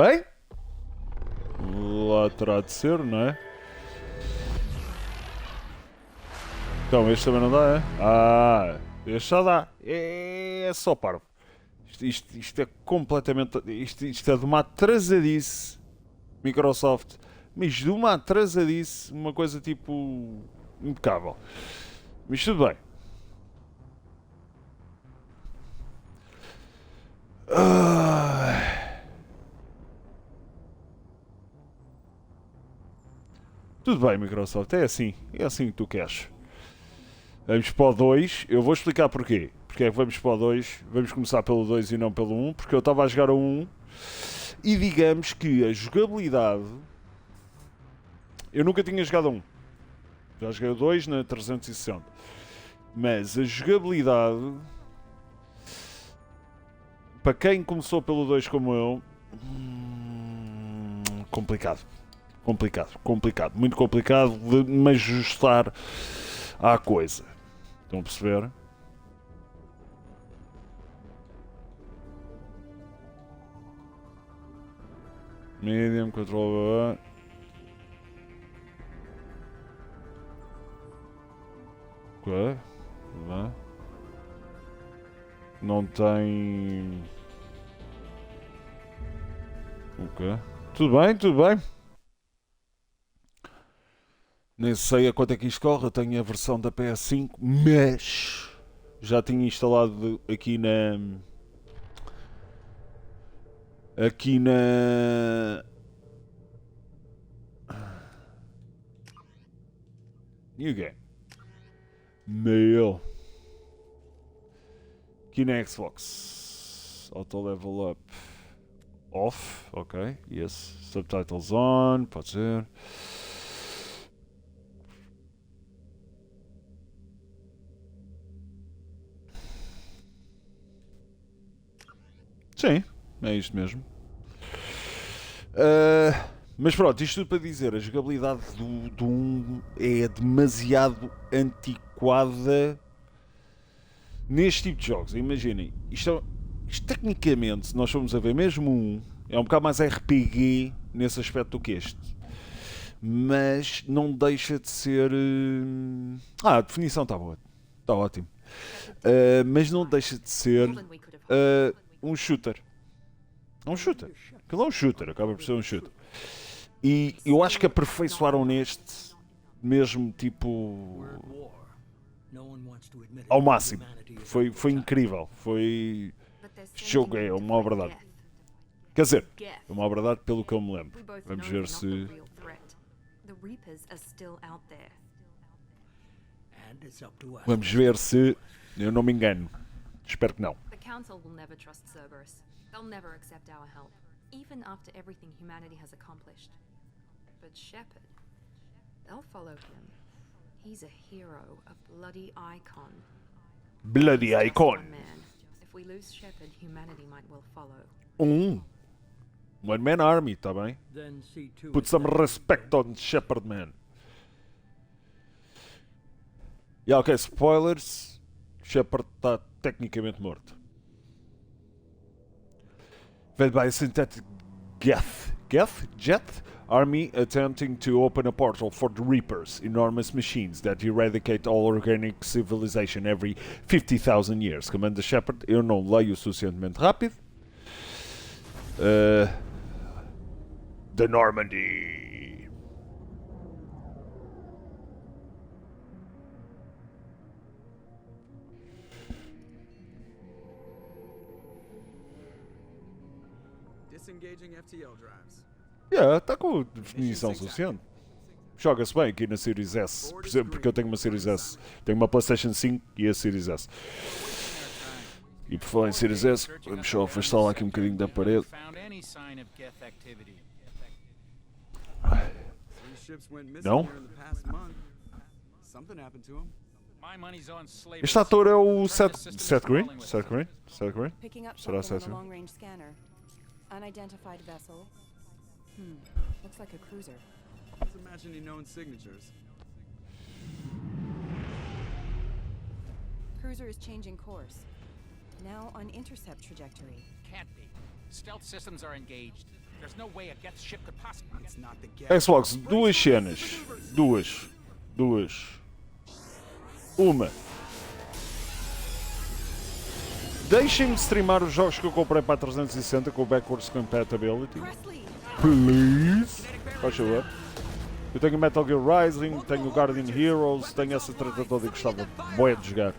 Bem? Lá terá de ser, não é? Então, este também não dá, é? Ah, este já dá. É só parvo. Isto é completamente. Isto é de uma atrasadice, Microsoft. Mas de uma atrasadice, uma coisa tipo. Impecável. Mas tudo bem. Ah, tudo bem, Microsoft. É assim. É assim que tu queres. Vamos para o 2. Eu vou explicar porquê. Porque é que vamos para o 2. Vamos começar pelo 2 e não pelo 1. Porque eu estava a jogar o 1. E digamos que a jogabilidade. Eu nunca tinha jogado a 1. Já joguei o 2 na 360. Mas a jogabilidade. Para quem começou pelo 2 como eu. Complicado. Complicado. Muito complicado de me ajustar à coisa. Estão a perceber? Medium, control. Ok. Não tem. Ok. Tudo bem, tudo bem. Nem sei a quanto é que isto corre. Eu tenho a versão da PS5, mas já tinha instalado aqui na. Aqui na. New Game. Meu. Aqui na Xbox. Auto level up. Off. Ok. Yes. Subtitles on. Pode ser. Sim. É isto mesmo. Mas pronto, isto tudo para dizer, a jogabilidade do 1 é demasiado antiquada neste tipo de jogos. Imaginem, isto tecnicamente, se nós formos a ver mesmo um, é um bocado mais RPG nesse aspecto do que este. Mas não deixa de ser. A definição está boa. Está ótimo. Mas não deixa de ser um shooter. É um shooter. Aquilo é um shooter, acaba por ser um shooter. E eu acho que aperfeiçoaram neste mesmo tipo ao máximo. Foi incrível. Este jogo é uma obra de arte. Quer dizer, é uma obra de arte pelo que eu me lembro. Vamos ver se. Vamos ver se eu não me engano. Espero que não. They'll never accept our help, even after everything humanity has accomplished. But Shepard, they'll follow him. He's a hero, a bloody icon. Bloody icon. If we lose Shepard, humanity might well follow. One man army, tá bem? Put some respect on Shepard, man. Yeah, ok, spoilers. Shepard está tecnicamente morto. Fed by a synthetic jet army attempting to open a portal for the Reapers, enormous machines that eradicate all organic civilization every 50,000 years. Commander Shepard, eu não leio o suficientemente rápido. The Normandy. Disengaging FTL drives. Está com definição suficiente. Joga-se bem aqui na Series S, por exemplo, porque eu tenho uma Series S. Tenho uma PlayStation 5 e a Series S. E por falar em Series S, vamos só afastá-la aqui um bocadinho da parede. Não? Este ator é o Seth Green? Será Seth Green? Unidentified vessel. Looks like a cruiser. Let's imagine known signatures. Cruiser is changing course. Now on intercept trajectory. Can't be. Stealth systems are engaged. There's no way a Geth ship could possibly. It's not the gas. Xbox, duas cenas. Duas. Uma. Deixem-me streamar os jogos que eu comprei para a 360 com o backwards compatibility. Presley! Please. Faz favor. Eu tenho Metal Gear Rising, tenho Guardian Heroes, tenho essa treta toda e gostava bué de jogar.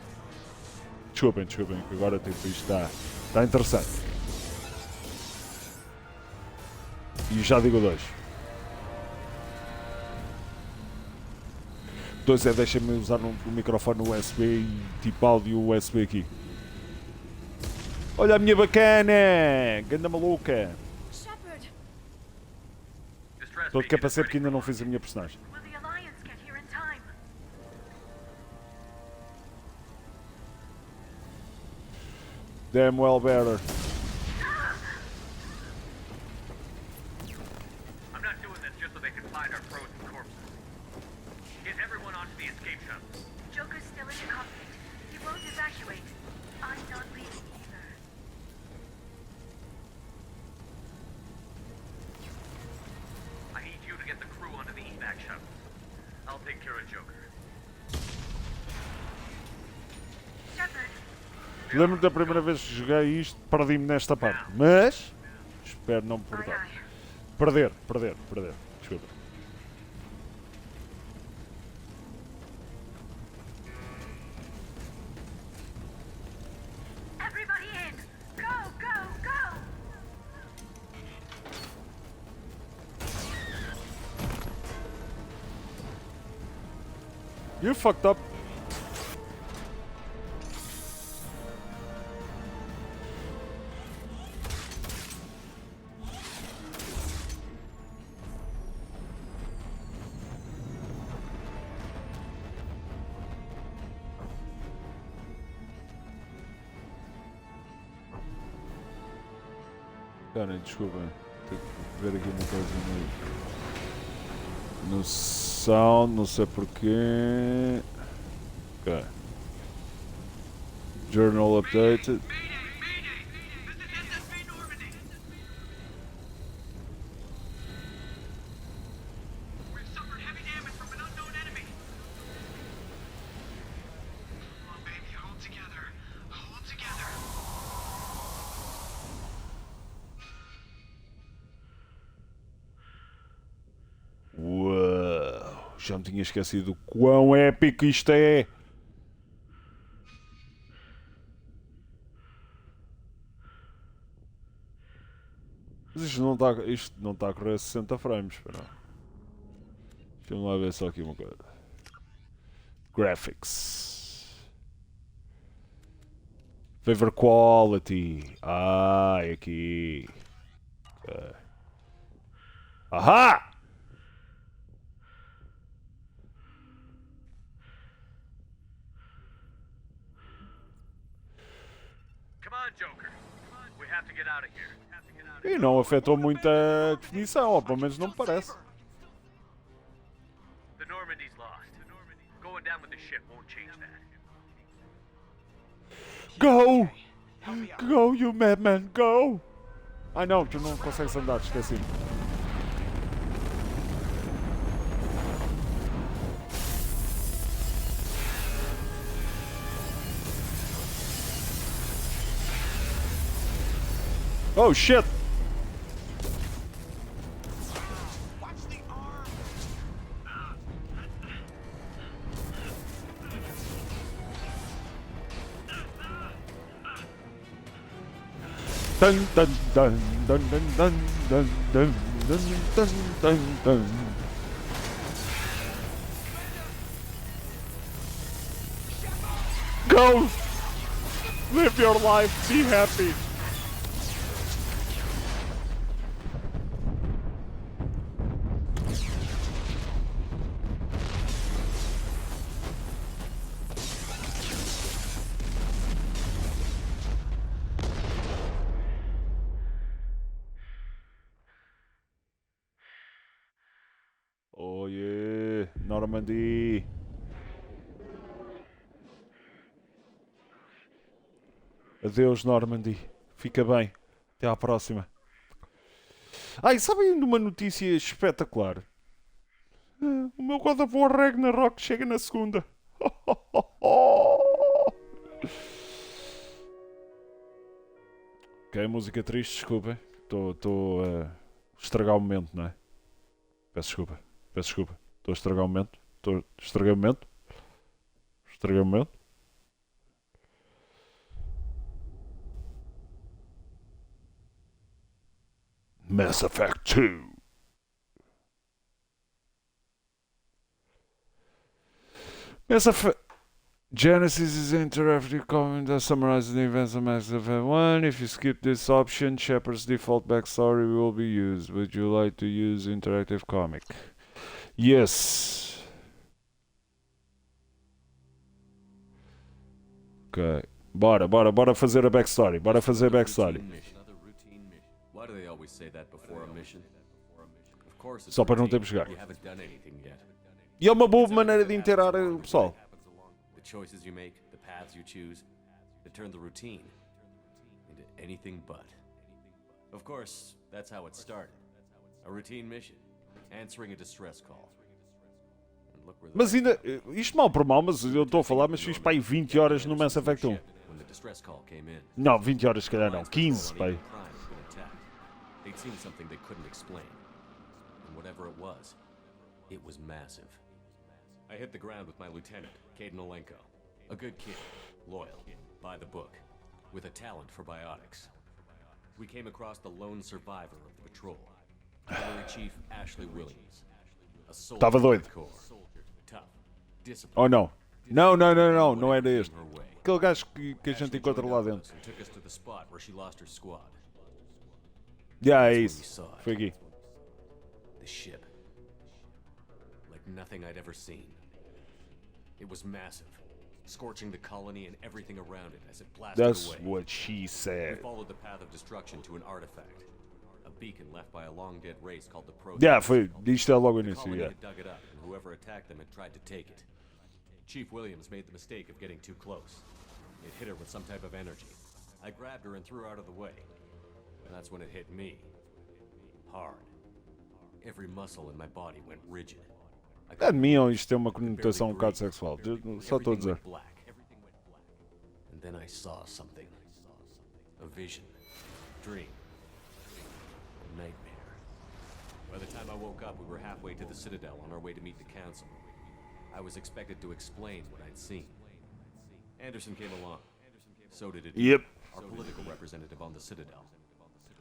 Desculpem, que agora tipo isto está interessante. E já digo dois. Dois é deixem-me usar um microfone USB e tipo áudio USB aqui. Olha a minha bacana! Ganda maluca! Shepard! Estou de capacete porque ainda não fiz a minha personagem. Will the Alliance get here in time? Damn well better. I'm not doing this just so they can find our frozen corpses. Get everyone onto the escape shuttles. Joker's still in the cockpit. He won't evacuate. I'm not leaving either. I need you to get the crew onto the evac shuttles. I'll take care of Joker. Shepard, Lembro-me da primeira vez que joguei isto, perdi-me nesta parte. Mas espero não me aye perder. aye. Perder. Desculpa. Everybody in! Go, go, go! You fucked up. Cara, desculpa. Tenho que ver aqui uma coisa no sound, não sei porquê. Ok. Journal updated. Uau, já me tinha esquecido o quão épico isto é. Mas isto não está a correr a 60 frames, espera. Deixa-me lá ver só aqui uma coisa. Graphics. Favor quality. É aqui. Okay. Aha! Come on, Joker. We have to get out of here. E não afetou muito a definição, ou pelo menos não me parece. The Normandy's lost. Going down with the ship won't change that. Go! Go, you madman, go! Ai não, tu não consegues andar, esqueci. Oh shit! Dun dun dun dun dun dun dun dun dun dun dun dun. Go! Live your life, be happy. Oh yeah, Normandy. Adeus, Normandy. Fica bem. Até à próxima. Ai, sabem de uma notícia espetacular? O meu God of War Ragnarok chega na segunda. Ok, música triste, desculpem. Estou a estragar o momento, não é? Peço desculpa. Peço desculpa. Estou a estragar o momento. Estraguei o momento. Estraguei o momento. Mass Effect 2. Mass Effect. Genesis is an interactive comment that summarizes the events of Mass Effect 1. If you skip this option, Shepard's default backstory will be used. Would you like to use interactive comic? Yes. Ok. Bora fazer a backstory. Bora fazer a backstory. Why do they always say that before a mission? Of course it's Só para não routine. termos que jogar. You haven't done anything yet. E é uma boa maneira de inteirar o pessoal. The choices you make, the paths you choose, they turn the routine into anything but. Of course, that's how it started. A routine mission, answering a distress call. And look where Mas ainda, isto mal por mal, mas eu estou a falar, mas fiz para aí 20 horas no Mass Effect 1. when the distress call came in. Não, 20 horas se calhar não, 15, pai. They'd seen something they couldn't explain. And whatever it was massive. I hit the ground with my lieutenant, Caden Olenko. A good kid, loyal, by the book, with a talent for biotics. We came across the lone survivor of the patrol, Gunnery Chief Ashley Williams. A soldier Tava doido. hardcore, tough, disciplined. Oh não. Não era este. Her way. Aquele gajo que a gente Ashley encontra joined lá up with dentro. us and took us to the spot where she lost her squad. Já, é That's when we isso. saw it. Foi aqui. The ship. Like nothing I'd ever seen. It was massive, scorching the colony and everything around it as it blasted That's away. what she We said. followed the path of destruction to an artifact, a beacon left by a long-dead race called the Proteus. Já, foi. Isto é logo The início, colony já. had dug it up, and whoever attacked them had tried to take it. Chief Williams made the mistake of getting too close. It hit her with some type of energy. I grabbed her and threw her out of the way. And that's when it hit me. Hard. Every muscle in my body went rigid. I É de mim ou isto tem uma I could barely conotação um bocado breathe. sexual? Só estou a Everything dizer. went black. And then I saw something. A vision. Dream. A nightmare. By the time I woke up, we were halfway to the Citadel on our way to meet the Council. I was expected to explain what I'd seen. Anderson came along. So did it. Yep. Our political representative on the Citadel.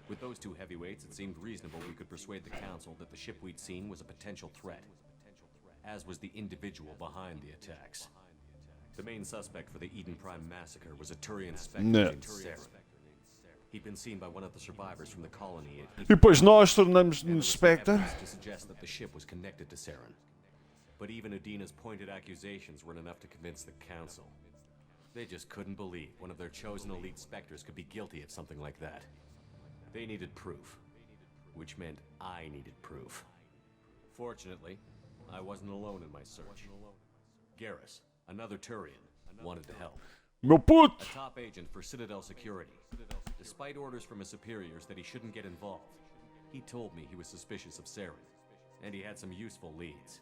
With those two heavyweights, it seemed reasonable we could persuade the Council that the ship we'd seen was a potential threat, as was the individual behind the attacks. The main suspect for the Eden Prime massacre was a Turian Spectre No. named Saren. He'd been seen by one of the survivors from the colony at E depois nós tornamos-nos and there was some Spectre. evidence to suggest that the ship was connected to Saren. But even Adina's pointed accusations weren't enough to convince the Council. They just couldn't believe one of their chosen elite Spectres could be guilty of something like that. They needed proof, which meant I needed proof. Fortunately, I wasn't alone in my search. Garrus, another Turian, wanted to help. Meu puto! A top agent for Citadel Security. Despite orders from his superiors that he shouldn't get involved, he told me he was suspicious of Saren, and he had some useful leads.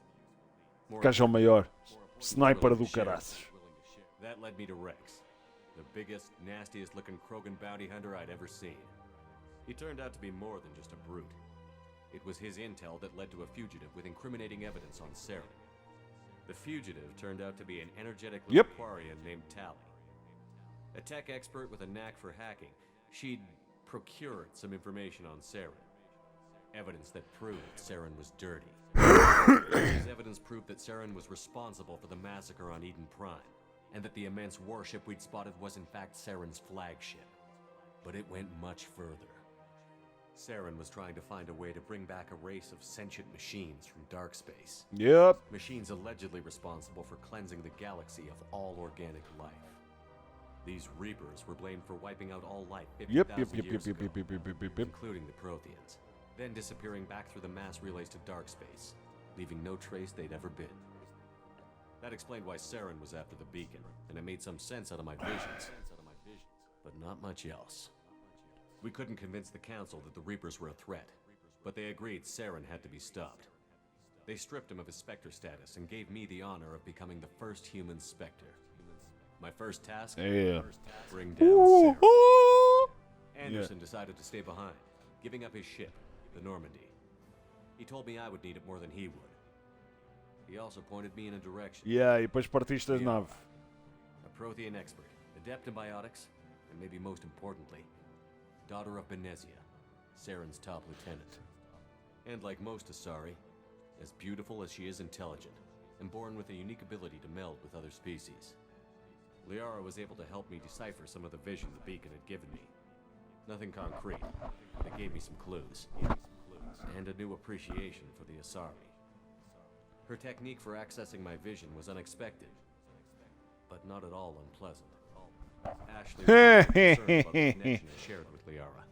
More Gajo maior. importantly, Sniper willing do to share. caraças. That led me to Rex, the biggest, nastiest looking Krogan bounty hunter I'd ever seen. He turned out to be more than just a brute. It was his intel that led to a fugitive with incriminating evidence on Saren. The fugitive turned out to be an energetic Yep. Aquarian named Tally. A tech expert with a knack for hacking, she'd procured some information on Saren. Evidence that proved Saren was dirty. This evidence proved that Saren was responsible for the massacre on Eden Prime, and that the immense warship we'd spotted was in fact Saren's flagship. But it went much further. Saren was trying to find a way to bring back a race of sentient machines from dark space. Yep. Machines allegedly responsible for cleansing the galaxy of all organic life. These Reapers were blamed for wiping out all life 50,000 years ago, including the Protheans, then disappearing back through the mass relays to dark space, leaving no trace they'd ever been. That explained why Saren was after the beacon, and it made some sense out of my visions. But not much else. We couldn't convince the Council that the Reapers were a threat, but they agreed Saren had to be stopped. They stripped him of his Spectre status and gave me the honor of becoming the first human Spectre. My first task? Yeah. Bring down Saren. Anderson decided to stay behind, giving up his ship, the Normandy. He told me I would need it more than he would. He also pointed me in a direction. Yeah, e depois partiste a nave. A Prothean expert, adept in biotics, and maybe most importantly, daughter of Benezia, Saren's top lieutenant. And like most Asari, as beautiful as she is intelligent, and born with a unique ability to meld with other species. Liara was able to help me decipher some of the vision the beacon had given me. Nothing concrete, but it gave me some clues. And a new appreciation for the Asari. Her technique for accessing my vision was unexpected, but not at all unpleasant. Ashley was concerned about the connection I shared with Liara.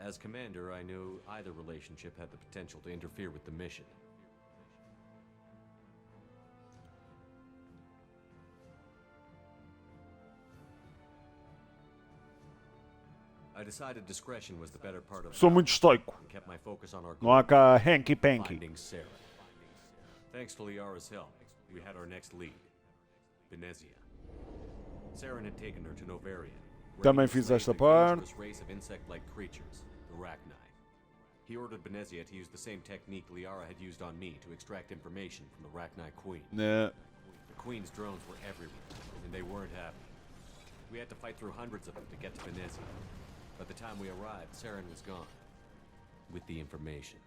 As commander, I knew either relationship had the potential to interfere with the mission. I decided discretion was the better part of Sou muito estoico. and kept my focus on our Não há goal, cá hanky-panky. finding Saren. Thanks to Liara's help, we had our next lead, Benezia. Saren had taken her to Novarian, where Também he fiz enslaved esta a parte. dangerous race of insect-like creatures, the Rachni. He ordered Benezia to use the same technique Liara had used on me to extract information from the Rachni Queen. Né. The Queen's drones were everywhere, and they weren't happy. We had to fight through hundreds of them to get to Benezia. By the time we arrived, Saren was gone. With the information.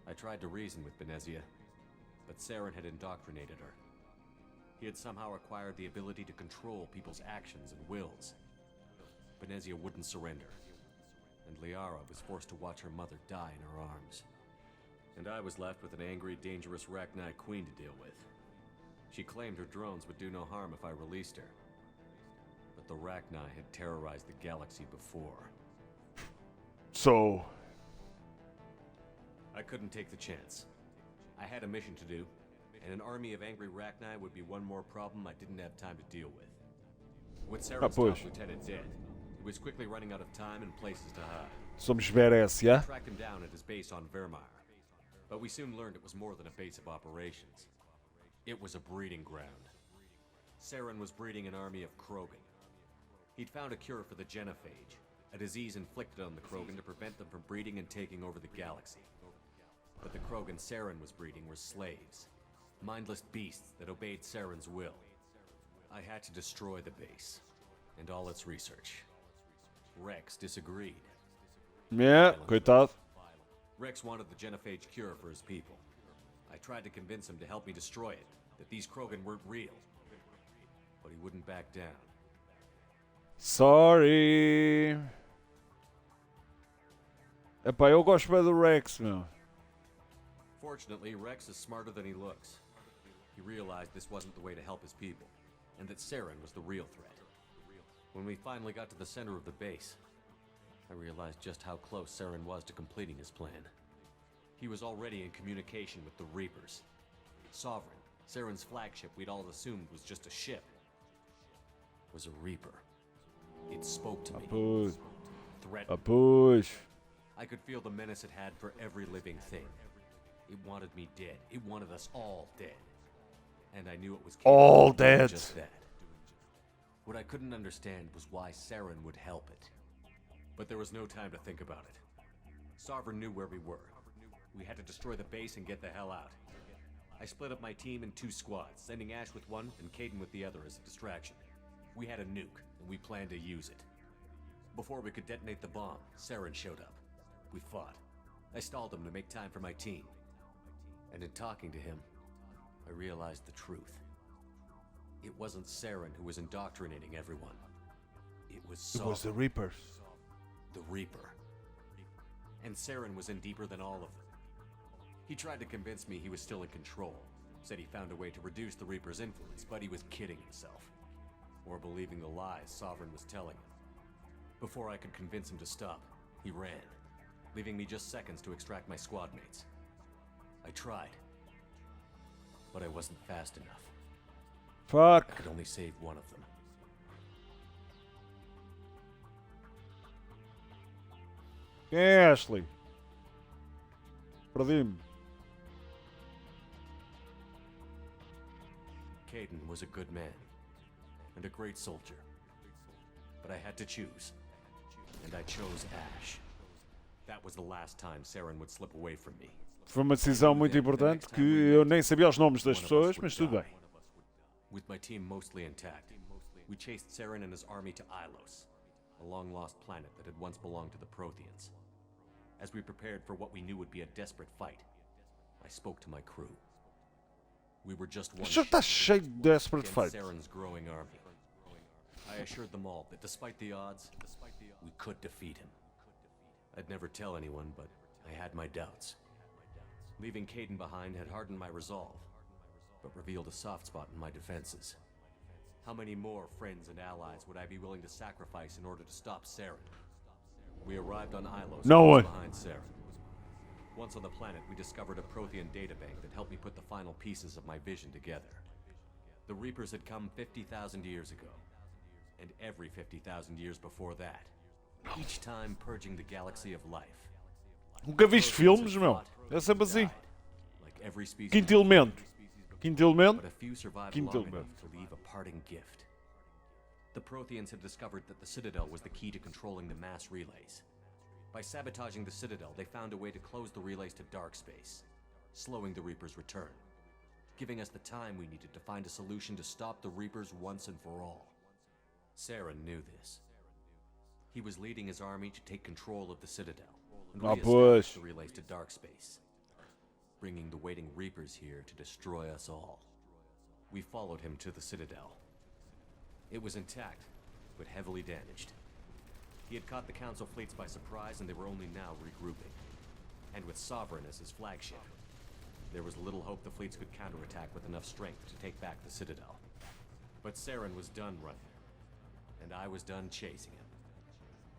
I tried to reason with Benezia, but Saren had indoctrinated her. He had somehow acquired the ability to control people's actions and wills. Benezia wouldn't surrender, and Liara was forced to watch her mother die in her arms. And I was left with an angry, dangerous Rachni Queen to deal with. She claimed her drones would do no harm if I released her. But the Rachni had terrorized the galaxy before. So, I couldn't take the chance. I had a mission to do, and an army of angry Rachni would be one more problem I didn't have time to deal with. With Saren's top pois. lieutenant dead, he was quickly running out of time and places to hide. somos BRS, yeah? Tracked him down at his base on Vermeer, but we soon learned it was more than a base of operations. It was a breeding ground. Saren was breeding an army of Krogan. He'd found a cure for the genophage, a disease inflicted on the Krogan to prevent them from breeding and taking over the galaxy. But the Krogan Saren was breeding were slaves, mindless beasts that obeyed Saren's will. I had to destroy the base, and all its research. Rex disagreed. Yeah, coitado. Rex wanted the genophage cure for his people. I tried to convince him to help me destroy it, that these Krogan weren't real. But he wouldn't back down. Sorry. Epá, eu gosto bem do Rex, meu. Fortunately, Rex is smarter than he looks. He realized this wasn't the way to help his people, and that Saren was the real threat. When we finally got to the center of the base, I realized just how close Saren was to completing his plan. He was already in communication with the Reapers. Sovereign, Saren's flagship we'd all assumed was just a ship, was a Reaper. It spoke to me, Pois, threatened. pois. I could feel the menace it had for every living thing. It wanted me dead. It wanted us all dead. And I knew it was capable All of doing dead. just that. What I couldn't understand was why Saren would help it. But there was no time to think about it. Sovereign knew where we were. We had to destroy the base and get the hell out. I split up my team in 2 squads, sending Ash with one and Caden with the other as a distraction. We had a nuke, and we planned to use it. Before we could detonate the bomb, Saren showed up. We fought. I stalled him to make time for my team. And in talking to him, I realized the truth. It wasn't Saren who was indoctrinating everyone. It was It was the Sovereign, Reapers. the Reaper. And Saren was in deeper than all of them. He tried to convince me he was still in control. Said he found a way to reduce the Reaper's influence, but he was kidding himself. Or believing the lies Sovereign was telling him. Before I could convince him to stop, he ran, leaving me just seconds to extract my squad mates. I tried, but I wasn't fast enough. Fuck. I could only save one of them. Quem é Ashley? Perdi-me. Caden was a good man and a great soldier. But I had to choose. And I chose Ash. That was the last time Saren would slip away from me. Foi uma decisão muito importante que eu nem sabia os nomes das pessoas, mas tudo bem. With my team mostly intact, we chased Saren and his army to Ilos, a long-lost planet that had once belonged to the Protheans. As we prepared for what we knew would be a desperate fight, I spoke to my crew. We were just one Isto já está cheio de desperate against fight. Saren's growing army. I assured them all that despite the odds, we could defeat him. I'd never tell anyone, but I had my doubts. Leaving Caden behind had hardened my resolve, but revealed a soft spot in my defenses. How many more friends and allies would I be willing to sacrifice in order to stop Saren? We arrived on Ilos No one. behind Saren. Once on the planet, we discovered a Prothean databank that helped me put the final pieces of my vision together. The Reapers had come 50,000 years ago, and every 50,000 years before that, each time purging the galaxy of life. Nunca viste filmes, meu? É sempre assim. Like every species, Quinto elemento. Quinto elemento. but a few survived Quinto long elemento. enough to leave a parting gift. The Protheans had discovered that the Citadel was the key to controlling the mass relays. By sabotaging the Citadel, they found a way to close the relays to dark space, slowing the Reapers' return, giving us the time we needed to find a solution to stop the Reapers once and for all. Saren knew this. He was leading his army to take control of the Citadel and re-establish pois. the relays to dark space, bringing the waiting Reapers here to destroy us all. We followed him to the Citadel. It was intact, but heavily damaged. He had caught the Council fleets by surprise, and they were only now regrouping. And with Sovereign as his flagship, there was little hope the fleets could counterattack with enough strength to take back the Citadel. But Saren was done running, and I was done chasing him.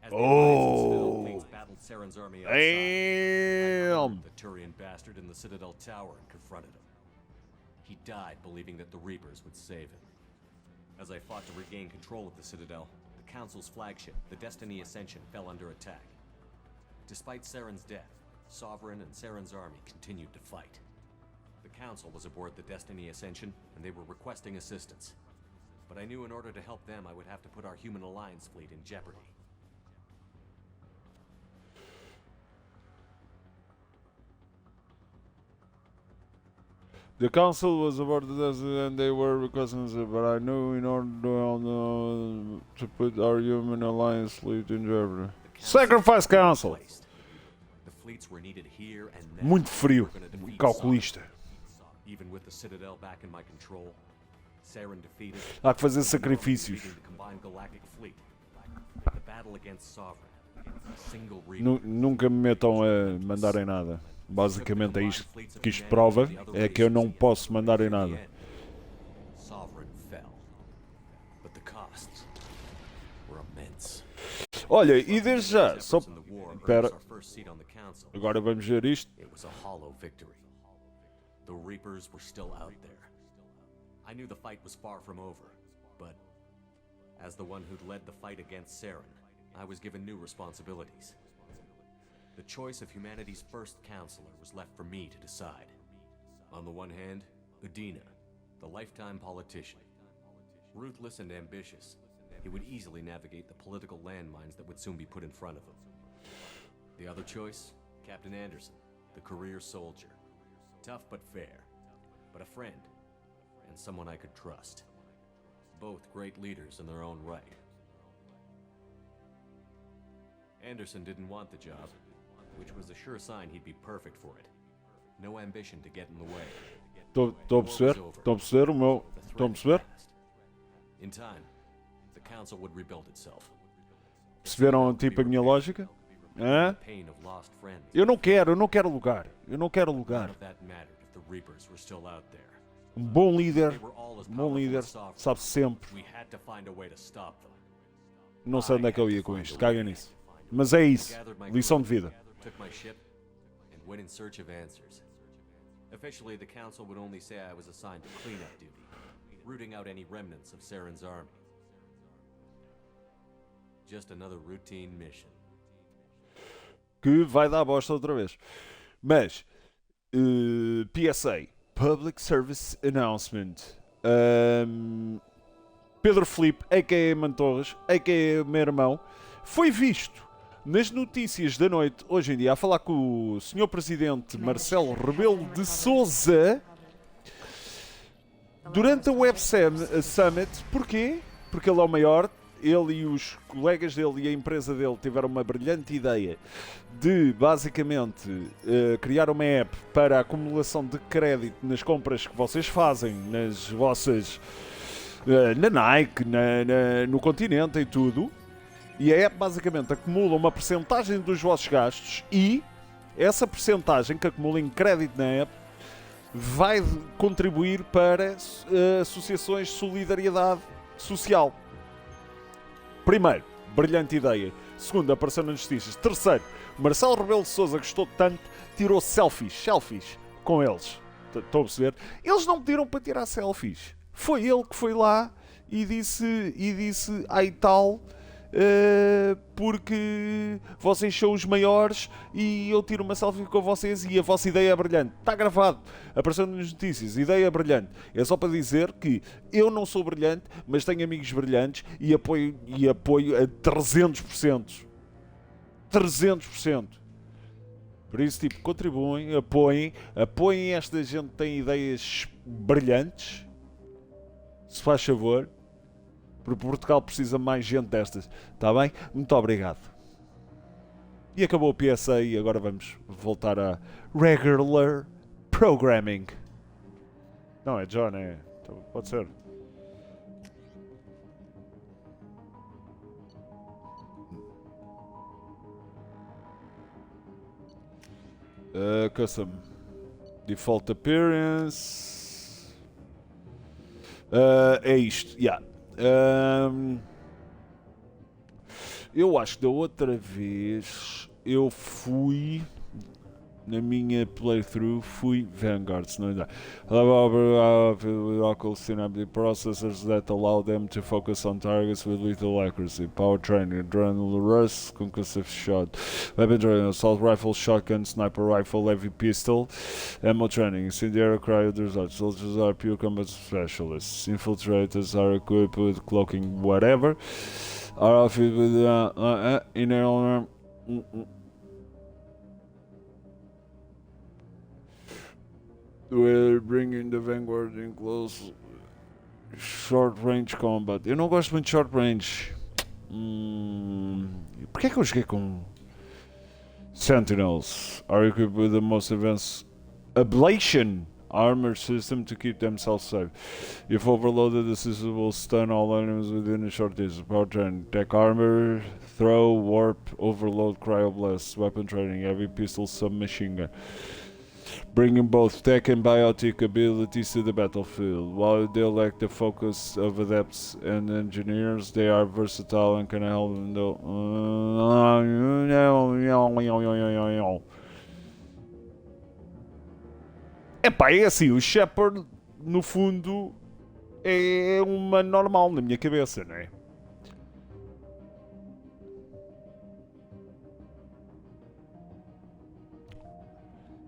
As the Alliance and Citadel fleets battled Saren's army outside, I Damn. cornered the Turian bastard in the Citadel tower and confronted him. He died believing that the Reapers would save him. As I fought to regain control of the Citadel, the Council's flagship, the Destiny Ascension, fell under attack. Despite Saren's death, Sovereign and Saren's army continued to fight. The Council was aboard the Destiny Ascension, and they were requesting assistance. But I knew in order to help them, I would have to put our Human Alliance fleet in jeopardy. The council was aboard the desert and they were requesting us, but I knew in order to put our human alliance fleet in jeopardy. The Council Sacrifice was Council! replaced. The fleets were needed here and now. Muito frio. We're gonna defeat Calculista. Sovereign. Even with the Citadel back in my control, Saren defeated. Há que fazer and sacrifícios. defeating the combined galactic fleet. The battle against Sovereign. A single Reaper. Nunca me metam a mandarem nada. Basicamente é isto que isto prova, é que eu não posso mandar em nada. Sovereign fell. But the costs were immense. Olha, e desde já, só... In the war earned Espera, us our first seat on the council. agora vamos ver isto. It was a hollow victory. The Reapers were still out there. I knew the fight was far from over, but as the one who'd led the fight against Saren, I was given new responsibilities. The choice of humanity's first counselor was left for me to decide. On the one hand, Udina, the lifetime politician. Ruthless and ambitious, he would easily navigate the political landmines that would soon be put in front of him. The other choice, Captain Anderson, the career soldier. Tough but fair, but a friend, and someone I could trust. Both great leaders in their own right. Anderson didn't want the job, which was a sure sign he'd be perfect for it. No ambition to get in the way. Estou a perceber? Estão a perceber o meu... The Estão a threat perceber? passed. In time, the council would rebuild itself. Perceberam tipo a minha lógica? Hã? Pain of lost friends. Eu não quero lugar. Eu não quero None lugar. of that mattered if the Reapers were still out there. Um bom líder, They were all as bom powerful líder, as Sovereign. sabe sempre. We had to find a way to stop them. Não sei onde é que eu ia com isto, caga nisso. Mas é isso, Gathered my lição crew, de vida. took my ship, and went in search of answers. Officially, the council would only say I was assigned to cleanup duty, rooting out any remnants of Saren's army. Just another routine mission. Que vai dar bosta outra vez. Mas, PSA, Public Service Announcement. Pedro Filipe, a.k.a. Mantorres, a.k.a. meu irmão, foi visto nas notícias da noite, hoje em dia, a falar com o Sr. Presidente Marcelo Rebelo de Sousa durante a Web Summit. Porquê? Porque ele é o maior. Ele e os colegas dele e a empresa dele tiveram uma brilhante ideia de, basicamente, criar uma app para a acumulação de crédito nas compras que vocês fazem, nas vossas... na Nike, no Continente e tudo. E a app, basicamente, acumula uma percentagem dos vossos gastos e essa percentagem que acumula em crédito na app vai contribuir para associações de solidariedade social. Primeiro, brilhante ideia. Segundo, apareceu nas notícias. Terceiro, Marcelo Rebelo de Sousa gostou tanto, tirou selfies com eles. Estão a perceber? Eles não pediram para tirar selfies. Foi ele que foi lá e disse ai tal, porque vocês são os maiores e eu tiro uma selfie com vocês e a vossa ideia é brilhante. Está gravado, apareceu nas notícias, ideia é brilhante. É só para dizer que eu não sou brilhante, mas tenho amigos brilhantes e apoio a 300%. 300%. Por isso, tipo, contribuem, apoiem esta gente que tem ideias brilhantes, se faz favor. Porque Portugal precisa mais gente destas. Está bem? Muito obrigado. E acabou o PSA e agora vamos voltar a regular programming. Não, é John, é. Então, pode ser. Custom. Default appearance. É isto. Yeah. Eu acho que da outra vez eu fui na minha playthrough, fui Vanguard, se não me engano. Local synaptic processors that allow them to focus on targets with lethal accuracy, power training, adrenaline rush, concussive shot, weapon training, assault rifle, shotgun, sniper rifle, heavy pistol, ammo training, incendiary cryo, soldiers are pure combat specialists, infiltrators are equipped with cloaking, whatever, are outfitted with inner armor. We're bringing the Vanguard in close short range combat. Eu não gosto muito de short range. Porquê é que eu joguei com Sentinels? Are equipped with the most advanced ablation armor system to keep themselves safe. If overloaded, the system will stun all enemies within a short distance. Power training, tech armor, throw, warp, overload, cryoblast, weapon training, heavy pistol, submachine gun. Bringing both tech and biotic abilities to the battlefield. While they lack the focus of adepts and engineers, they are versatile and can help in the... Epá, é assim, o Shepard, no fundo, é uma normal na minha cabeça, não é?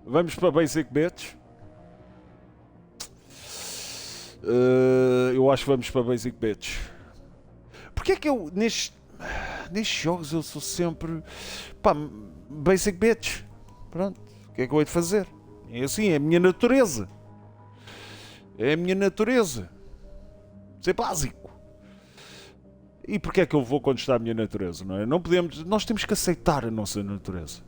Vamos para Basic Bits. Eu acho que vamos para Basic Bits. Porque é que eu, nestes jogos, eu sou sempre... Pá, Basic Bits. Pronto, o que é que eu hei de fazer? É assim, é a minha natureza. É a minha natureza. Ser básico. E porquê é que eu vou contestar a minha natureza, não é? Não podemos... Nós temos que aceitar a nossa natureza.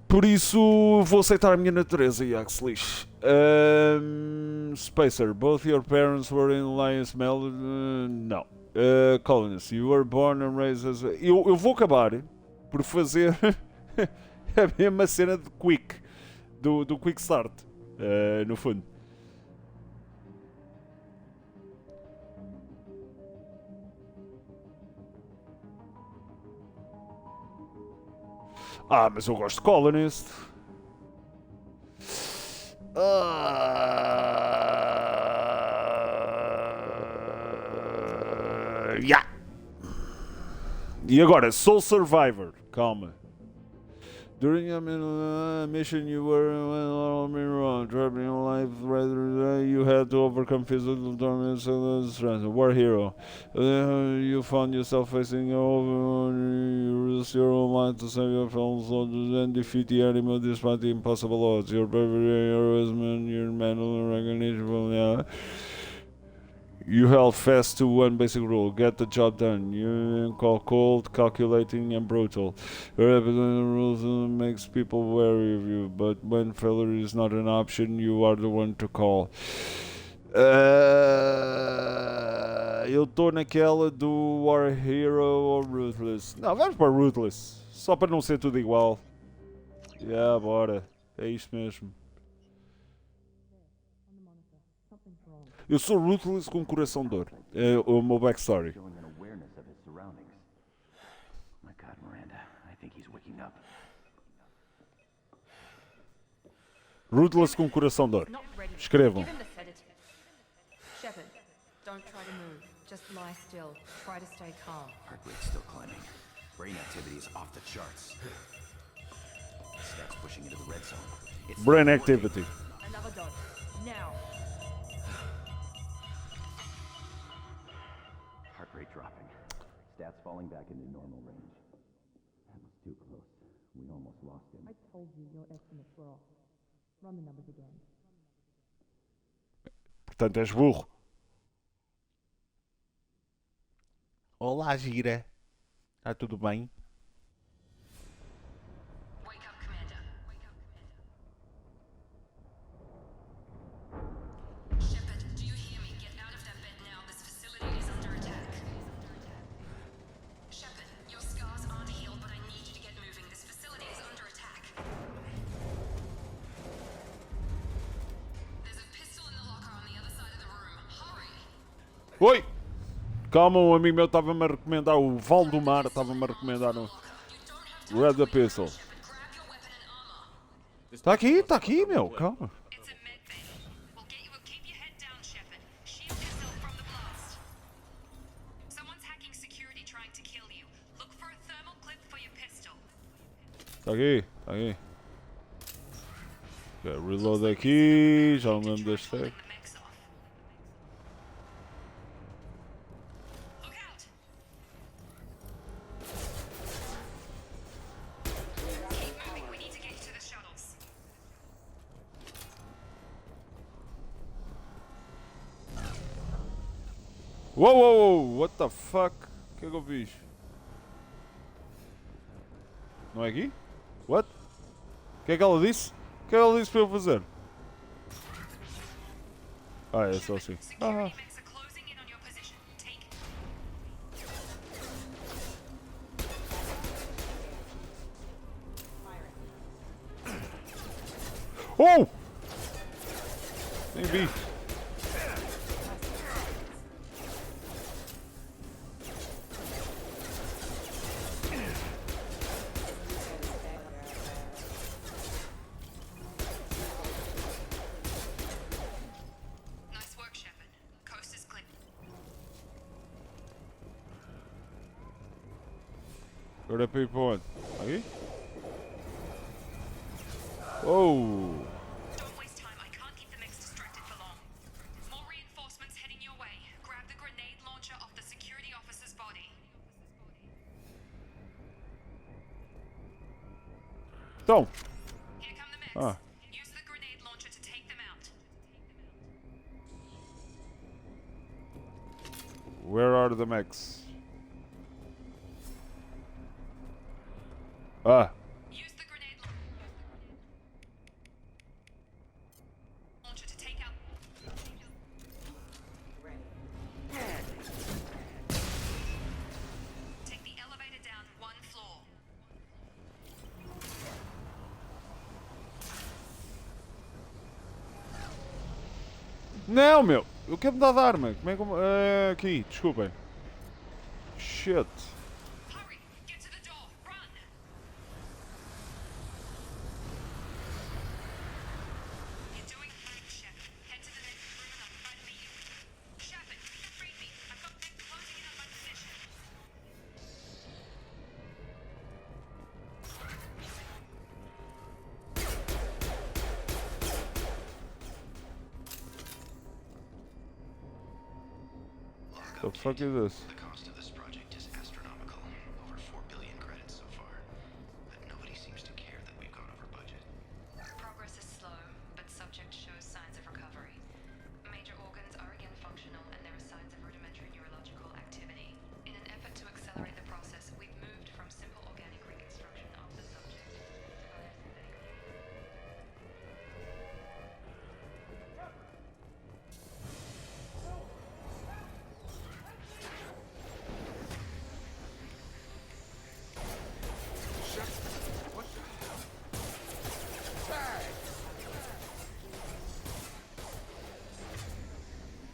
Por isso, vou aceitar a minha natureza, Yaxlish. Spacer, both your parents were in Lion's Mel? Não. Colonist, you were born and raised as... Eu vou acabar por fazer a mesma cena de Quick, do Quick Start, no fundo. Mas eu gosto de Colonist. Yeah. E agora, Soul Survivor. Calma. During a mission, you were wrong, trapping your life. Rather, you had to overcome physical torments and stress. War hero. You found yourself facing over. You risked your own life to save your fellow soldiers and defeat the enemy despite the impossible odds. Your bravery, heroism, and your medal recognition from the. You held fast to one basic rule: get the job done. You call cold, calculating, and brutal. Representing the rules makes people wary of you, but when failure is not an option, you are the one to call. Eu estou naquela do War Hero ou Ruthless. Não, vamos para Ruthless. Só para não ser tudo igual. Yeah, bora. É isto mesmo. Eu sou Ruthless com coração de dor. É o meu backstory. Showing an awareness of his surroundings. My God, Miranda, I think he's waking up. Ruthless com coração de dor. Not ready. Escrevam. Give him the sedative. Shepard, don't try to move. Just lie still. Try to stay calm. Heart rate's still climbing. Brain activity is off the charts. Stats pushing into the red zone. It's Brain activity. Another dose. Now. heart rate dropping. Stats falling back into normal range. That was too close. We almost lost him. I told you your estimates were off. Run the numbers again. Portanto, és burro. Olá, gira. Está tudo bem? Wake up, Commander. Shepard, do you hear me? Get out of that bed now. This facility is under attack. Shepard, your scars aren't healed, but I need you to get moving. This facility is under attack. There's a pistol in the locker on the other side of the room. Hurry! Oi! Calma, um amigo meu estava-me a recomendar, o Valdemar estava-me a recomendar um Grab the Pistol. Está aqui, meu, calma. It's a med bay. We'll get you. Keep your head down, Shepard. Shield yourself from the blast. Someone's hacking security, trying to kill you. Look for a thermal clip for your pistol. Está aqui. Ok, reload aqui, já me lembro deste Pulling tag. the mechs off. Look out! Keep moving. We need to get you to the shuttles. Uou, what the fuck? O que é que eu fiz? Não é aqui? What? O que é que ela disse? O que é que ela disse para eu fazer? Ah, é só assim. Security mechs are closing in on your position. Take it. Oh! Nem vi. Nice work, Shepard. Coast is clear. Agora é para ir para onde? Aqui? Oh! Don't waste time. I can't keep the mechs distracted for long. More reinforcements heading your way. Grab the grenade launcher off the security officer's body. Então, Here come the mechs. Ah. Use the grenade launcher to take them out. where are the mechs? Ah, Use the grenade launcher to take out. Take the elevator down one floor. não, meu! Eu quero mudar de arma. Como é que eu... aqui, desculpem. Shit. Hurry! Get to the door! Run! You're doing fine, Shepard. Head to the next room and I'll try to meet you. Shepard, read me. I've got mechs closing in on my position. The fuck is this? The cost of this project is astronomical. Over 4 billion credits so far. But nobody seems to care that we've gone over budget. Progress is slow, but subject shows signs of recovery. Major organs are again functional, and there are signs of rudimentary neurological activity. In an effort to accelerate the process, we've moved from simple organic reconstruction of the subject to biosynthetic.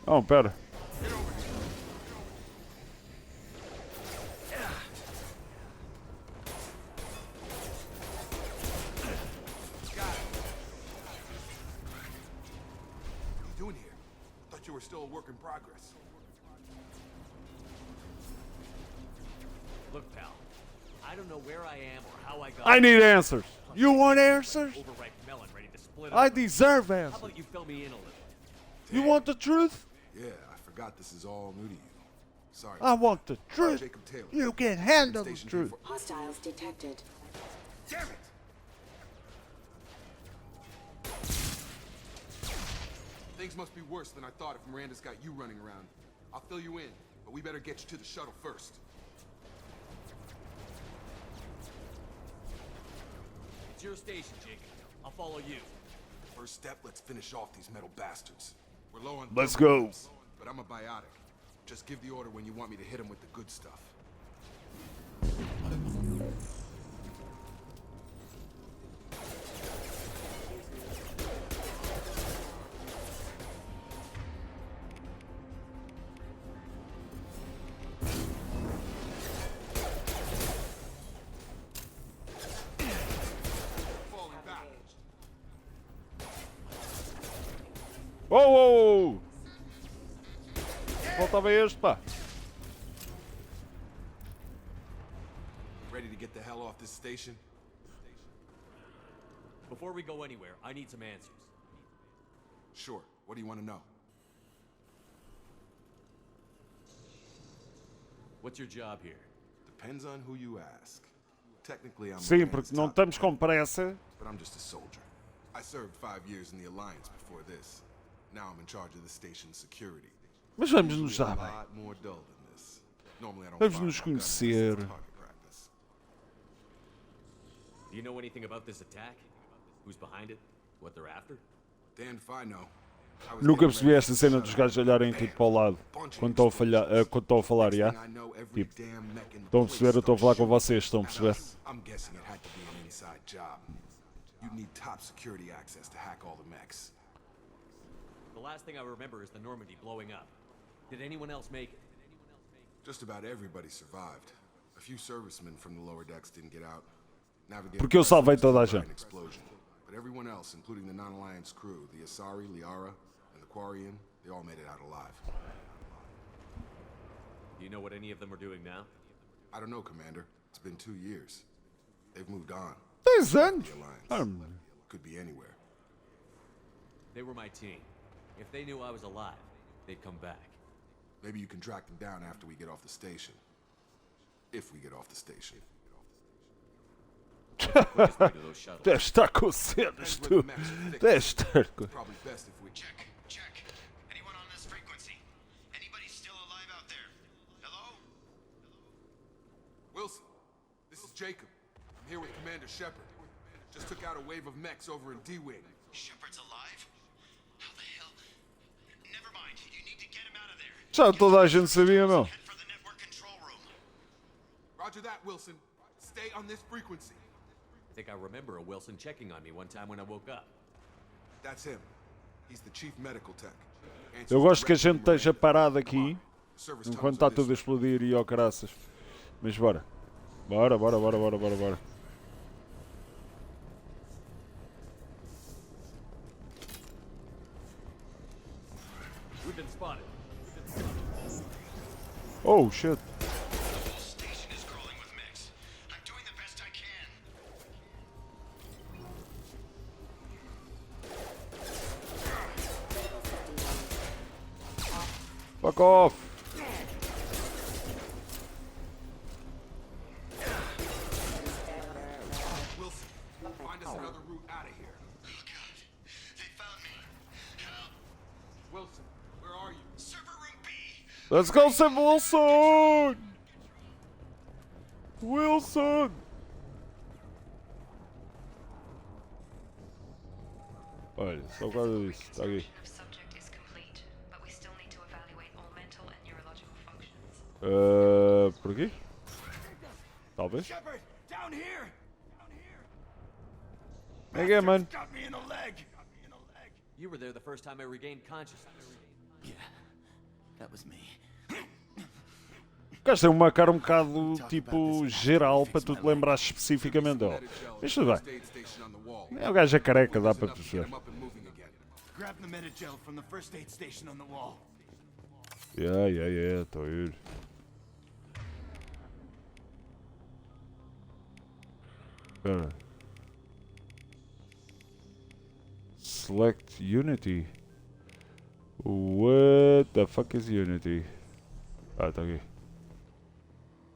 Oh, pera. What are you doing here? Thought you were still a work in progress. Look, pal. I don't know where I am or how I got. I need answers. You want answers? Overripe melon ready to split I open. deserve How answers. about you fill me in a little? You want the truth? Yeah, I forgot this is all new to you. Sorry. I want the truth. Jacob Taylor. You can handle the Station truth. Hostiles detected. Damn it! Things must be worse than I thought if Miranda's got you running around. I'll fill you in, but we better get you to the shuttle first. It's your station, Jacob. I'll follow you. First step, let's finish off these metal bastards. We're low on Let's thermal go. lamps, but I'm a biotic. Just give the order when you want me to hit him with the good stuff. Falling back. Uou, uou. Faltava este, pá. Ready to get the hell off this station? Before we go anywhere, I need some answers. Sure. What do you want to know? What's your job here? Depends on who you ask. Technically, I'm Sim, Miranda's porque não top estamos man, com pressa. but I'm just a soldier. I served 5 years in the Alliance before this. Now I'm in charge of the station's security. Mas vamos nos Usually dar a bem. lot more dull than this. Normally I don't Vamos fire nos my gun unless it's conhecer. target practice. Do you know anything about this attack? Who's behind it? What they're after? Damned if I know. I was Nunca getting percebi ready esta for cena the dos shuttle. gajos olharem tudo para o lado quando estão a, quando estão a falar, já? Next thing I know, every Tipo, damn mech in the estão a place perceber? Eu estou a falar com starts vocês, estão a perceber? shooting. I'm guessing it had to be an inside job. You'd need top security access to hack all the mechs. The last thing I remember is the Normandy blowing up. Did anyone else make it? Just about everybody survived. A few servicemen from the lower decks didn't get out. Navigated Porque eu salvei toda a by an gente. explosion. But everyone else, including the non-alliance crew, the Asari, Liara, and the Quarian, they all made it out alive. Do you know what any of them are doing now? I don't know, Commander. It's been 2 years. They've moved on. 10 anos. The Alliance. Ah, Could be anywhere. They were my team. If they knew I was alive, they'd come back. Maybe you can track them down after we get off the station. If we get off the station. Quickest way to those shuttles. Deve estar com cenas, tu. Deve estar com... Probably best if we... Check. Anyone on this frequency? Anybody still alive out there? Hello? Wilson, this is Jacob. I'm here with Commander Shepard. Just took out a wave of mechs over in D-Wing. Shepard's alive? How the hell? Never mind. You need to get him out of there. Já toda a gente sabia, meu. Head for the network control room. Roger that, Wilson. Stay on this frequency. I think I remember a Wilson checking on me one time when I woke up. That's him. He's the chief medical tech. Eu gosto que a gente esteja parado aqui Service enquanto tunnels está are tudo a this explodir e ó caraças. Mas bora. Bora. We've been spotted. Oh shit. The whole station is crawling with mechs. I'm doing the best I can. Fuck off. Let's go, Sam Wilson! Wilson! Olha, só por causa disso, está aqui. Of subject is complete, but we still need to evaluate all mental and neurological functions. Por aqui? Talvez. Shepard, down here. Again, man. Got me in the leg. You were there the first time I regained consciousness. Yeah, that was me. O gajo tem uma cara um bocado tipo geral para tu te lembrares especificamente dela. Mas tudo bem. É o gajo é careca, dá para perceber. Grab the metagel from the first aid station on the wall. Yeah, estou a ir. Espera. Select Unity. What the fuck is Unity? Ah, está aqui.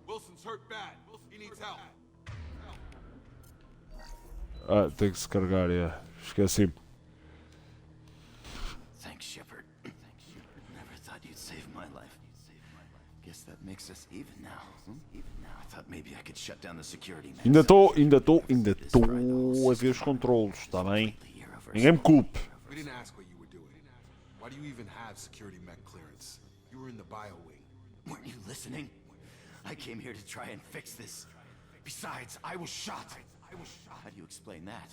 Wilson's hurt bad. He needs help. Ah, tem que se carregar, esqueci-me. Thanks, Shepard. Never thought you'd save my life. Guess that makes us even now. I thought maybe I could shut down the security man. Ainda estou a ver os controlos, está bem? Ninguém me culpe. We didn't ask what you were doing. Why do you even have security mech clearance? You were in the bio wing. Weren't you listening? I came here to try and fix this. Besides, I was shot. How do you explain that?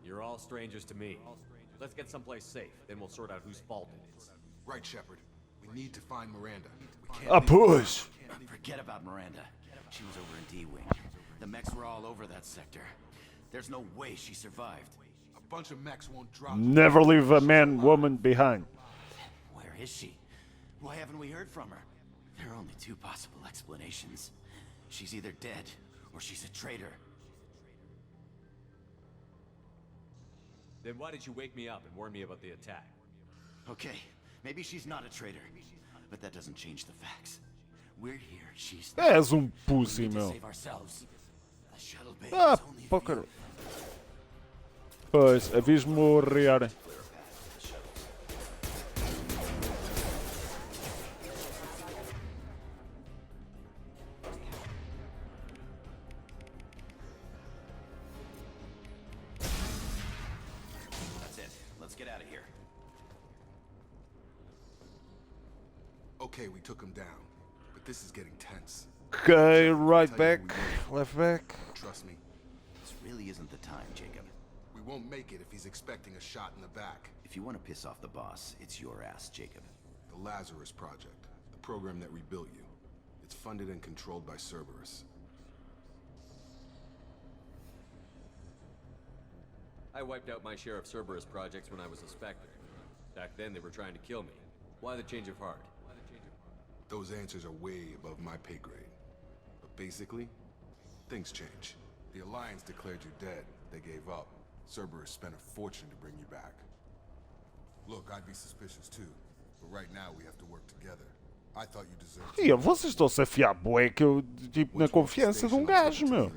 You're all strangers to me. Let's get someplace safe, then we'll sort out whose fault it is. Right, Shepard. We need to find Miranda. We can't Ah, leave pois! Forget about Miranda. She was over in D-Wing. The mechs were all over that sector. There's no way she survived. A bunch of mechs won't drop. Never leave a man, woman behind. Where is she? Why haven't we heard from her? There are only two possible explanations. She's either dead, or she's a traitor. Then why did you wake me up and warn me about the attack? Okay, maybe she's not a traitor, but that doesn't change the facts. We're here, she's not. És pussy, We need to meu. save ourselves. The shuttle bay Ah, is only a pô, view. cara. Pois, avise-me o rearem. That's it. Let's get out of here. Okay, we took him down. But this is getting tense. Ok, right back, left back. Trust me. This really isn't the time, Jacob. We won't make it if he's expecting a shot in the back. If you want to piss off the boss, it's your ass, Jacob. The Lazarus Project. The program that rebuilt you. It's funded and controlled by Cerberus. I wiped out my share of Cerberus projects when I was a Spectre. Back then they were trying to kill me. Why the change of heart? Those answers are way above my pay grade. But basically, things change. The Alliance declared you dead. They gave up. Cerberus spent a fortune to bring you back. Look, I'd be suspicious too. But right now we have to work together. I thought you deserved to. Ih, vocês estão-se a fiar bué que eu, tipo, na confiança de gajo, meu.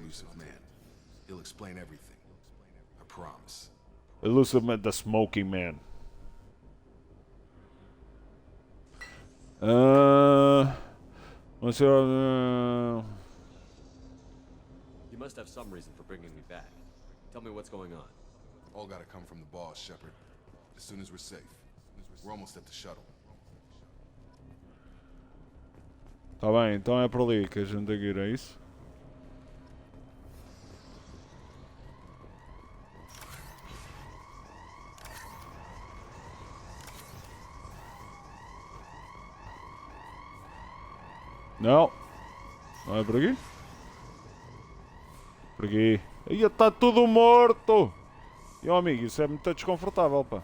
He'll explain everything. I promise. Elusive Man, the Smoking Man. What's your, You must have some reason for bringing me back. Tell me what's going on. All gotta come from the boss, Shepard. As soon as we're safe. We're almost at the shuttle. Tá bem, então é por ali que a gente tem que ir, é isso? Não. Não é por aqui? Por aqui. Aí está tudo morto! E ó amigo, isso é muito desconfortável, pá.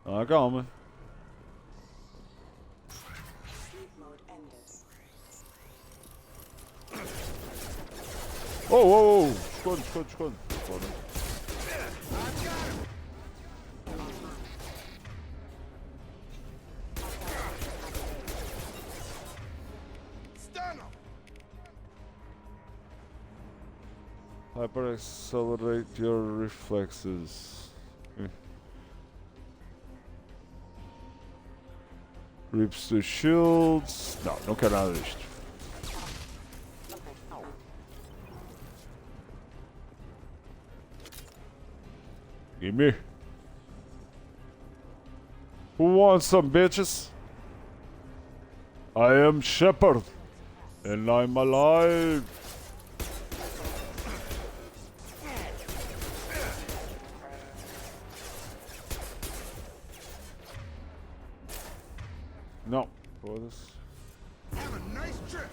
Ah, calma. Oh, oh, oh! Esconde, esconde, esconde. Foda. Hyper accelerate your reflexes. Rips the shields. Não, não quero nada disto. Give me. Who wants some bitches? I am Shepherd, and I'm alive. No, foda-se. Have a nice trip.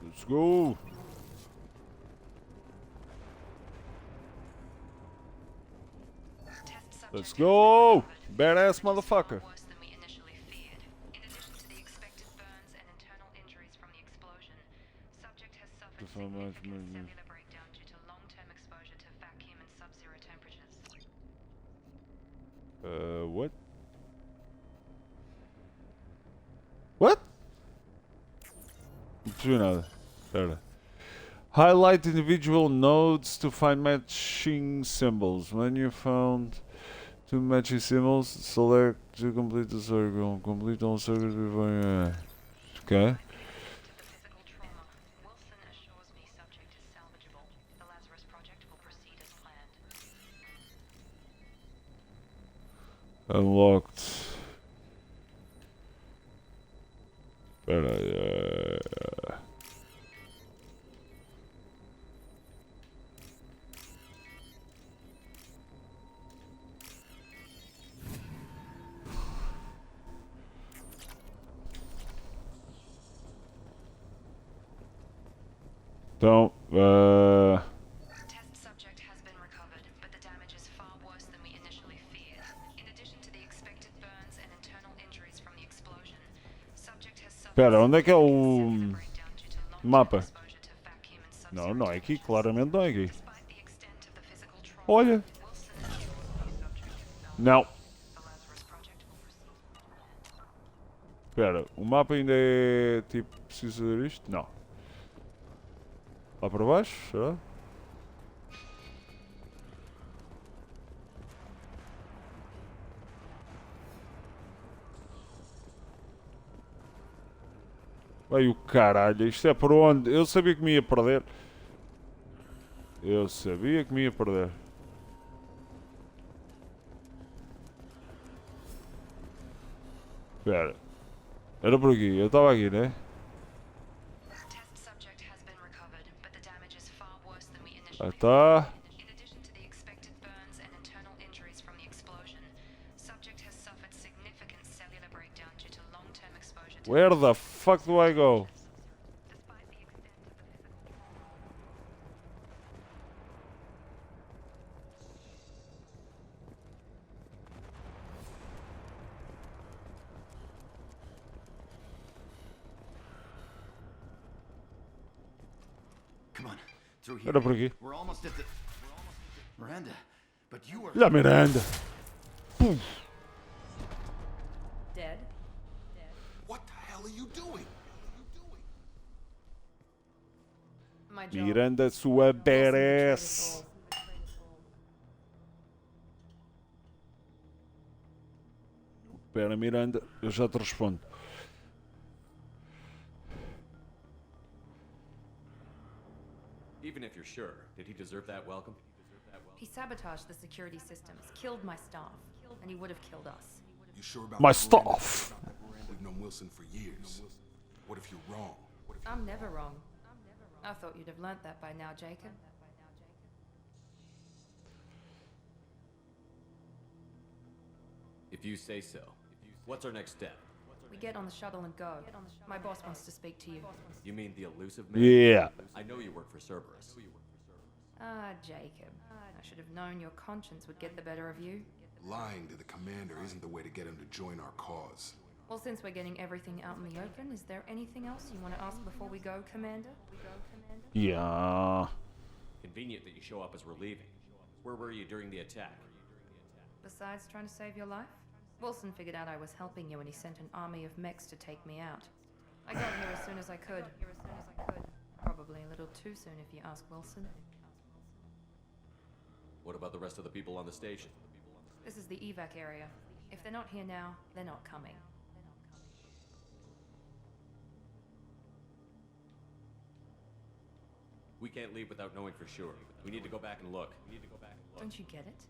Let's go. Let's go. Badass motherfucker. Worse than we initially feared. In addition to the expected burns and internal injuries from the explosion, subject has suffered significant cellular breakdown due to long-term exposure to vacuum and sub-zero temperatures. What? What? Não percebi nada. Espera. Highlight individual nodes to find matching symbols. When you found two matching symbols, select to complete the circle. Complete all circles before. Okay. The physical trauma. Wilson assures me subject is salvageable. The Lazarus project will proceed as planned. Unlocked. Espera. Então, Test subject has been recovered, but the damage is far worse than we initially feared. In addition to the expected burns and internal injuries from the explosion, subject has suffered espera, onde é que é o cellular breakdown due to long-term mapa? exposure to vacuum and Não, sub-zero não é aqui, temperatures. claramente não é aqui. Despite the extent of the physical trauma, Olha. Wilson assures me subject is salvageable. Não. The Lazarus project will proceed as planned. Espera, o mapa ainda é tipo, preciso fazer isto? Não. Lá para baixo, será? Ai o caralho, isto é por onde? Eu sabia que me ia perder. Eu sabia que me ia perder. Espera. Era por aqui, eu estava aqui, né? Test subject has been recovered, but the damage is far worse than we Ah, initially tá. In addition to the expected burns and internal injuries from the explosion, subject has suffered significant cellular breakdown due to long-term exposure to Where the fuck do I go? despite the extent of the physical trauma. Come on, through here. Era por aqui. We're almost at the Miranda, but you are. La Miranda. Pum. Dead? What the hell are you doing? My job. Miranda, sua badass. Espera, Miranda, eu já te respondo. Even if you're sure, did he deserve that welcome? He sabotaged the security systems, killed my staff, and he would have killed us. You sure about My that, Miranda? stuff. We've known Wilson for years. What if you're wrong? What if I'm never wrong. I thought you'd have learnt that by now, Jacob. If you say so. What's our next step? We get on the shuttle and go. My boss wants to speak to you. You mean the elusive man? Yeah. I know you work for Cerberus. Ah, Jacob. I should have known your conscience would get the better of you. lying to the commander isn't the way to get him to join our cause? Well, since we're getting everything out in the open, is there anything else you want to ask before we go, Commander? Yeah. Convenient that you show up as we're leaving. Where were you during the attack? Besides trying to save your life? Wilson figured out I was helping you and he sent an army of mechs to take me out. I got here as soon as I could. Probably a little too soon if you ask Wilson. What about the rest of the people on the station? This is the evac area. If they're not here now, they're not coming. We can't leave without knowing for sure. We need to go back and look. Don't you get it?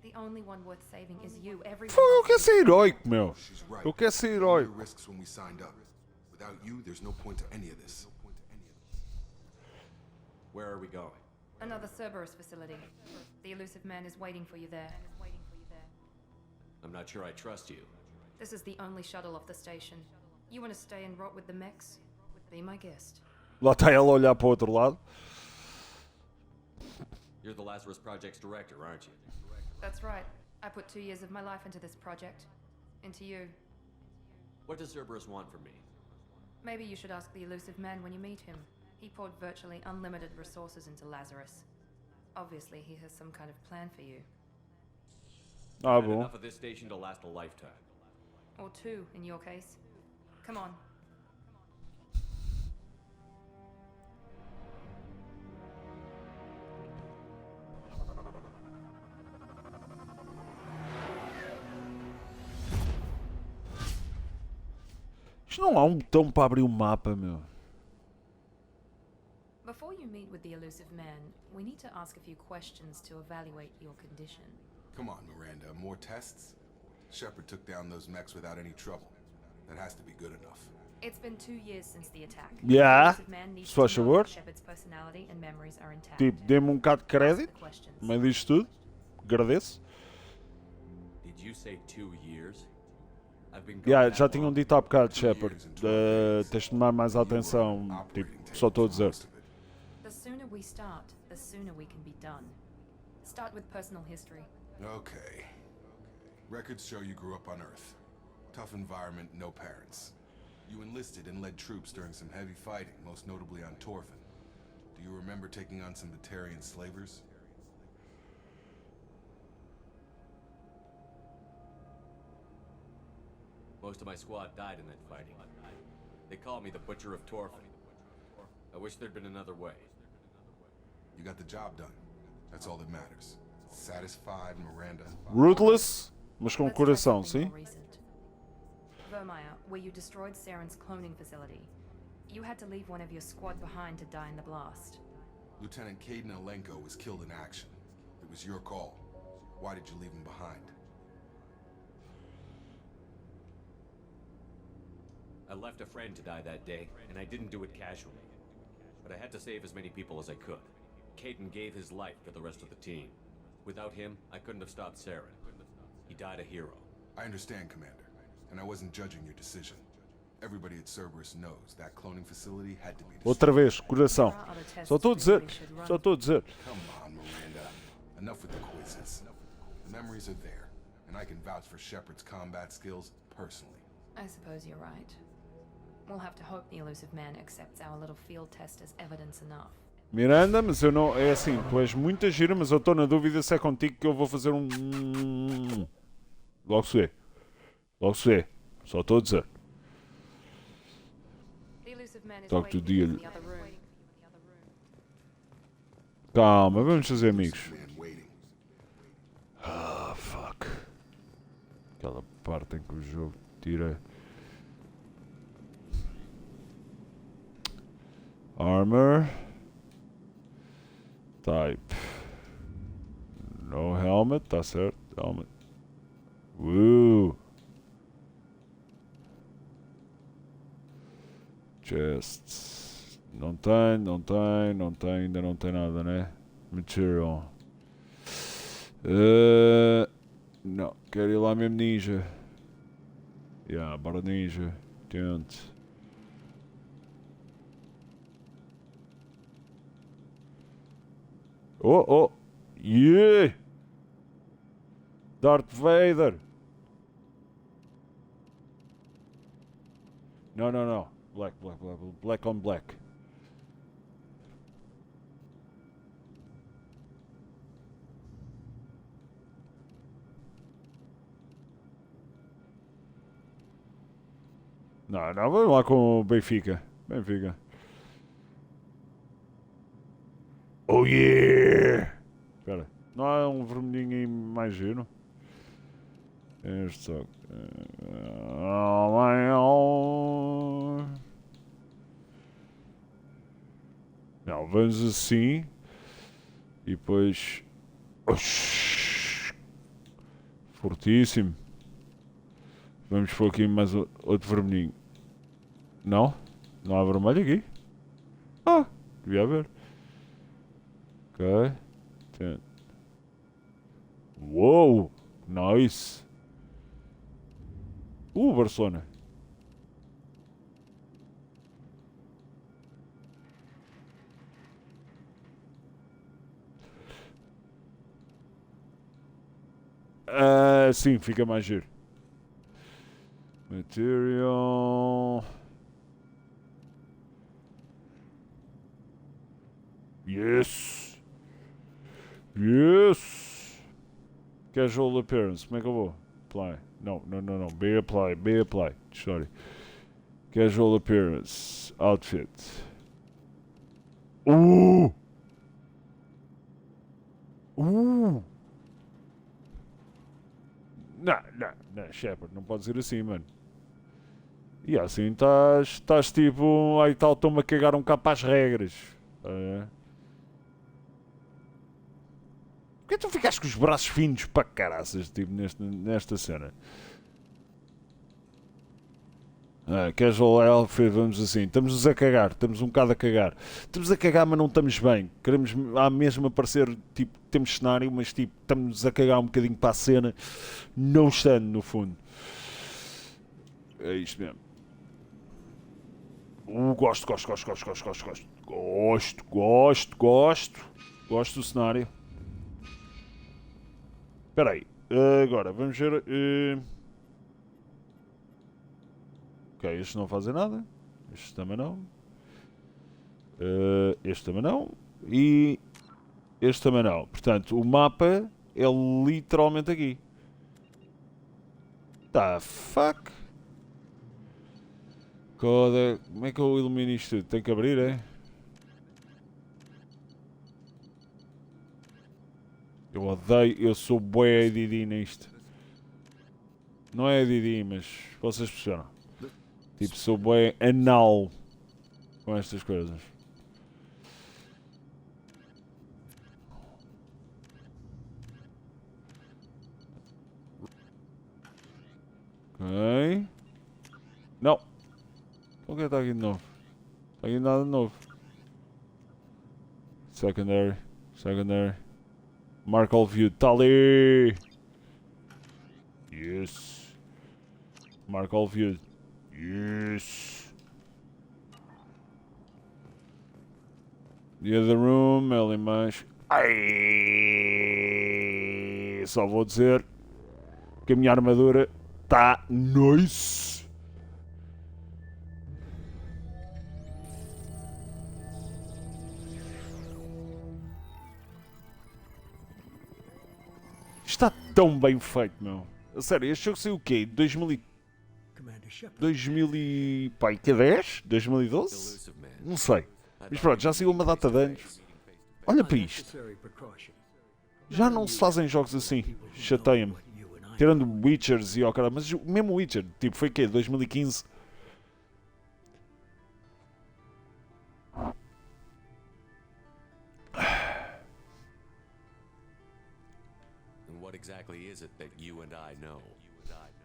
The only one worth saving is you. Everyone Eu else quero is- ser heróico, meu. She's right. Eu quero ser We heróico. took risks when we signed up. Without you, there's no point to any of this. Where are we going? Another Cerberus facility. The elusive man is waiting for you there. I'm not sure I trust you. This is the only shuttle off the station. You want to stay and rot with the mechs? Be my guest. Lá está ela a olhar para o outro lado. You're the Lazarus Project's director, aren't you? That's right. I put 2 years of my life into this project. Into you. What does Cerberus want from me? Maybe you should ask the elusive man when you meet him. He poured virtually unlimited resources into Lazarus. Obviously, he has some kind of plan for you. Ah, And bom. enough of this station to last a lifetime. Or 2, in your case. Come on. Isto não há um botão para abrir o mapa, meu. Before you meet with the elusive man, we need to ask a few questions to evaluate your condition. Come on, Miranda. More tests? Shepard took down those mechs without any trouble. That has to be good enough. It's been 2 years since the attack. Yeah, The elusive man needs se to faz know favor. that Shepard's personality and memories are intact. Tipo, dê-me um bocado de Ask the crédito questions. no meio disto tudo. Agradeço. Did you say 2 years? I've been gone Yeah, that já long. tinham dito há bocado, Shepard. Tens de tomar mais atenção. Tipo, só estou a dizer. The sooner we start, the sooner we can be done. Start with personal history. Okay. Records show you grew up on Earth. Tough environment, no parents. You enlisted and led troops during some heavy fighting, most notably on Torfin. Do you remember taking on some Batarian slavers? Most of my squad died in that fighting. They call me the Butcher of Torfin. I wish there'd been another way. You got the job done. That's all that matters. Satisfied, Miranda? Ruthless, mas com Let's try coração, something sim? more recent. Vermeer, where you destroyed Saren's cloning facility. You had to leave one of your squad behind to die in the blast. Lieutenant Caden Alenko was killed in action. It was your call. Why did you leave him behind? I left a friend to die that day, and I didn't do it casually. But I had to save as many people as I could. Caden gave his life for the rest of the team. Without him, I couldn't have stopped Saren. He died a hero. I understand, Commander, and I wasn't judging your decision. Everybody at Cerberus knows that cloning facility had to be destroyed. Outra vez, coração. There are other tests Só estou a we dizer. really should run. Só estou a dizer. Come on, Miranda. Enough with the quizzes. The memories are there, and I can vouch for Shepard's combat skills personally. I suppose you're right. We'll have to hope the elusive man accepts our little field test as evidence enough. Miranda, mas eu não. É assim, tu és muita gira, mas eu estou na dúvida se é contigo que eu vou fazer um. Logo se vê. Logo se vê. Só estou a dizer. The elusive man is Talk to waiting in the- the other room. Calma, vamos fazer amigos. Man waiting. Ah, fuck. Aquela parte em que o jogo tira. Armor. Type. No helmet, tá certo. Helmet. Chests. Não tem, não tem, não tem, ainda não tem nada, né? Material. Não, quero ir lá mesmo ninja. Yeah, bora ninja. Tente. Oh, oh! Yeah! Darth Vader! No, no, no. Black, black, black, black on black. Não, não, vamos lá com o Benfica. Benfica. Oh yeah! Espera, não há um vermelhinho aí mais giro? Este só. Não, vamos assim. E depois. Oxi, fortíssimo. Vamos pôr aqui mais outro vermelhinho. Não? Não há vermelho aqui? Ah, devia haver. Ok. Uou! Nice! Barcelona. Sim, fica mais giro. Material. Yes! Yes! Casual appearance. Como é que eu vou? Apply. Não. B apply. Sorry. Casual appearance. Outfit. Não, Shepard, não pode ser assim, mano. E assim estás tipo. Aí tal, estou-me a cagar um bocado para as regras. Porquê tu ficaste com os braços finos para caraças, tipo, nesta cena? Casual outfit, vamos assim. Estamos-nos a cagar, estamos um bocado a cagar. Estamos a cagar, mas não estamos bem. Queremos mesmo aparecer, tipo, temos cenário, mas tipo, estamos a cagar um bocadinho para a cena, não estando no fundo. É isto mesmo. Gosto. Gosto do cenário. Espera aí. Agora, vamos ver. Ok, estes não fazem nada. Estes também não. Este também não. E este também não. Portanto, o mapa é literalmente aqui. The fuck? Como é que eu ilumino isto tudo? Tem que abrir, é? Eu odeio, eu sou bué ADD nisto. Não é ADD, mas vocês perceberam. Tipo, sou bué anal com estas coisas. Ok. Não. O que está aqui de novo? Está aqui nada de novo. Secondary. Mark all view. Está ali. Yes. Mark all view. Yes. The other room. Ali mais. Ai. Só vou dizer que a minha armadura está nice. Está tão bem feito, meu. A sério, este jogo saiu o quê? 2010? 2012? Não sei. Mas pronto, já saiu uma data de anos. Olha para isto. Já não se fazem jogos assim. Chateia-me. Tirando Witchers e ó caralho. Mas o mesmo Witcher, tipo, foi o quê? 2015? What exactly is it that you and I know?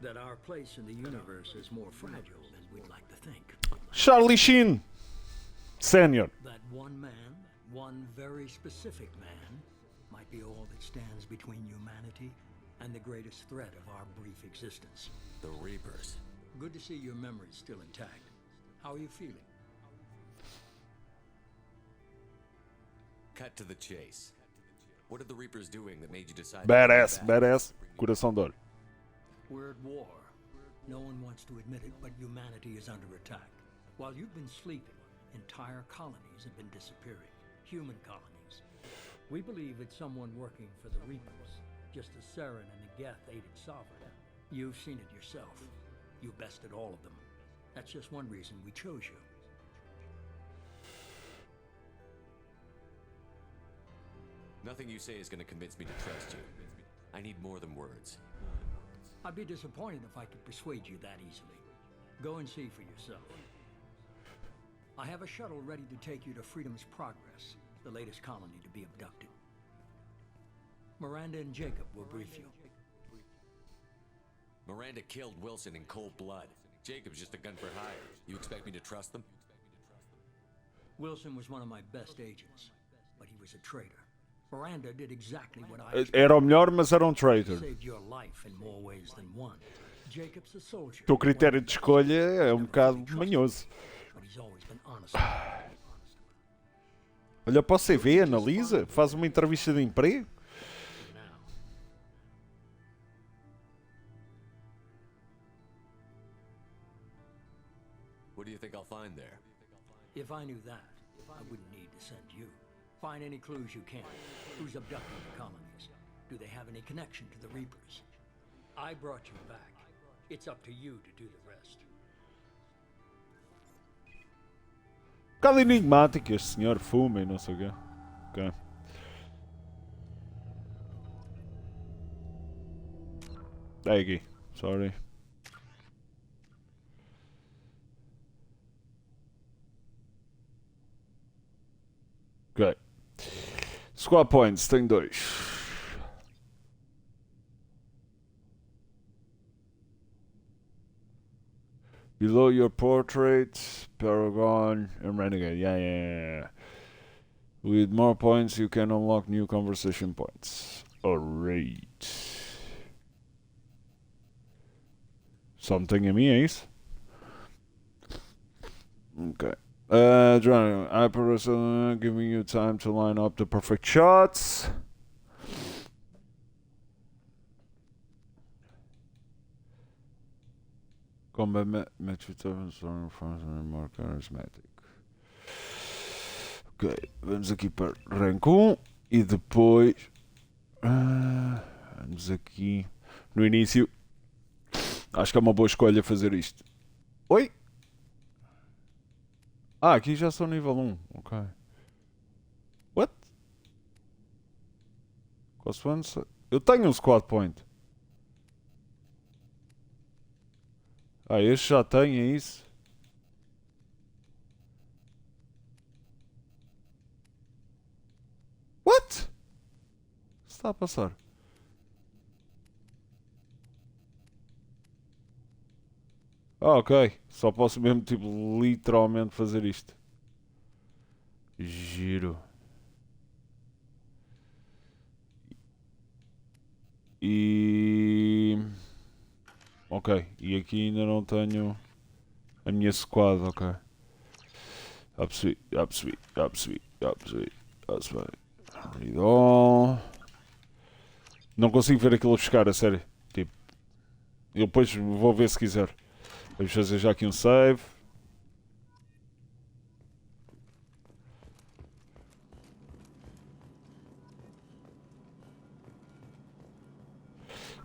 That our place in the universe is more fragile than we'd like to think. Charlie Sheen Senior. That one man, one very specific man, might be all that stands between humanity and the greatest threat of our brief existence. The Reapers. Good to see your memory's still intact. How are you feeling? Cut to the chase. What are the Reapers doing that made you decide? Badass. Coração de ouro. We're at war. No one wants to admit it, but humanity is under attack. While you've been sleeping, entire colonies have been disappearing. Human colonies. We believe it's someone working for the Reapers, just as Saren and the Geth aided Sovereign. You've seen it yourself. You bested all of them. That's just one reason we chose you. Nothing you say is going to convince me to trust you. I need more than words. I'd be disappointed if I could persuade you that easily. Go and see for yourself. I have a shuttle ready to take you to Freedom's Progress, the latest colony to be abducted. Miranda and Jacob will brief you. Miranda killed Wilson in cold blood. Jacob's just a gun for hire. You expect me to trust them? Wilson was one of my best agents, but he was a traitor. Miranda did exactly what I Era o melhor, mas era um traitor. saved your life in more ways than one. Jacob's a soldier. O teu critério de escolha é um bocado manhoso. But he's always been honest. Olha para o CV, analisa, faz uma entrevista de emprego. What do you think I'll find there? If I knew that, I wouldn't need to send you. Find any clues you can. Who's abducting the colonies? Do they have any connection to the Reapers? I brought you back. It's up to you to do the rest. Um bocado enigmático este senhor, fuma e não sei o quê. Ok. É aqui, sorry. Ok. Squad points, tenho 2. Below your portrait, Paragon, and Renegade. Yeah. With more points, you can unlock new conversation points. Alright. Something em mim, é isso? Ok. Drawing, I giving you time to line up the perfect shots. Combat match with more charismatic. Ok, vamos aqui para rank 1 e depois vamos aqui no início. Acho que é uma boa escolha fazer isto. Oi? Ah, aqui já sou nível 1. Ok. What? Cost once? Eu tenho um squad point. Ah, este já tem, é isso? What? O que está a passar? Ah, ok. Só posso mesmo, tipo, literalmente fazer isto. Giro. E... Ok. E aqui ainda não tenho a minha squad, ok. Já percebi. Read all. Não consigo ver aquilo a buscar, a sério. Tipo, eu depois vou ver se quiser. Vamos fazer já aqui um save.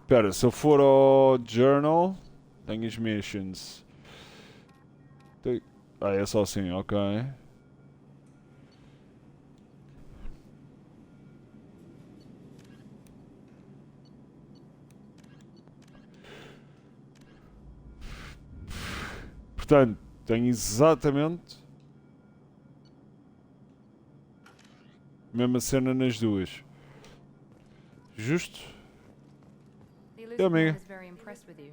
Espera, se eu for ao journal, tenho as missions. Ah, é só assim, ok. Portanto, tenho exatamente a mesma cena nas duas. Justo? The elusive man is very impressed with you.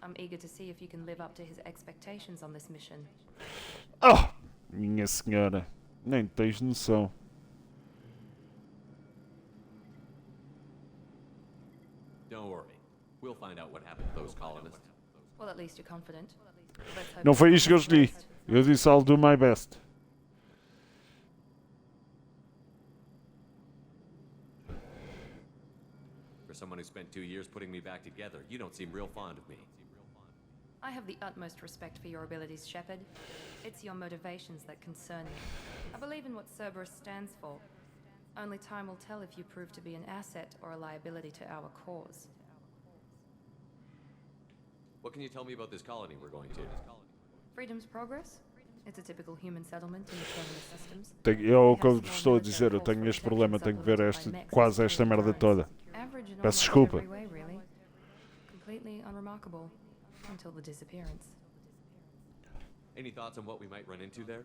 I'm eager to see if you can live up to his expectations on this mission. Oh, minha senhora, nem tens noção. Don't worry. We'll find out what happened to those colonists. Well, at least you're confident. Let's hope Não foi it's isto que eu escolhi. Eu disse I'll do my best. For someone who spent 2 years putting me back together, you don't seem real fond of me. I have the utmost respect for your abilities, Shepard. It's your motivations that concern me. I believe in what Cerberus stands for. Only time will tell if you prove to be an asset or a liability to our cause. What can you tell me about this colony we're going to? Freedom's progress? It's a typical human settlement in the terminal systems. É o que eu estou a dizer, eu tenho este problema, tenho que ver quase esta merda toda. Average in Peço almost desculpa. every way, really. Completely unremarkable until the disappearance. Any thoughts on what we might run into there?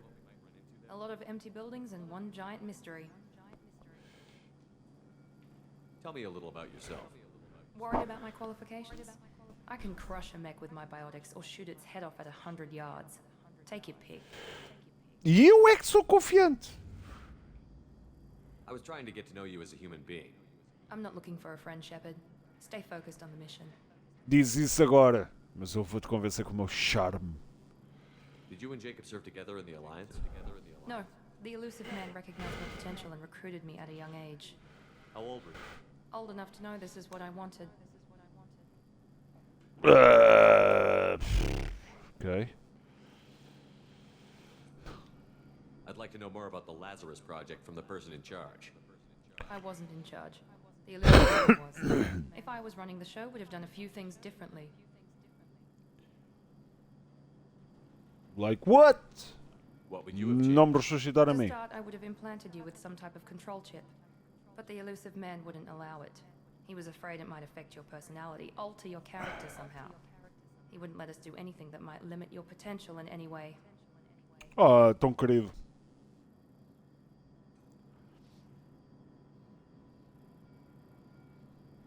A lot of empty buildings and one giant mystery. Tell me a little about yourself. Worried about my qualifications? I can crush a mech with my biotics or shoot its head off at 100 yards. Take your pick. E eu é que sou confiante. I was trying to get to know you as a human being. I'm not looking for a friend, Shepard. Stay focused on the mission. Diz isso agora, mas eu vou-te convencer com o meu charme. Did you and Jacob serve together in the Alliance? No, the elusive man recognized my potential and recruited me at a young age. How old were you? Old enough to know this is what I wanted. Ok. I'd like to know more about the Lazarus Project from the person in charge. I wasn't in charge. The elusive man was. If I was running the show, would have done a few things differently. Like what? What would you have changed? Não me ressuscitar a To mim. start, I would have implanted you with some type of control chip. But the elusive man wouldn't allow it. He was afraid it might affect your personality, alter your character somehow. He wouldn't let us do anything that might limit your potential in any way. Ah, tão querido.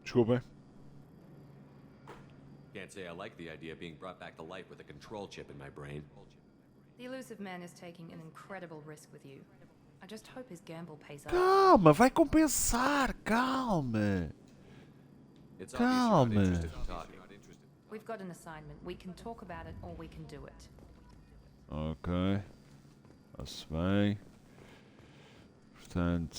Desculpem. Can't say I like the idea of being brought back to life with a control chip in my brain. The elusive man is taking an incredible risk with you. I just hope his gamble pays off. Calma, vai compensar, calma. It's obvious you're not Calma. interested in talking. We've got an assignment. We can talk about it or we can do it. Ok. Está-se bem. Portanto.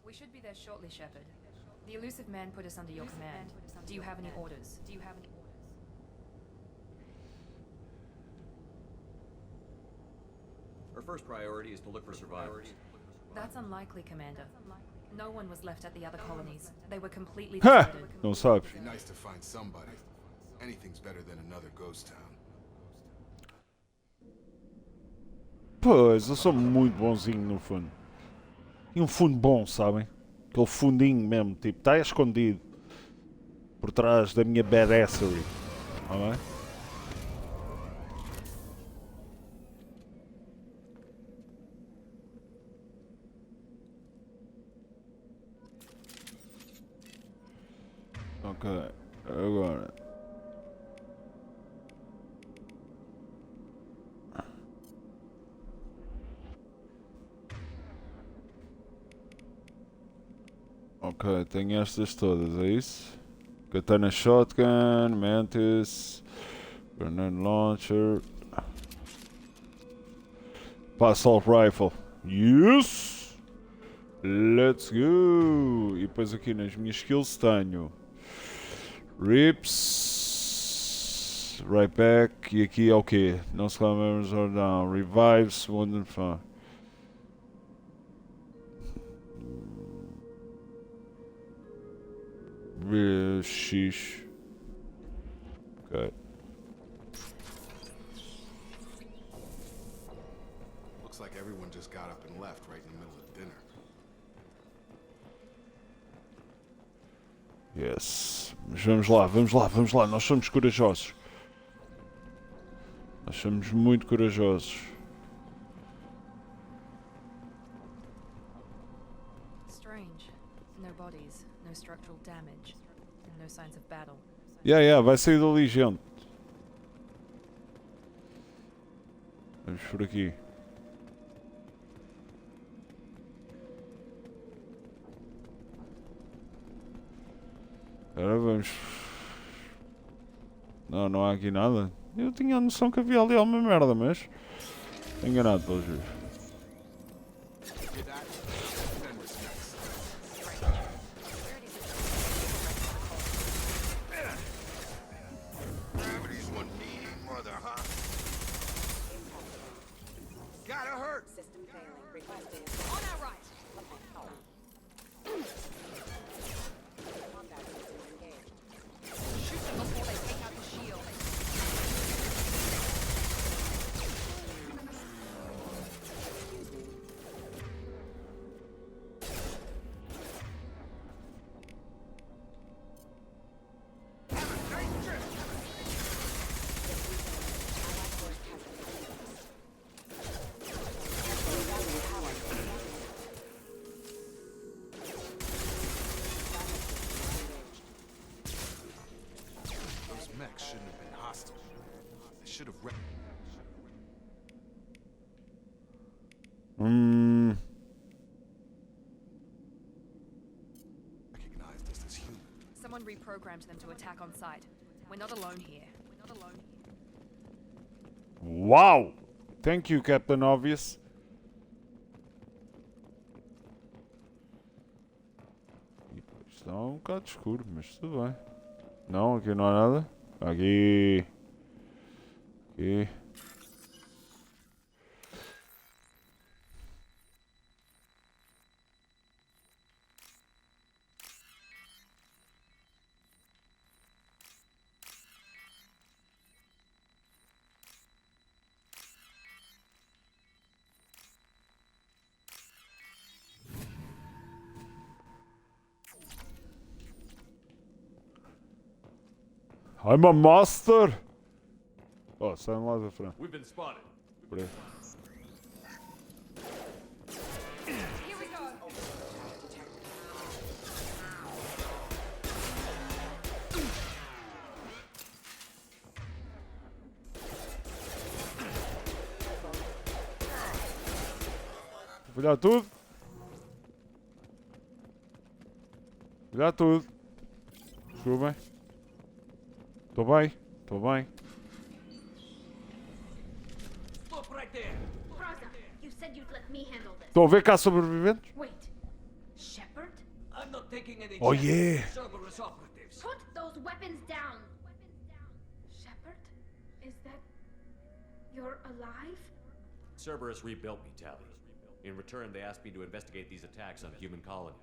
We should be there shortly, Shepard. The elusive man put us under your command. Do you have any orders? Our first priority is to look for survivors. That's unlikely, Commander. No one was left at the other colonies. They were completely Ha! deserted. Não sabes. Be nice to find somebody. Anything's better than another ghost town. Pois, eu sou muito bonzinho no fundo. E um fundo bom, sabem? Aquele fundinho mesmo, tipo, está escondido por trás da minha badassery. Está bem? Ok, agora. Ok, tenho estas todas, é isso? Katana Shotgun, Mantis, Grenade Launcher, Assault Rifle. Yes! Let's go! E depois aqui nas minhas skills tenho Rips, Right Back, e aqui é o quê? Não se members or down, Revives, Wounded Fire. X. Okay. Looks like everyone just got up and left right in the middle of dinner. Yes. Mas vamos lá, vamos lá, vamos lá. Nós somos corajosos. Nós somos muito corajosos. Strange. No bodies, no structural damage, and no signs of battle. Yeah, vai sair dali gente. Vamos por aqui. Agora vamos. Não há aqui nada. Eu tinha a noção que havia ali alguma merda, mas. Estou enganado, pelos vistos. Recognize this as human. Someone reprogrammed them to attack on sight. We're not alone here. We're not alone here. Wow! Thank you, Captain Obvious. Está um bocado escuro, mas tudo bem. Não, aqui não há nada. Aqui. Aqui. I'm a master! Oh, sai lá da frente. We've been spotted. Por aí. Here we go. Olhar tudo. Olhar tudo. Desculpem. Estou bem. Estou bem. Stop right there. Raza, you said you'd let me handle this. Estão a ver cá sobreviventes? Wait. Shepard? I'm not taking any Oh, chances. yeah. Cerberus operatives. Put those weapons down. Shepard? Is that... You're alive? Cerberus rebuilt me, Tally. In return, they asked me to investigate these attacks on human colonies.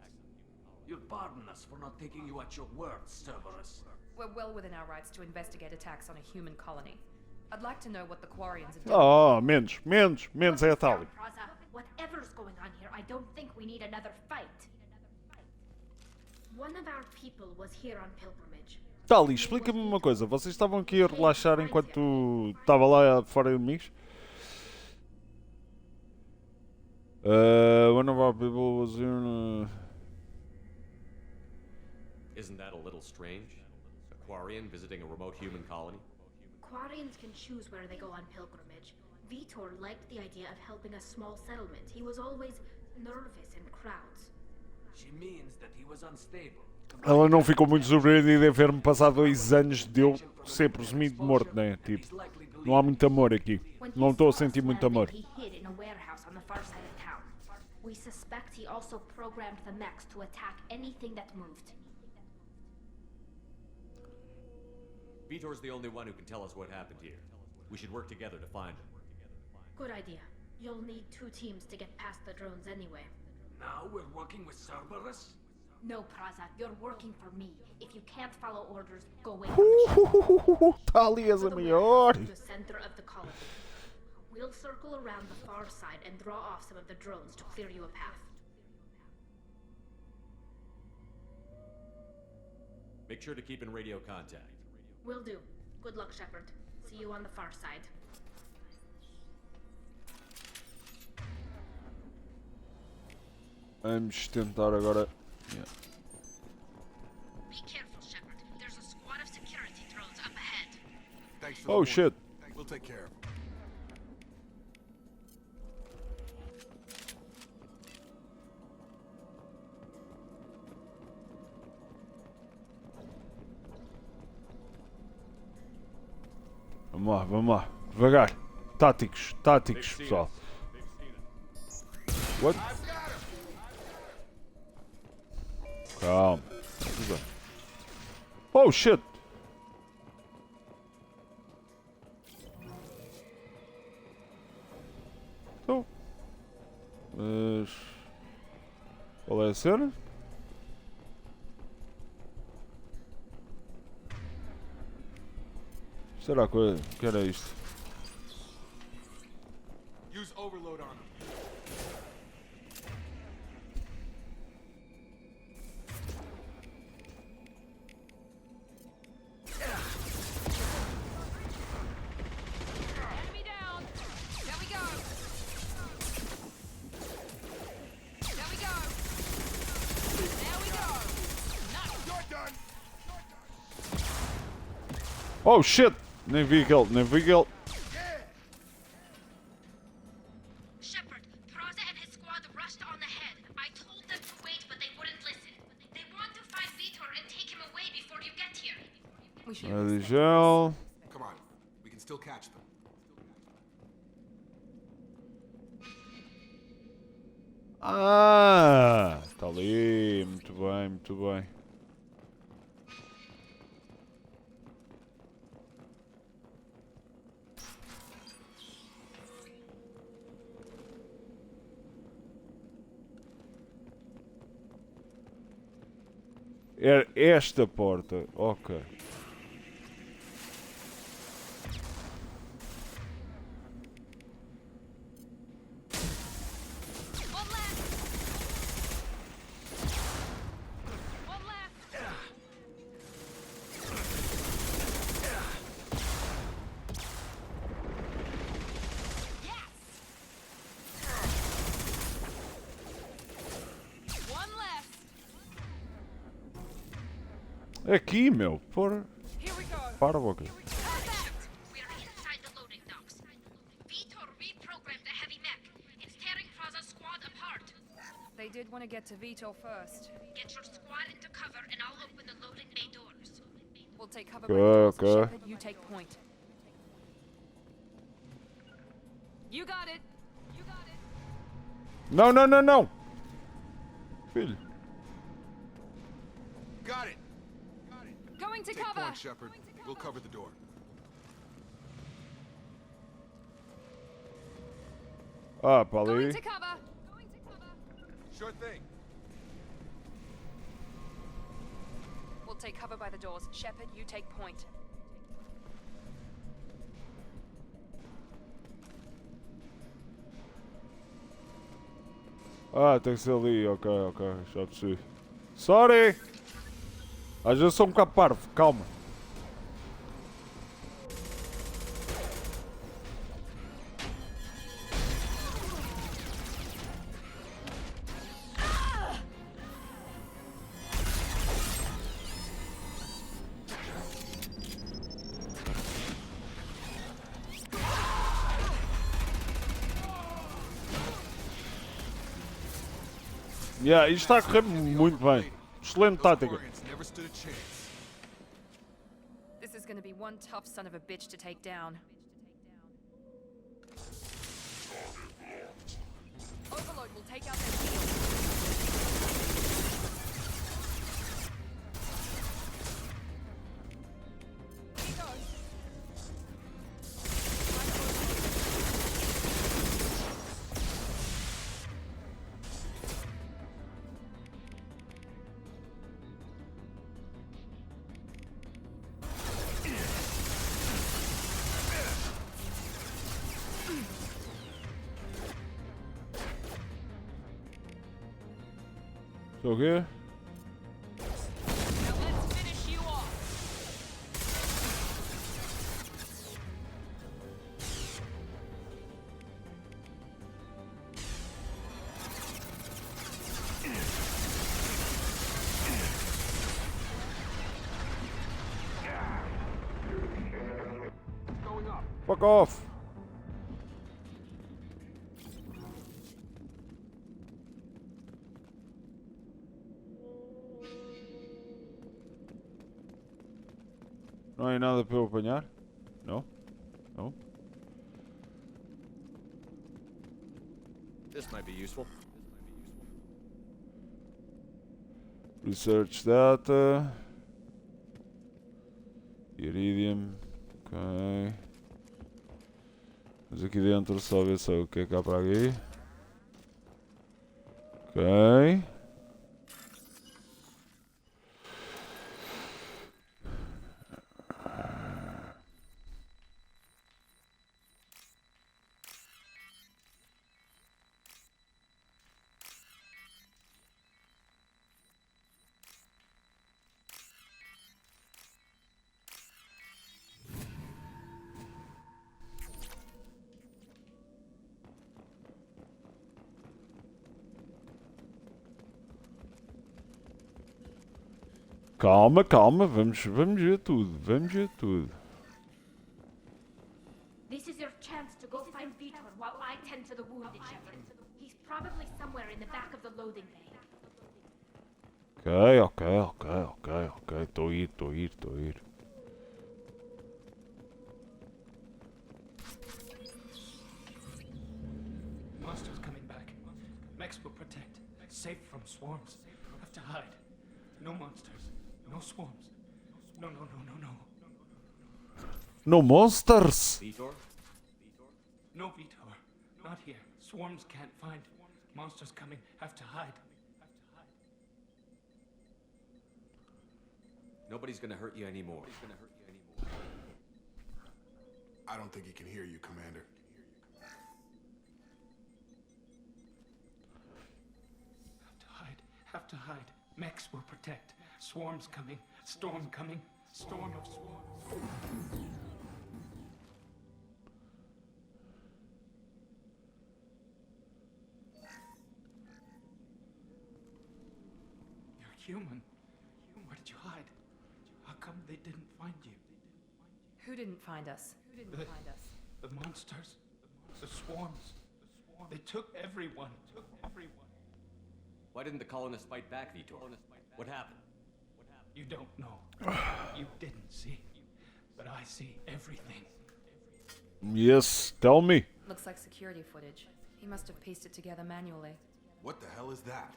You'll pardon us for not taking you at your word, Cerberus. We're well within our rights to investigate attacks on a human colony. I'd like to know what the Quarians are doing. Oh, menos é a Tali. Raza, whatever's going on here, I don't think we need another fight. One of our people was here on pilgrimage. Tali, explica-me uma coisa. Vocês estavam aqui a relaxar enquanto estava lá fora inimigos? One of our people was here. Isn't that a little strange? A Quarian visiting a remote human colony? Quarians can choose where they go on pilgrimage. Vitor liked the idea of helping a small settlement. He was always nervous in crowds. She means that he was unstable. Ela não ficou muito surpreendida em ver-me passar 2 anos de eu ser presumido morto, né? Tipo, não há muito amor aqui. Não estou a sentir muito amor. He hid in a warehouse on the far side of town. We suspect he also programmed the mechs to attack anything that moved. Vitor's the only one who can tell us what happened here. We should work together to find him. Good idea. You'll need 2 teams to get past the drones anyway. Now we're working with Cerberus? No, Praza, you're working for me. If you can't follow orders, go away. Tali és a melhor. The center of the colony. We'll circle around the far side and draw off some of the drones to clear you a path. Make sure to keep in radio contact. Will do. Good luck, Shepard. See you on the far side. Vamos tentar agora. Yeah. Be careful, Shepard. There's a squad of security drones up ahead. Thanks for the Oh warning. shit. We'll take care of him. Vamos lá. Devagar. Táticos, pessoal. What? Calma. Tudo bem. Oh shit! Então. Mas. Qual é a cena? Será que era isto? Use overload on him. Enemy down. There we go. There we go. There we go. Nice. You're done. Oh shit! Nem vi aquele. Shepard, Praza Faza and his squad rushed on ahead. I told them to wait, but they wouldn't listen. They want to find Vitor and take him away before you get here. We should Nada de gel. Come on, we can still catch them. Ah, tá ali. Muito bem, muito bem. É esta porta, ok. Aqui, meu, por... Para a boca. We are inside the loading docks. Vitor reprogrammed the heavy mech. It's tearing Faza's squad apart. They did want to get to Vitor first. Get your squad into cover and I'll open the loading bay doors. We'll take cover by the doors. Okay. Shepard, you take point. You got it. You got it. Não, não, não, não. Filho. Got it! Going to Take cover. point, Shepard. We'll cover the door. Ah, para Going ali. to cover. Sure thing. We'll take cover by the doors. Shepard, you take point. Ah, tem que ser ali, ok, ok, já percebi. Sorry! Às vezes sou um bocado parvo, calma. Yeah, isto está a correr muito bem. Excelente tática. Never stood a chance. This is going to be one tough son of a bitch to take down. Overload will take out their shield. Here he goes. So here. Now let's finish you off. Fuck off. Não há nada para eu apanhar? Não? Não? This might be useful. Research data. Iridium. Ok. Mas aqui dentro só ver só o que é que há para aqui. Ok. Calma, calma, vamos ver tudo, vamos ver tudo. This is your chance to go find Vitor while I tend to the wounded, Shepard. He's Probably somewhere in the back of the loading bay. Ok. Estou a ir. Monsters coming back. Mechs will protect. Safe from swarms. Have to hide. No monsters. No swarms. No. No monsters! Vitor? No, Vitor. Not here. Swarms can't find. Monsters coming. Have to hide. Nobody's gonna hurt you anymore. I don't think he can hear you, Commander. Have to hide. Mechs will protect. Swarms coming. Storm coming. Storm of swarms. You're human. Where did you hide? How come they didn't find you? Who didn't find us? The monsters. The swarms. They took everyone. Why didn't the colonists fight back, Vitor? What happened? You don't know. You didn't see. But I see everything. Yes, tell me. Looks like security footage. He must have pieced it together manually. What the hell is that?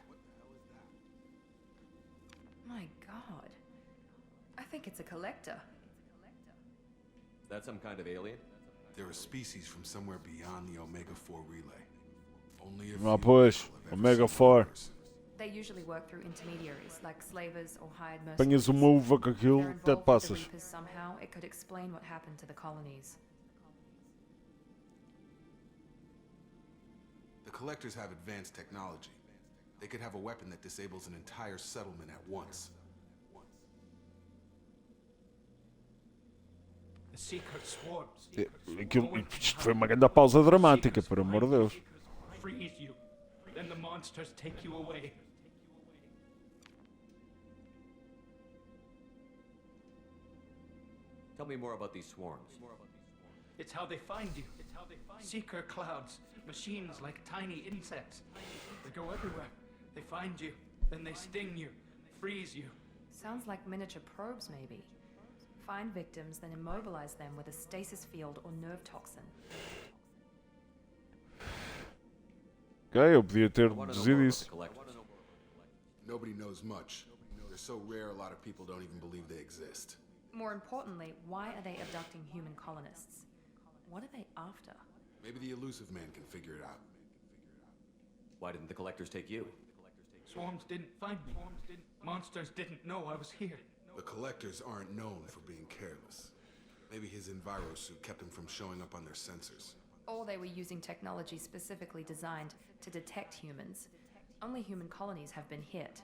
My god. I think it's a collector. Is that some kind of alien? They're a species from somewhere beyond the Omega-4 relay. Only a Uma few pois, people have ever Omega seen 4. ours. They usually work through intermediaries, like slavers or hired mercenaries. Apanhas uma uva com If aquilo, they're até involved with the passas. Reapers somehow, it could explain what happened to the colonies. The collectors have advanced technology. They could have a weapon that disables an entire settlement at once. The secret swarms. Isto foi uma grande pausa dramática, por amor de Deus. Freeze you. Then the monsters take you away. Tell me more about these swarms. It's how they find you. Seeker clouds. Machines like tiny insects. They go everywhere. They find you. Then they sting you. Freeze you. Sounds like miniature probes, maybe. Find victims, then immobilize them with a stasis field or nerve toxin. Ok, eu podia ter deduzido isso. Nobody knows much. They're so rare, a lot of people don't even believe they exist. More importantly, why are they abducting human colonists? What are they after? Maybe the elusive man can figure it out. Why didn't the collectors take you? Swarms didn't find me. Monsters didn't know I was here. The collectors aren't known for being careless. Maybe his envirosuit kept him from showing up on their sensors. Or they were using technology specifically designed to detect humans. Only human colonies have been hit.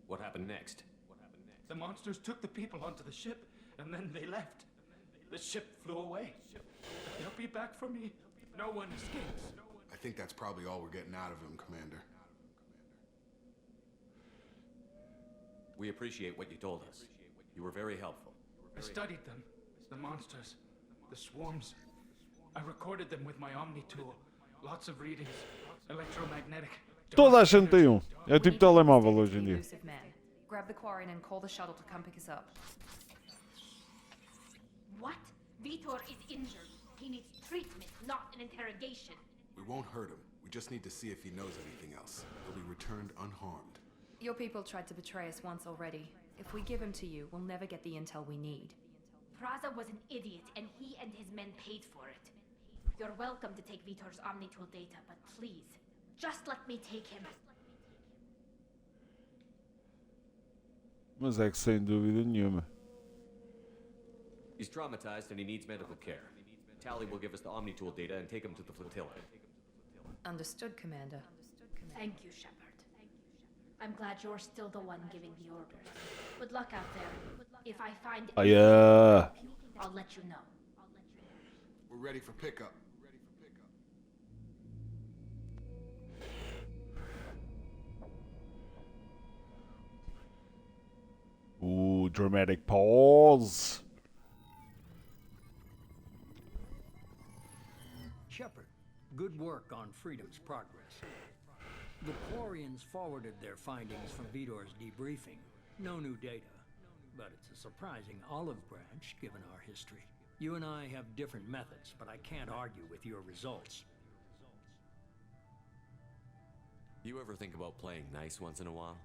What happened next? The monsters took the people onto the ship, and then they left. The ship flew away. They'll be back for me. No one escapes. I think that's probably all we're getting out of him, Commander. We appreciate what you told us. You were very helpful. I studied them. The monsters. The swarms. I recorded them with my Omni tool. Lots of readings. Electromagnetic. Toda a gente tem um. É tipo telemóvel hoje em dia. Elusive man. Grab the quarry and call the shuttle to come pick us up. What? Vitor is injured. He needs treatment, not an interrogation. We won't hurt him. We just need to see if he knows anything else. He'll be returned unharmed. Your people tried to betray us once already. If we give him to you, we'll never get the intel we need. Praza was an idiot, and he and his men paid for it. You're welcome to take Vitor's Omnitool data, but please, just let me take him. Mas é que sem dúvida nenhuma. He's traumatized and he needs medical care. Tally will give us the Omni tool data and take him to the flotilla. Understood, Commander. Thank you, Shepard. I'm glad you're still the one giving the orders. Good luck out there. If I find Ah, yeah. I'll let you know. We're ready for pickup. Ooh, dramatic pause. Shepard, Good work on Freedom's progress. The Quarians forwarded their findings from Vitor's debriefing. No new data, but it's a surprising olive branch given our history. You and I have different methods, but I can't argue with your results. You ever think about playing nice once in a while?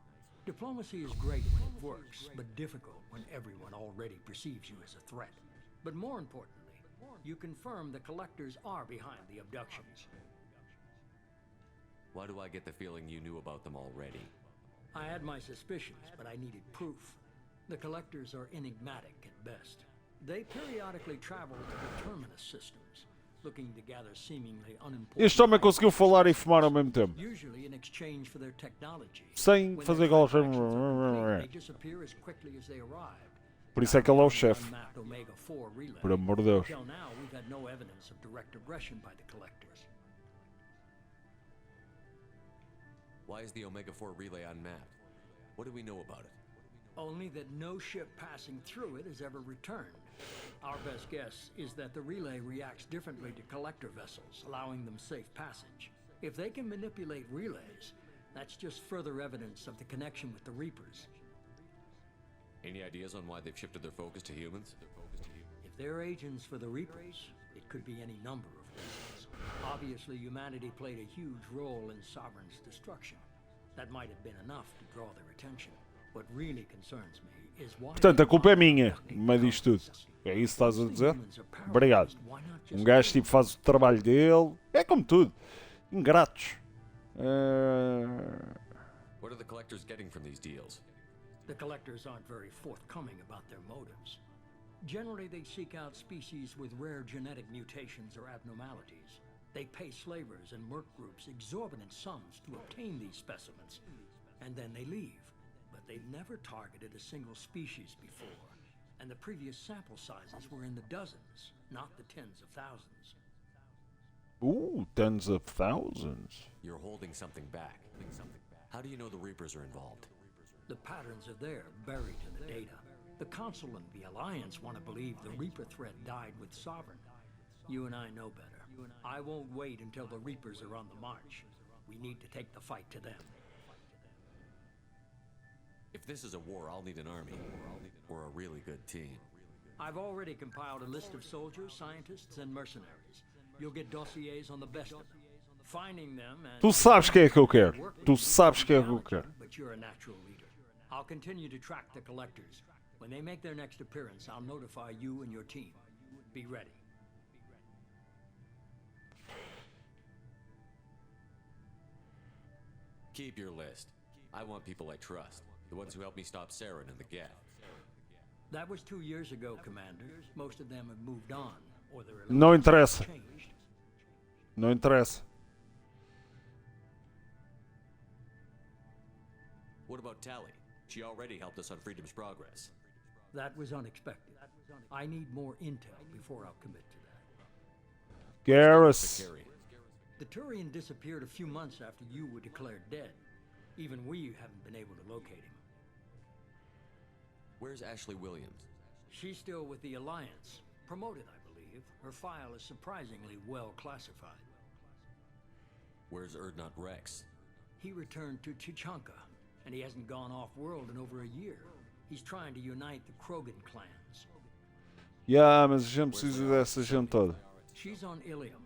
Diplomacy is great when it works, but difficult when everyone already perceives you as a threat. But more importantly, you confirm the collectors are behind the abductions. Why do I get the feeling you knew about them already? I had my suspicions, but I needed proof. The collectors are enigmatic at best. They periodically travel to the terminus systems, looking to gather seemingly unimportant... Este homem conseguiu falar e fumar ao mesmo tempo. Usually in exchange for their technology. Sem fazer aquelas... They disappear as quickly as they arrived. Por isso é que ele é o chefe. Por amor de Deus. Until now, we've had no evidence of direct aggression by the collectors. Why is the Omega-4 relay unmapped? What do we know about it? Only that no ship passing through it has ever returned. Our best guess is that the relay reacts differently to collector vessels, allowing them safe passage. If they can manipulate relays, that's just further evidence of the connection with the Reapers. Any ideas on why they've shifted their focus to humans? If they're agents for the Reapers, it could be any number of reasons. Obviously, humanity played a huge role in Sovereign's destruction. That might have been enough to draw their attention. What really concerns me is why... Portanto, a culpa é minha, no meio disto tudo. É isso que estás a dizer? Obrigado. Gajo tipo faz o trabalho dele. É como tudo. Ingratos. What are the collectors getting from these deals? The collectors aren't very forthcoming about their motives. Generally, they seek out species with rare genetic mutations or abnormalities. They pay slavers and merc groups exorbitant sums to obtain these specimens, and then they leave. But they've never targeted a single species before, and the previous sample sizes were in the dozens, not the tens of thousands. Ooh, tens of thousands. You're holding something back. How do you know the Reapers are involved? The patterns are there, buried in the data. The Council and the Alliance want to believe the Reaper threat died with Sovereign. You and I know better. I won't wait until the Reapers are on the march. We need to take the fight to them. If this is a war, I'll need an army. Or a really good team. I've already compiled a list of soldiers, scientists, and mercenaries. You'll get dossiers on the best of them. Finding them and... Tu sabes quem é que eu quero. Tu sabes quem é que eu quero. But you're a natural leader. I'll continue to track the collectors. When they make their next appearance, I'll notify you and your team. Be ready. Keep your list. I want people I trust. The ones who helped me stop Saren and the Geth. That was 2 years ago, Commander. Most of them have moved on, or their Não interessa. changed. Não interessa. What about Tally? She already helped us on Freedom's progress. That was unexpected. I need more intel before I'll commit to that. Garrus. The Turian disappeared a few months after you were declared dead. Even we haven't been able to locate him. Where's Ashley Williams? She's still with the Alliance. Promoted, I believe. Her file is surprisingly well classified. Where's Erdnot Rex? He returned to Chichanka, and he hasn't gone off-world in over a year. He's trying to unite the Krogan clans. Yeah, mas a gente precisa dessa gente toda. She's on Ilium.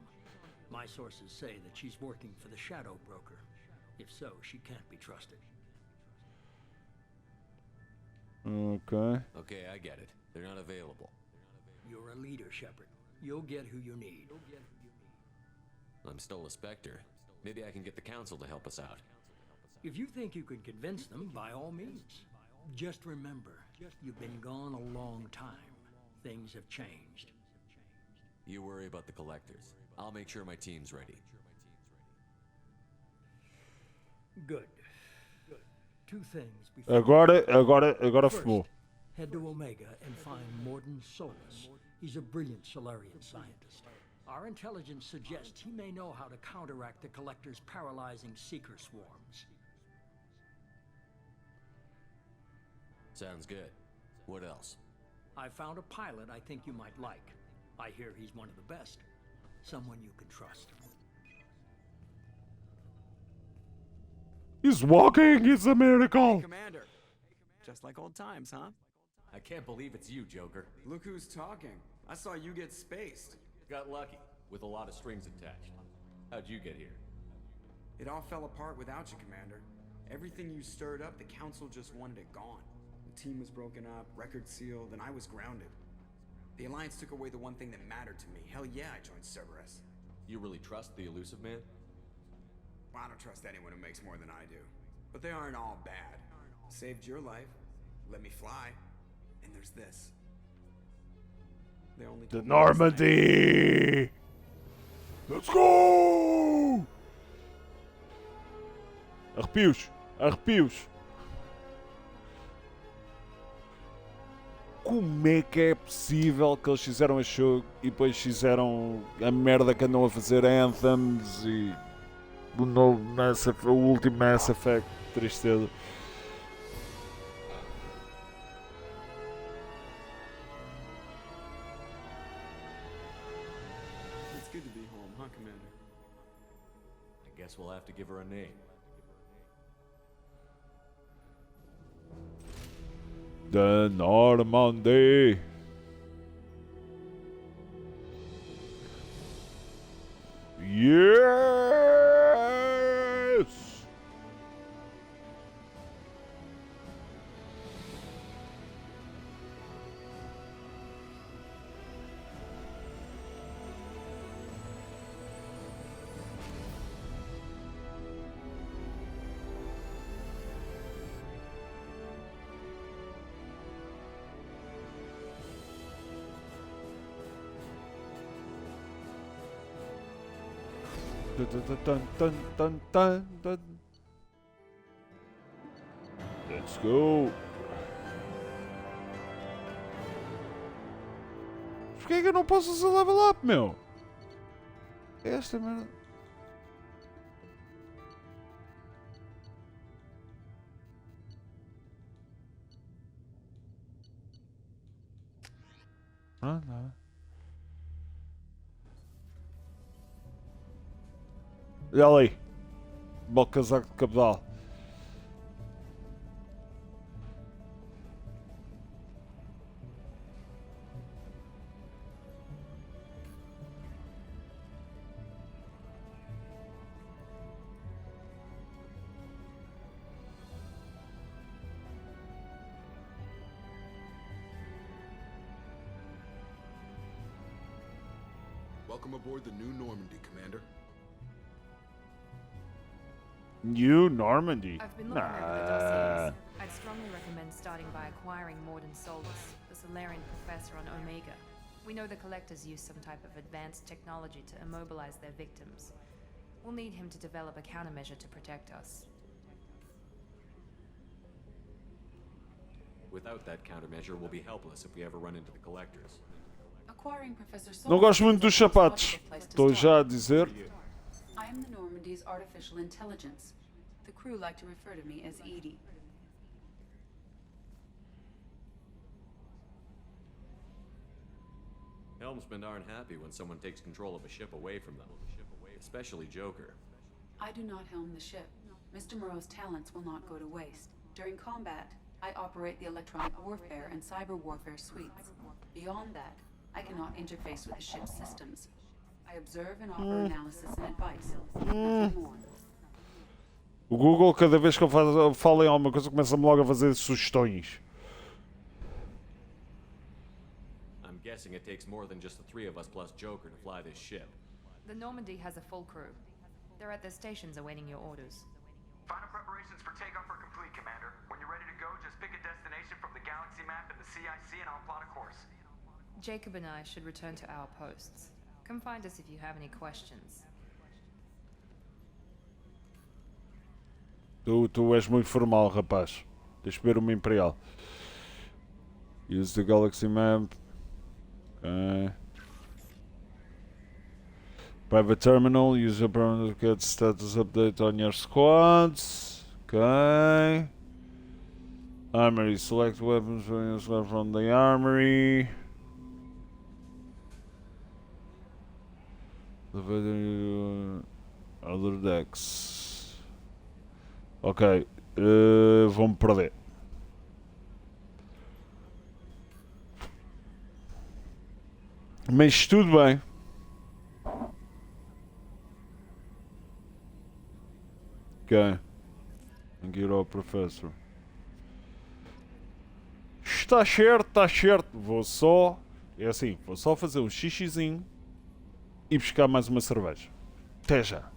My sources say that she's working for the Shadow Broker. If so, she can't be trusted. Okay. Okay, I get it. They're not available. You're a leader, Shepard. You'll get who you need. I'm still a Spectre. Maybe I can get the Council to help us out. If you think you can convince them, by all means. Just remember, you've been gone a long time. Things have changed. You worry about the Collectors. I'll make sure my team's ready. Good. Two things before... Agora First, fumou. head to Omega and find Morden Solus. He's a brilliant Solarian scientist. Our intelligence suggests he may know how to counteract the Collector's paralyzing Seeker swarms. Sounds good. What else? I found a pilot I think you might like. I hear he's one of the best. Someone you can trust. He's walking. It's a Hey, miracle. Commander. Just like old times, huh? I can't believe it's you, Joker. Look who's talking. I saw you get spaced. Got lucky, with a lot of strings attached. How'd you get here? It all fell apart without you, Commander. Everything you stirred up, the Council just wanted it gone. The team was broken up, record sealed, and I was grounded. The Alliance took away the one thing that mattered to me. Hell yeah, I joined Cerberus. You really trust the elusive man? Well, I don't trust anyone who makes more than I do. But they aren't all bad. Saved your life, let me fly, and there's this. They only The told me last night. Normandy. Let's go. Arrepios. Arrepios. Como é que é possível que eles fizeram este jogo e depois fizeram a merda que andam a fazer Anthems e o novo Mass Effect, o último Mass Effect, tristeza. It's good to be home, huh, Commander? I guess we'll have to give her a name. The Normandy. Yes. Dun, dun, dun, dun, dun, dun. Let's go. Porquê é que eu não posso usar level up, meu? Esta merda. Ah, não. Olha ali. Bom casaco de cabedal. Welcome aboard the new Normandy, Commander. New Normandy? I've been looking over the dossiers. I'd strongly recommend starting by acquiring Morden Solus, the Solarian professor on Omega. We know the Collectors use some type of advanced technology to immobilize their victims. We'll need him to develop a countermeasure to protect us. Without that countermeasure, we'll be helpless if we ever run into the Collectors. Acquiring Professor Não Solus gosto muito is dos the most sapatos. logical place to Estou start. já a dizer. I am the Normandy's artificial intelligence. The crew like to refer to me as Edie. Helmsmen aren't happy when someone takes control of a ship away from them. Especially Joker. I do not helm the ship. Mr. Moreau's talents will not go to waste. During combat, I operate the electronic warfare and cyber warfare suites. Beyond that, I cannot interface with the ship's systems. I observe and offer analysis and advice. Nothing more. O Google, cada vez que eu falo em alguma coisa, começa-me logo a fazer sugestões. I'm guessing it takes more than just the three of us plus Joker to fly this ship. The Normandy has a full crew. They're at their stations awaiting your orders. Final preparations for takeoff are complete, Commander. When you're ready to go, just pick a destination from the galaxy map and the CIC and I'll plot a course. Jacob and I should return to our posts. Come find us if you have any questions. Tu és muito formal, rapaz. Deixa eu ver uma Imperial. Use the galaxy map. Okay. Private terminal. Use a permanent to get status update on your squads. Okay. Armory. Select weapons from the armory. The other decks. Ok, vou-me perder. Mas tudo bem. Ok. Tem que ir ao professor. Está certo, está certo. Vou só... É assim, vou só fazer um xixizinho e buscar mais uma cerveja. Até já.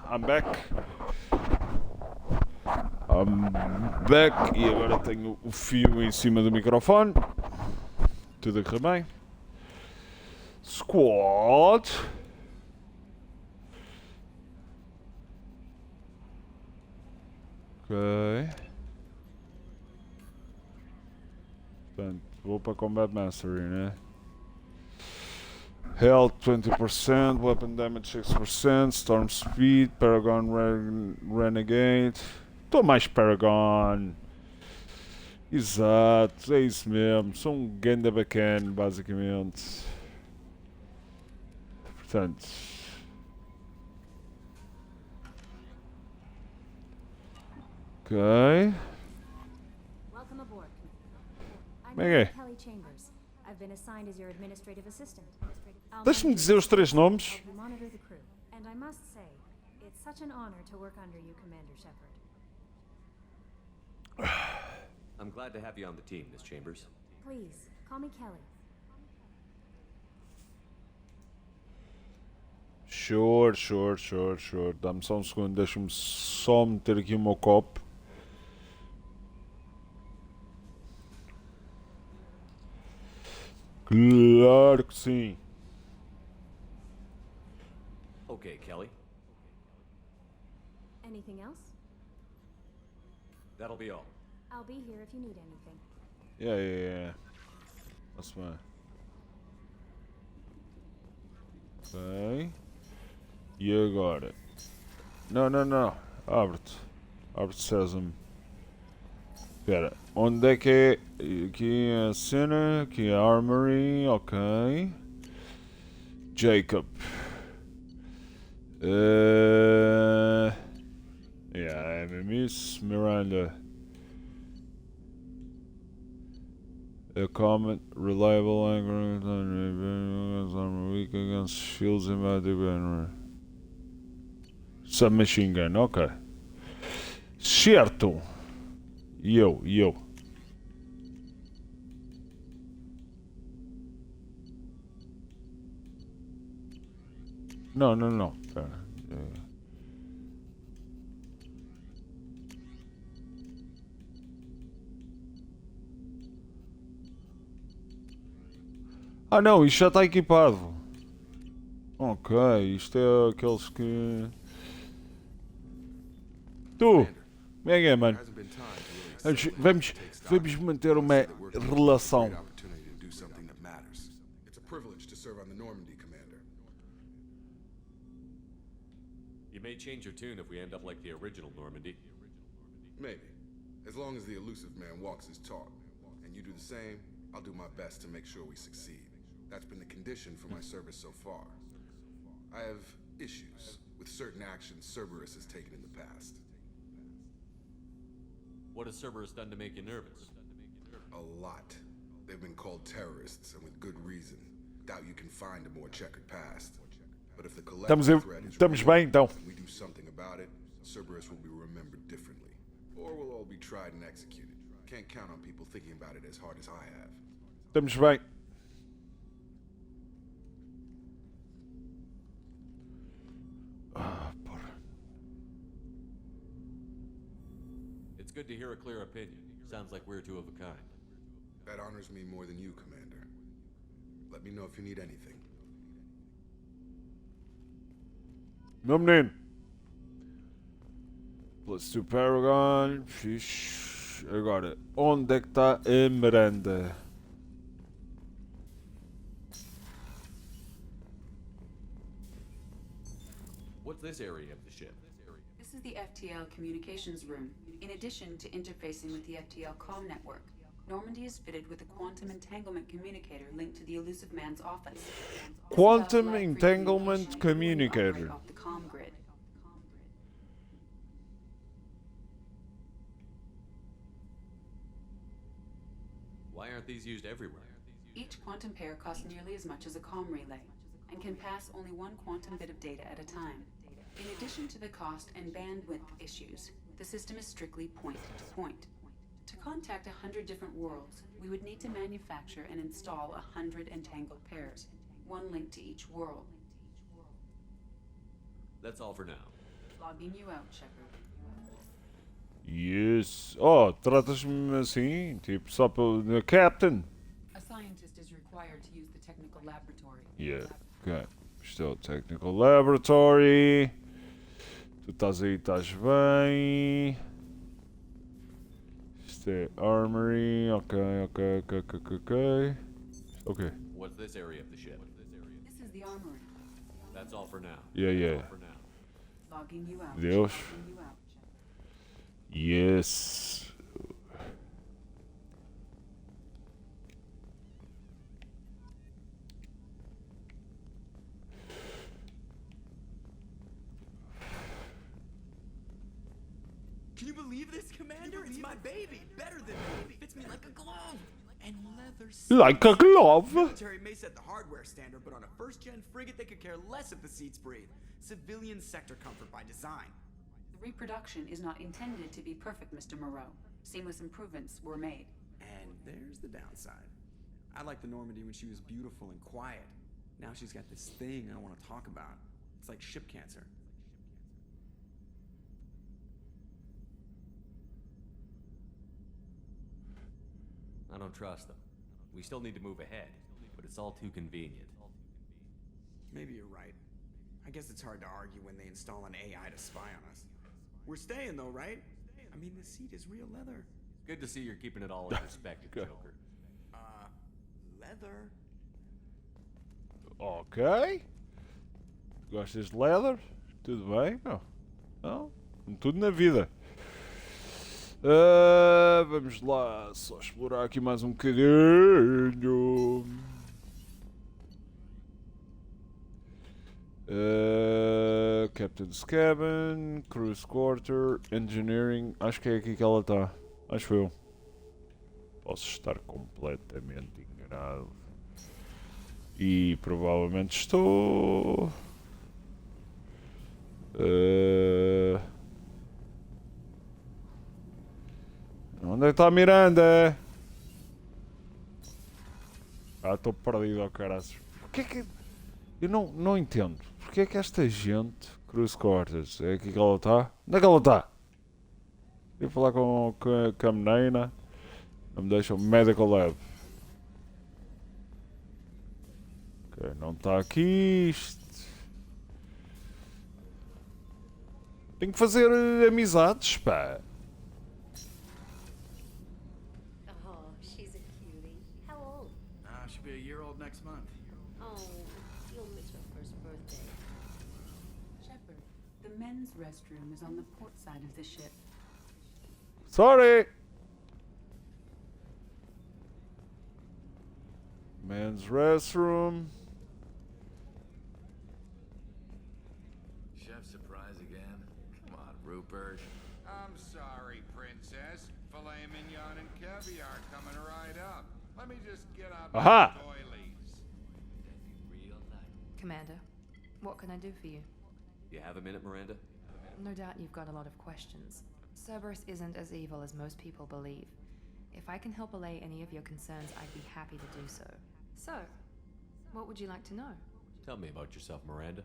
I'm back. I'm back. E agora tenho o fio em cima do microfone. Tudo a correr bem. Squad. Ok. Portanto, vou para Combat Mastery, né? Health 20%, Weapon Damage 6%, Storm Speed, Paragon Renegade. Estou mais Paragon. Exato, é isso mesmo. Sou um ganda bacana, basicamente. Portanto. Ok. Welcome aboard. I'm Okay. Kelly Chambers. I've been assigned as your administrative assistant. Deixa-me dizer os 3 nomes. You monitor the crew. And I must say, it's such an honor to work under you, Commander Shepard. I'm glad to have you on the team, Miss Chambers. Please, call me Kelly. Sure. Dá-me só um segundo, deixa-me só meter aqui o meu copo. Claro que sim. Okay, Kelly. Anything else? That'll be all. I'll be here if you need anything. Yeah. That's fine. Ok. E agora? Não. Abre-te. Abre-te, Sésamo. Espera. Onde é que é? Aqui é a cena. Aqui é a Armory. Ok. Jacob. É mesmo isso. Miranda. A common, reliable anchor weak against shields and battery. Submachine gun, ok. Certo. E eu. Não. Pera. Ah não, isto já está equipado. Ok, isto é aqueles que... Tu! Como é que é, mano? Vamos manter uma relação. It's a privilege to serve on the Normandy, Commander. You may change your tune if we end up like the original Normandy. Maybe. As long as the elusive man walks his talk. And you do the same, I'll do my best to make sure we succeed. That's been the condition for my service so far. I have issues with certain actions Cerberus has taken in the past. What has Cerberus done to make you nervous? A lot. They've been called terrorists, and with good reason. Doubt you can find a more checkered past. But if the collective threat is real, and we do something about it, Cerberus will be remembered differently. Or we'll all be tried and executed. Can't count on people thinking about it as hard as I have. Estamos bem. It's good to hear a clear opinion. Sounds like we're two of a kind. That honors me more than you, Commander. Let me know if you need anything. Meu menino. Let's do Paragon. Fixe. Agora, onde é que está a Miranda? What's this area of the ship? This is the FTL communications room. In addition to interfacing with the FTL comm network, Normandy is fitted with a quantum entanglement communicator linked to the elusive man's office. Quantum entanglement communicator. Off the comm grid. Why aren't these used everywhere? Each quantum pair costs nearly as much as a comm relay, and can pass only one quantum bit of data at a time. In addition to the cost and bandwidth issues, the system is strictly point-to-point. To contact 100 different worlds, we would need to manufacture and install 100 entangled pairs, one link to each world. That's all for now. Logging you out, Shepard. Yes. Oh, tratas-me assim, tipo, só pelo... Captain. A scientist is required to use the technical laboratory. Yeah, okay. Still technical laboratory. Tu estás aí, estás bem. Isto é armory. Ok. Okay. What's this area of the ship? This is the armory. That's all for now. Yeah. That's all for now. Logging you out. Deus. Logging you out. Yes. Can you believe this, Commander? It's my baby. Better than me. Fits me like a glove. And leather seats. Like a glove. Military may set the hardware standard, but on a first-gen frigate, they could care less if the seats breathe. Civilian sector comfort by design. The reproduction is not intended to be perfect, Mr. Moreau. Seamless improvements were made. And there's the downside. I liked the Normandy when she was beautiful and quiet. Now she's got this thing I don't want to talk about. It's like ship cancer. I don't trust them. We still need to move ahead, but it's all too convenient. Maybe you're right. I guess it's hard to argue when they install an AI to spy on us. We're staying though, right? I mean, the seat is real leather. Good to see you're keeping it all in perspective, Joker. Leather? Ok. Gostas de leather? Tudo bem? Não? Como tudo na vida. Vamos lá, só explorar aqui mais um bocadinho. Captain's Cabin, Cruise Quarter, Engineering. Acho que é aqui que ela está. Acho eu. Posso estar completamente enganado. E provavelmente estou. Onde é que está a Miranda? Estou perdido ao caraças. Porquê que. Eu não entendo. Porquê é que esta gente. Cruz Cortes. É aqui que ela está? Onde é que ela está? Queria falar com a menina. Não me deixam. Medical Lab. Ok, não está aqui. Isto. Tenho que fazer amizades, pá. Oh, she's a cutie. How old? She'll be a year old next month. Oh, you'll miss her first birthday. Shepard, the men's restroom is on the port side of the ship. Sorry! Men's restroom. Chef surprise again? Come on, Rupert. I'm sorry, Princess. Filet mignon and caviar coming right up. Let me just get out my Aha! doilies. Real nice. Commander, what can I do for you? You have a minute, Miranda? No doubt you've got a lot of questions. Cerberus isn't as evil as most people believe. If I can help allay any of your concerns, I'd be happy to do so. So, what would you like to know? Tell me about yourself, Miranda.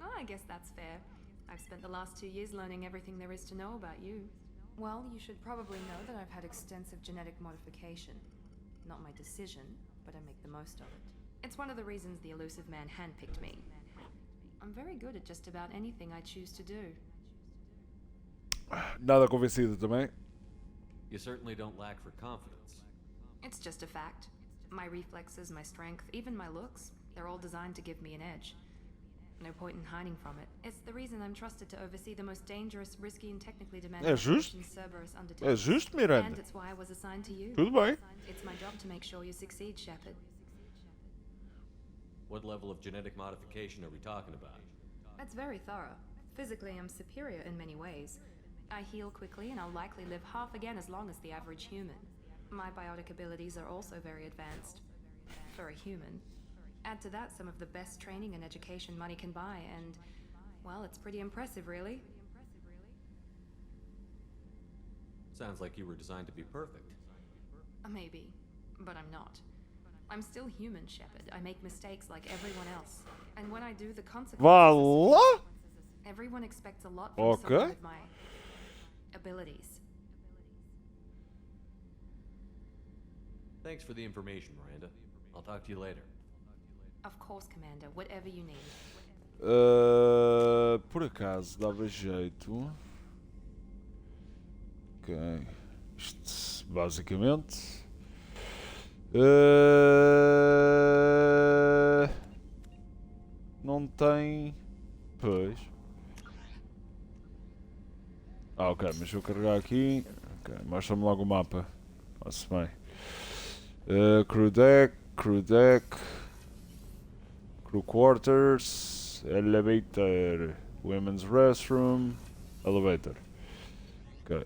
Oh, I guess that's fair. I've spent the last 2 years learning everything there is to know about you. Well, you should probably know that I've had extensive genetic modification. Not my decision, but I make the most of it. It's one of the reasons the elusive man handpicked me. I'm very good at just about anything I choose to do. Nada convencido também. You certainly don't lack for confidence. It's just a fact. My reflexes, my strength, even my looks, they're all designed to give me an edge. No point in hiding from it. It's the reason I'm trusted to oversee the most dangerous, risky and technically demanding justo. operations Cerberus É undertakes. justo, Miranda. And it's why I was assigned to you. Tudo bem. It's my job to make sure you succeed, Shepard. What level of genetic modification are we talking about? It's very thorough. Physically, I'm superior in many ways. I heal quickly and I'll likely live half again as long as the average human. My biotic abilities are also very advanced. For a human. Add to that some of the best training and education money can buy, and, well, it's pretty impressive, really. Sounds like you were designed to be perfect. Maybe, but I'm not. I'm still human, Shepard. I make mistakes like everyone else. And when I do, the consequences... Vá. Everyone expects a lot from someone with my abilities. Thanks for the information, Miranda. I'll talk to you later. Of course, Commander. Whatever you need. Por acaso dava jeito. Ok. Isto basicamente. Não tem. Pois. Ok, mas vou carregar aqui. Ok, mostra-me logo o mapa. Faço bem. Crew deck, crew quarters, elevator, women's restroom, elevator. Okay.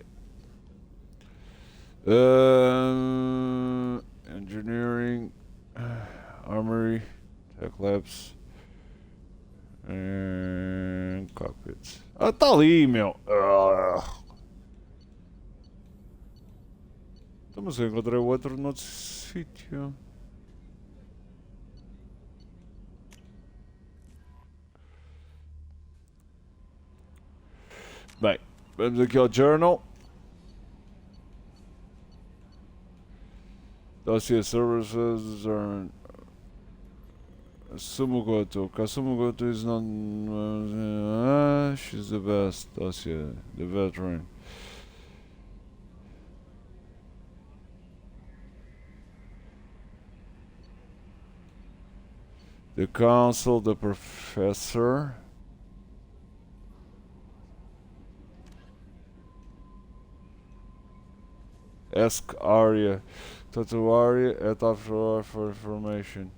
Engineering, armory, tech labs, and cockpits. Ah, tá ali, meu. Então, mas eu encontrei o outro noutro sítio. Bem, vamos aqui ao journal. Dossier services are Sumugoto. Kasumogoto is not. She's the best. Dossier, the veteran. The council, the professor. Ask Arya. Tattoo Arya at offshore for information.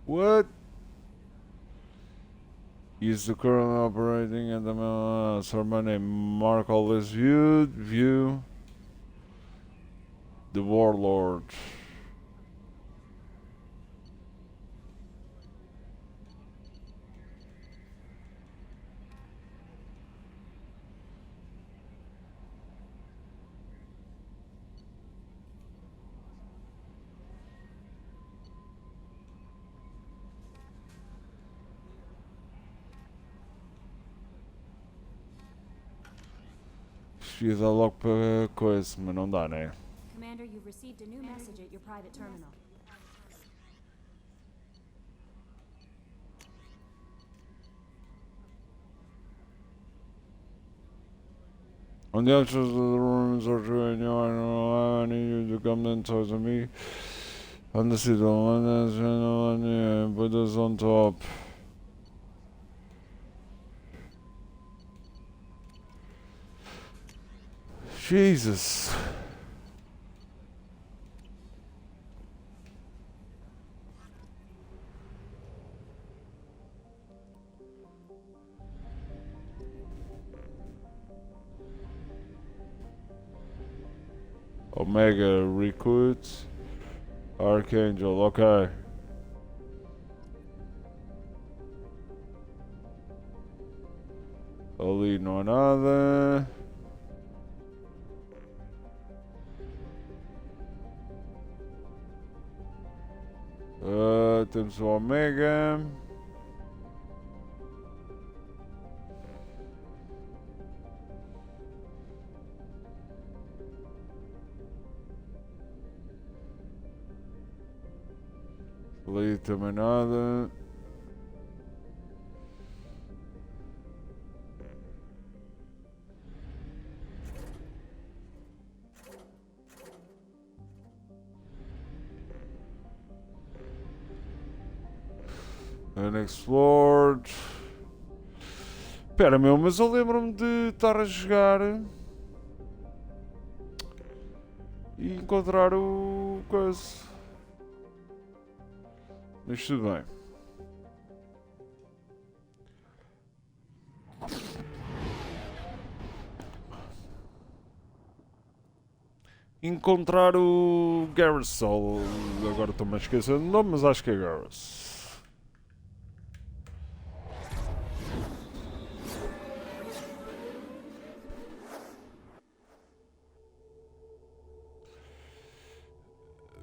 What? Is the current operating at the ceremony? Mark all this view. The Warlord. Ia dar logo para coisa, mas não dá, né? Commander, you've received a new message at your private terminal. On the outside of the rooms are I need you to come and talk to me. On the seat and put us on top. Jesus. Omega recruits Archangel, okay. Ali não há nada. Temos o Omega. Ali também nada. Unexplored. Espera, meu, mas eu lembro-me de estar a jogar e encontrar o coisa. Mas tudo bem. Encontrar o Garrison. Agora estou-me a esquecer do nome, mas acho que é Garrus.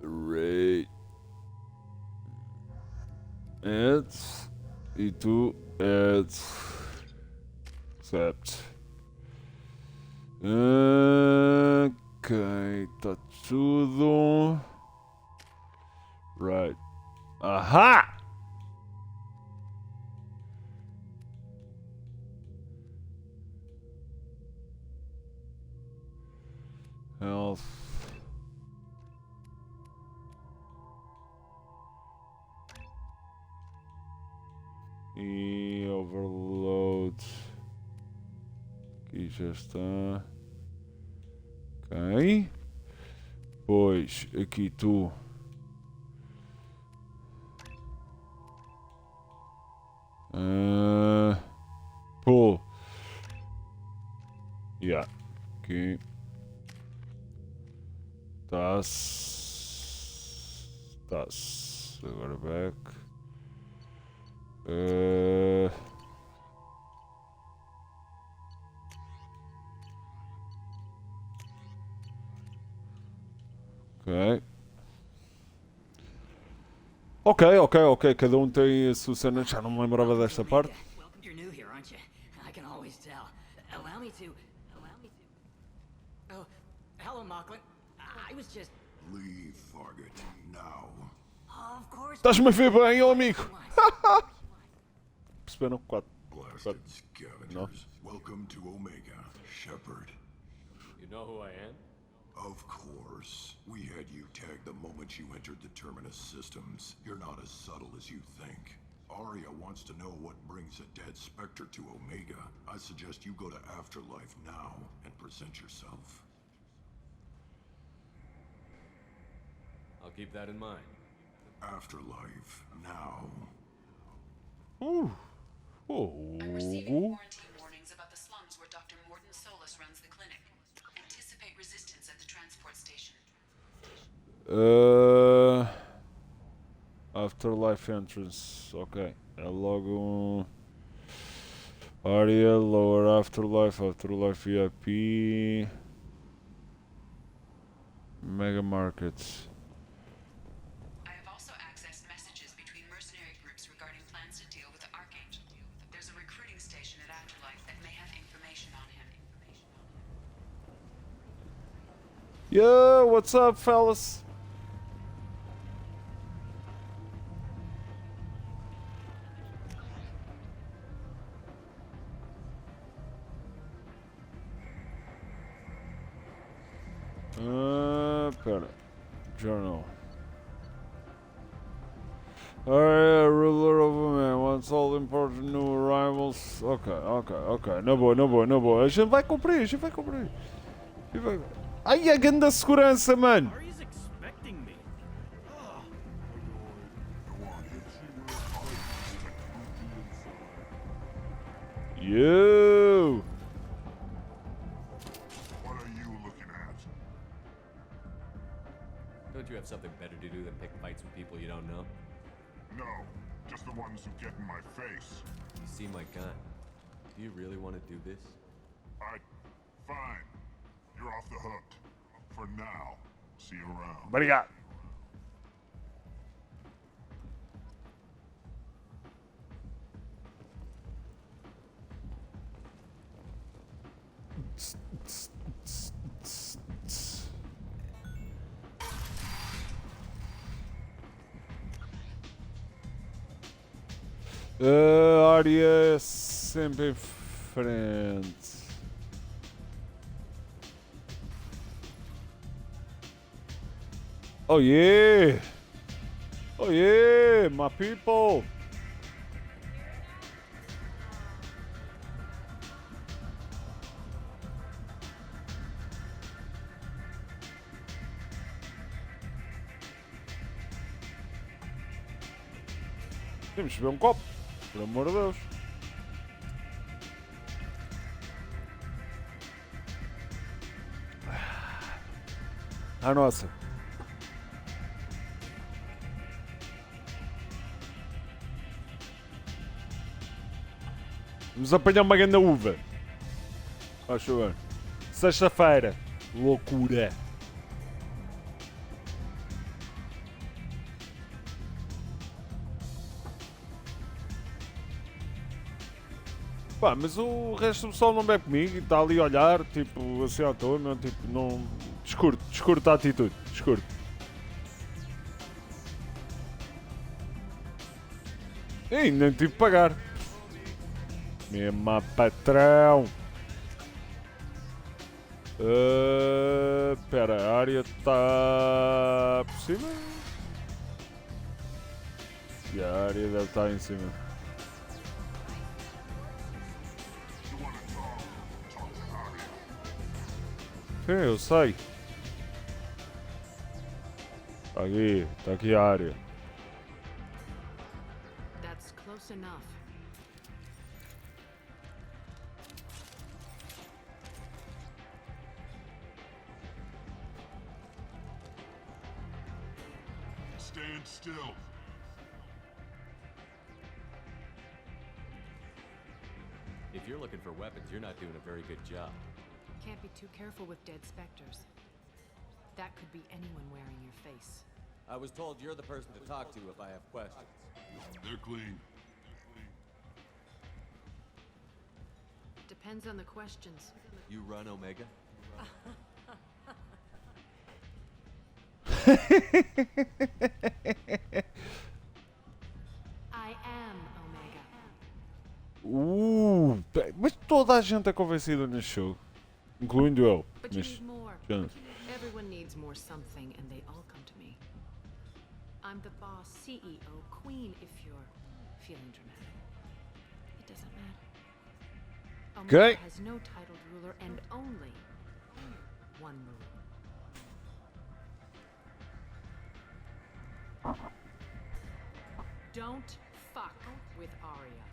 Ray. Ed. E tu, Ed. Accept. Ok, está tudo. Right. Aha! Health. E overload. Aqui já está. Ok. Pois, aqui tu. Pull. Yeah. Aqui. Tá-se. Agora back. Ok. Cada um tem a sua cena. Já não me lembrava desta parte. You're new here, aren't you? I can always tell. Allow me to. Oh, hello, Mocklin. I was just. Leave Fargate now. Of course. Estás-me a ver bem, ó amigo? Perceberam? 4. Blasted scavengers. Welcome to Omega, Shepard. You know who I am? Of course. We had you tagged the moment you entered the Terminus systems. You're not as subtle as you think. Arya wants to know what brings a dead Spectre to Omega. I suggest you go to Afterlife now and present yourself. I'll keep that in mind. Afterlife now. I'm receiving quarantine warnings about the slums where Dr. Morton Solus runs the clinic. Anticipate resistance at the transport station. Afterlife Entrance. Ok. É logo um. Área, Lower Afterlife, Afterlife VIP. Mega Markets. I have also accessed messages between mercenary groups regarding plans to deal with the Archangel. There's a recruiting station at Afterlife that may have information on him. Yo, what's up, fellas? Pera. Journal. Alright, ruler of a man wants all important new arrivals. Ok. Na boa. A gente vai cumprir. Ai, a grande segurança, mano. Yo! What are you looking at? Don't you have something better to do than pick fights with people you don't know? No, just the ones who get in my face. You see my gun. Do you really want to do this? Fine. You're off the hook. For now. See you around. Obrigado. Área sempre em frente. Oh yeah! Oh yeah, my people! Temos que beber um copo, por amor de Deus. A nossa. Vamos apanhar uma grande uva. Acho bem. Sexta-feira. Loucura. Pá, mas o resto do pessoal não bebe comigo e está ali a olhar, tipo, assim à toa, não, tipo, não... Descurto a atitude, descurto. E nem tive que pagar. Mesmo patrão. Espera, a área está por cima? E a área deve estar em cima. Sim, eu sei. Tá aqui a área. That's close enough. Stand still. If you're looking for weapons, you're not doing a very good job. Can't be too careful with dead specters. That could be anyone wearing your face. I was told you're the person to talk to if I have questions. They're clean. Depends on the questions. You run Omega? I am Omega. Mas toda a gente é convencida neste jogo. Incluindo eu. But you need more. Everyone needs more something, and they all come to me. I'm the boss, CEO, queen, if you're feeling dramatic. It doesn't matter. Omega has no titled ruler and only one rule. Don't fuck with Arya.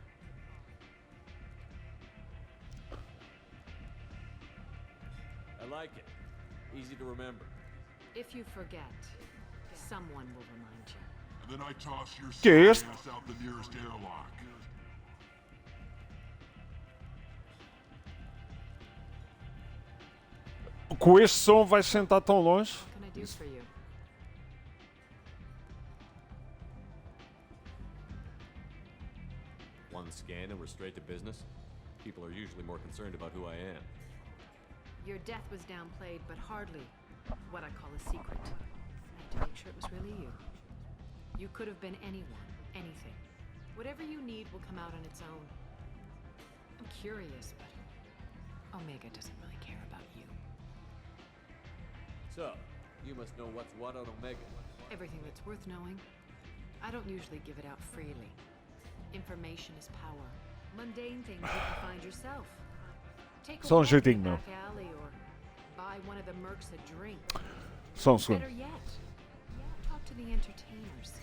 I like it. Easy to remember. If you forget, someone will remind you. And then I toss your Que é sorry este? ass out the nearest airlock. Com este som vais sentar tão longe? What can I do for you? One scan and we're straight to business? People are usually more concerned about who I am. Your death was downplayed, but hardly what I call a secret. I had to make sure it was really you. You could have been anyone, anything. Whatever you need will come out on its own. I'm curious, but Omega doesn't really care about you. So, you must know what's what on Omega. Everything that's worth knowing. I don't usually give it out freely. Information is power. Mundane things you can find yourself. Take a Só um walk in jeitinho, the meu. back alley or buy one of the mercs a drink. Só um segundo. Better yet, talk to the entertainers.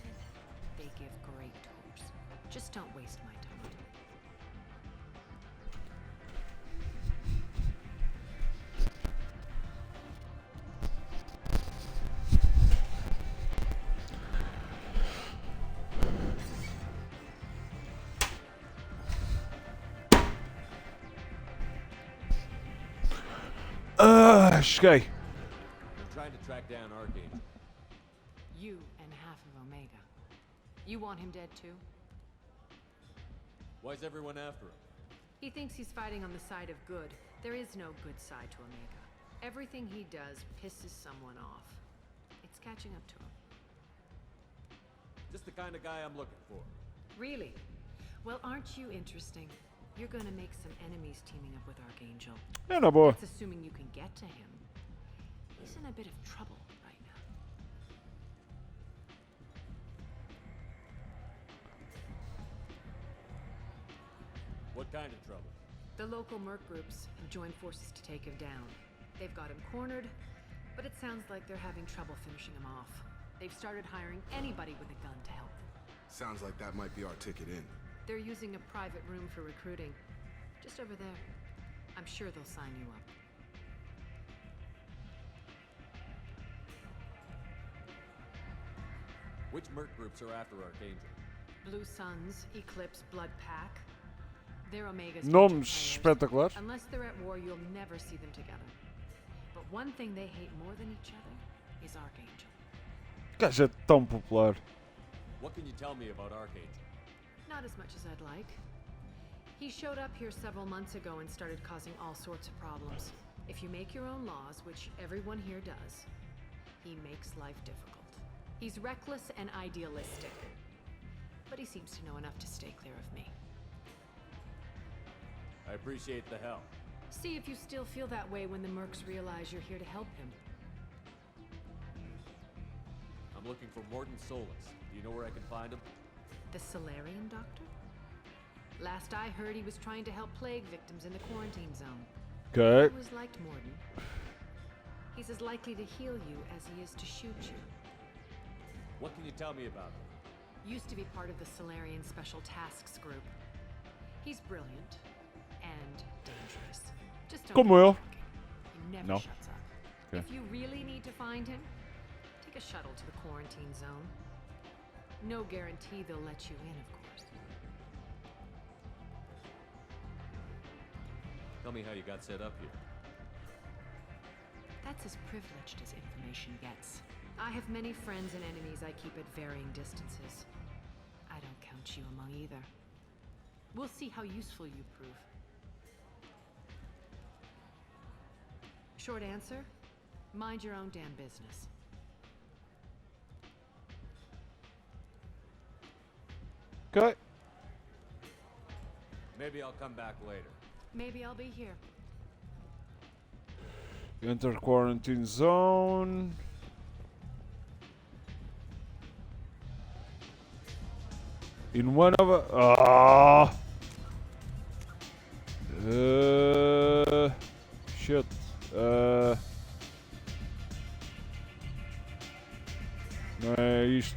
They give great tours. Just don't waste my time. Cheguei. I'm trying to track down Archangel. You and half of Omega. You want him dead too? Why's everyone after him? He thinks he's fighting on the side of good. There is no good side to Omega. Everything he does pisses someone off. It's catching up to him. Just the kind of guy I'm looking for. Really? Well, aren't you interesting? You're gonna make some enemies teaming up with Archangel. É na boa. That's assuming you can get to him. He's in a bit of trouble right now. What kind of trouble? The local merc groups have joined forces to take him down. They've got him cornered, but it sounds like they're having trouble finishing him off. They've started hiring anybody with a gun to help them. Sounds like that might be our ticket in. They're using a private room for recruiting. Just over there. I'm sure they'll sign you up. Which merc groups are after Archangel? Blue Suns, Eclipse, Blood Pack. They're Omega's Nomes featured espetaculares. players. Unless they're at war, you'll never see them together. But one thing they hate more than each other is Archangel. Gajo é tão popular. What can you tell me about Archangel? Not as much as I'd like. He showed up here several months ago and started causing all sorts of problems. If you make your own laws, which everyone here does, he makes life difficult. He's reckless and idealistic. But he seems to know enough to stay clear of me. I appreciate the help. See if you still feel that way when the mercs realize you're here to help him. I'm looking for Morton Solus. Do you know where I can find him? The Solarian doctor? Last I heard, he was trying to help plague victims in the quarantine zone. Okay. I always liked Morton. He's as likely to heal you as he is to shoot you. What can you tell me about him? Used to be part of the Solarian Special Tasks Group. He's brilliant and dangerous. Just don't Como eu. He never No. shuts up. Okay. If you really need to find him, take a shuttle to the quarantine zone. No guarantee they'll let you in, of course. Tell me how you got set up here. That's as privileged as information gets. I have many friends and enemies I keep at varying distances. I don't count you among either. We'll see how useful you prove. Short answer, mind your own damn business. Ok. Maybe I'll come back later. Maybe I'll be here. Enter quarantine zone. In one of shit. Não é isto.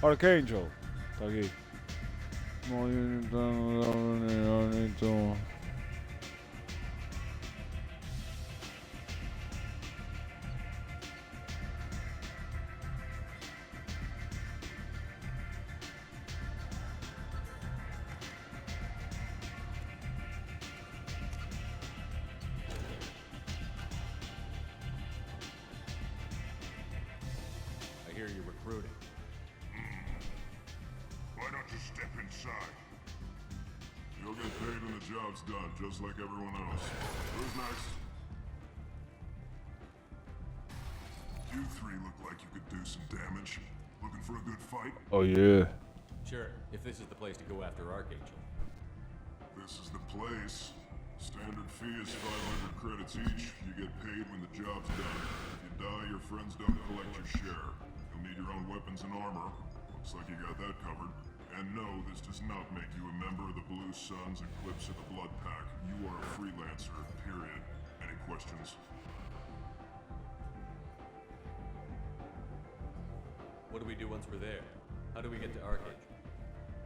Archangel. Tá aqui. hear you're recruiting. Why don't you step inside? You'll get paid when the job's done, just like everyone else. Who's next? You three look like you could do some damage. Looking for a good fight? Oh yeah. Sure, if this is the place to go after Archangel. This is the place. Standard fee is 500 credits each. You get paid when the job's done. If you die, your friends don't collect your share. You'll need your own weapons and armor. Looks like you got that covered. And no, this does not make you a member of the Blue Suns, Eclipse, or the Blood Pack. You are a freelancer, period. Any questions? What do we do once we're there? How do we get to Archangel?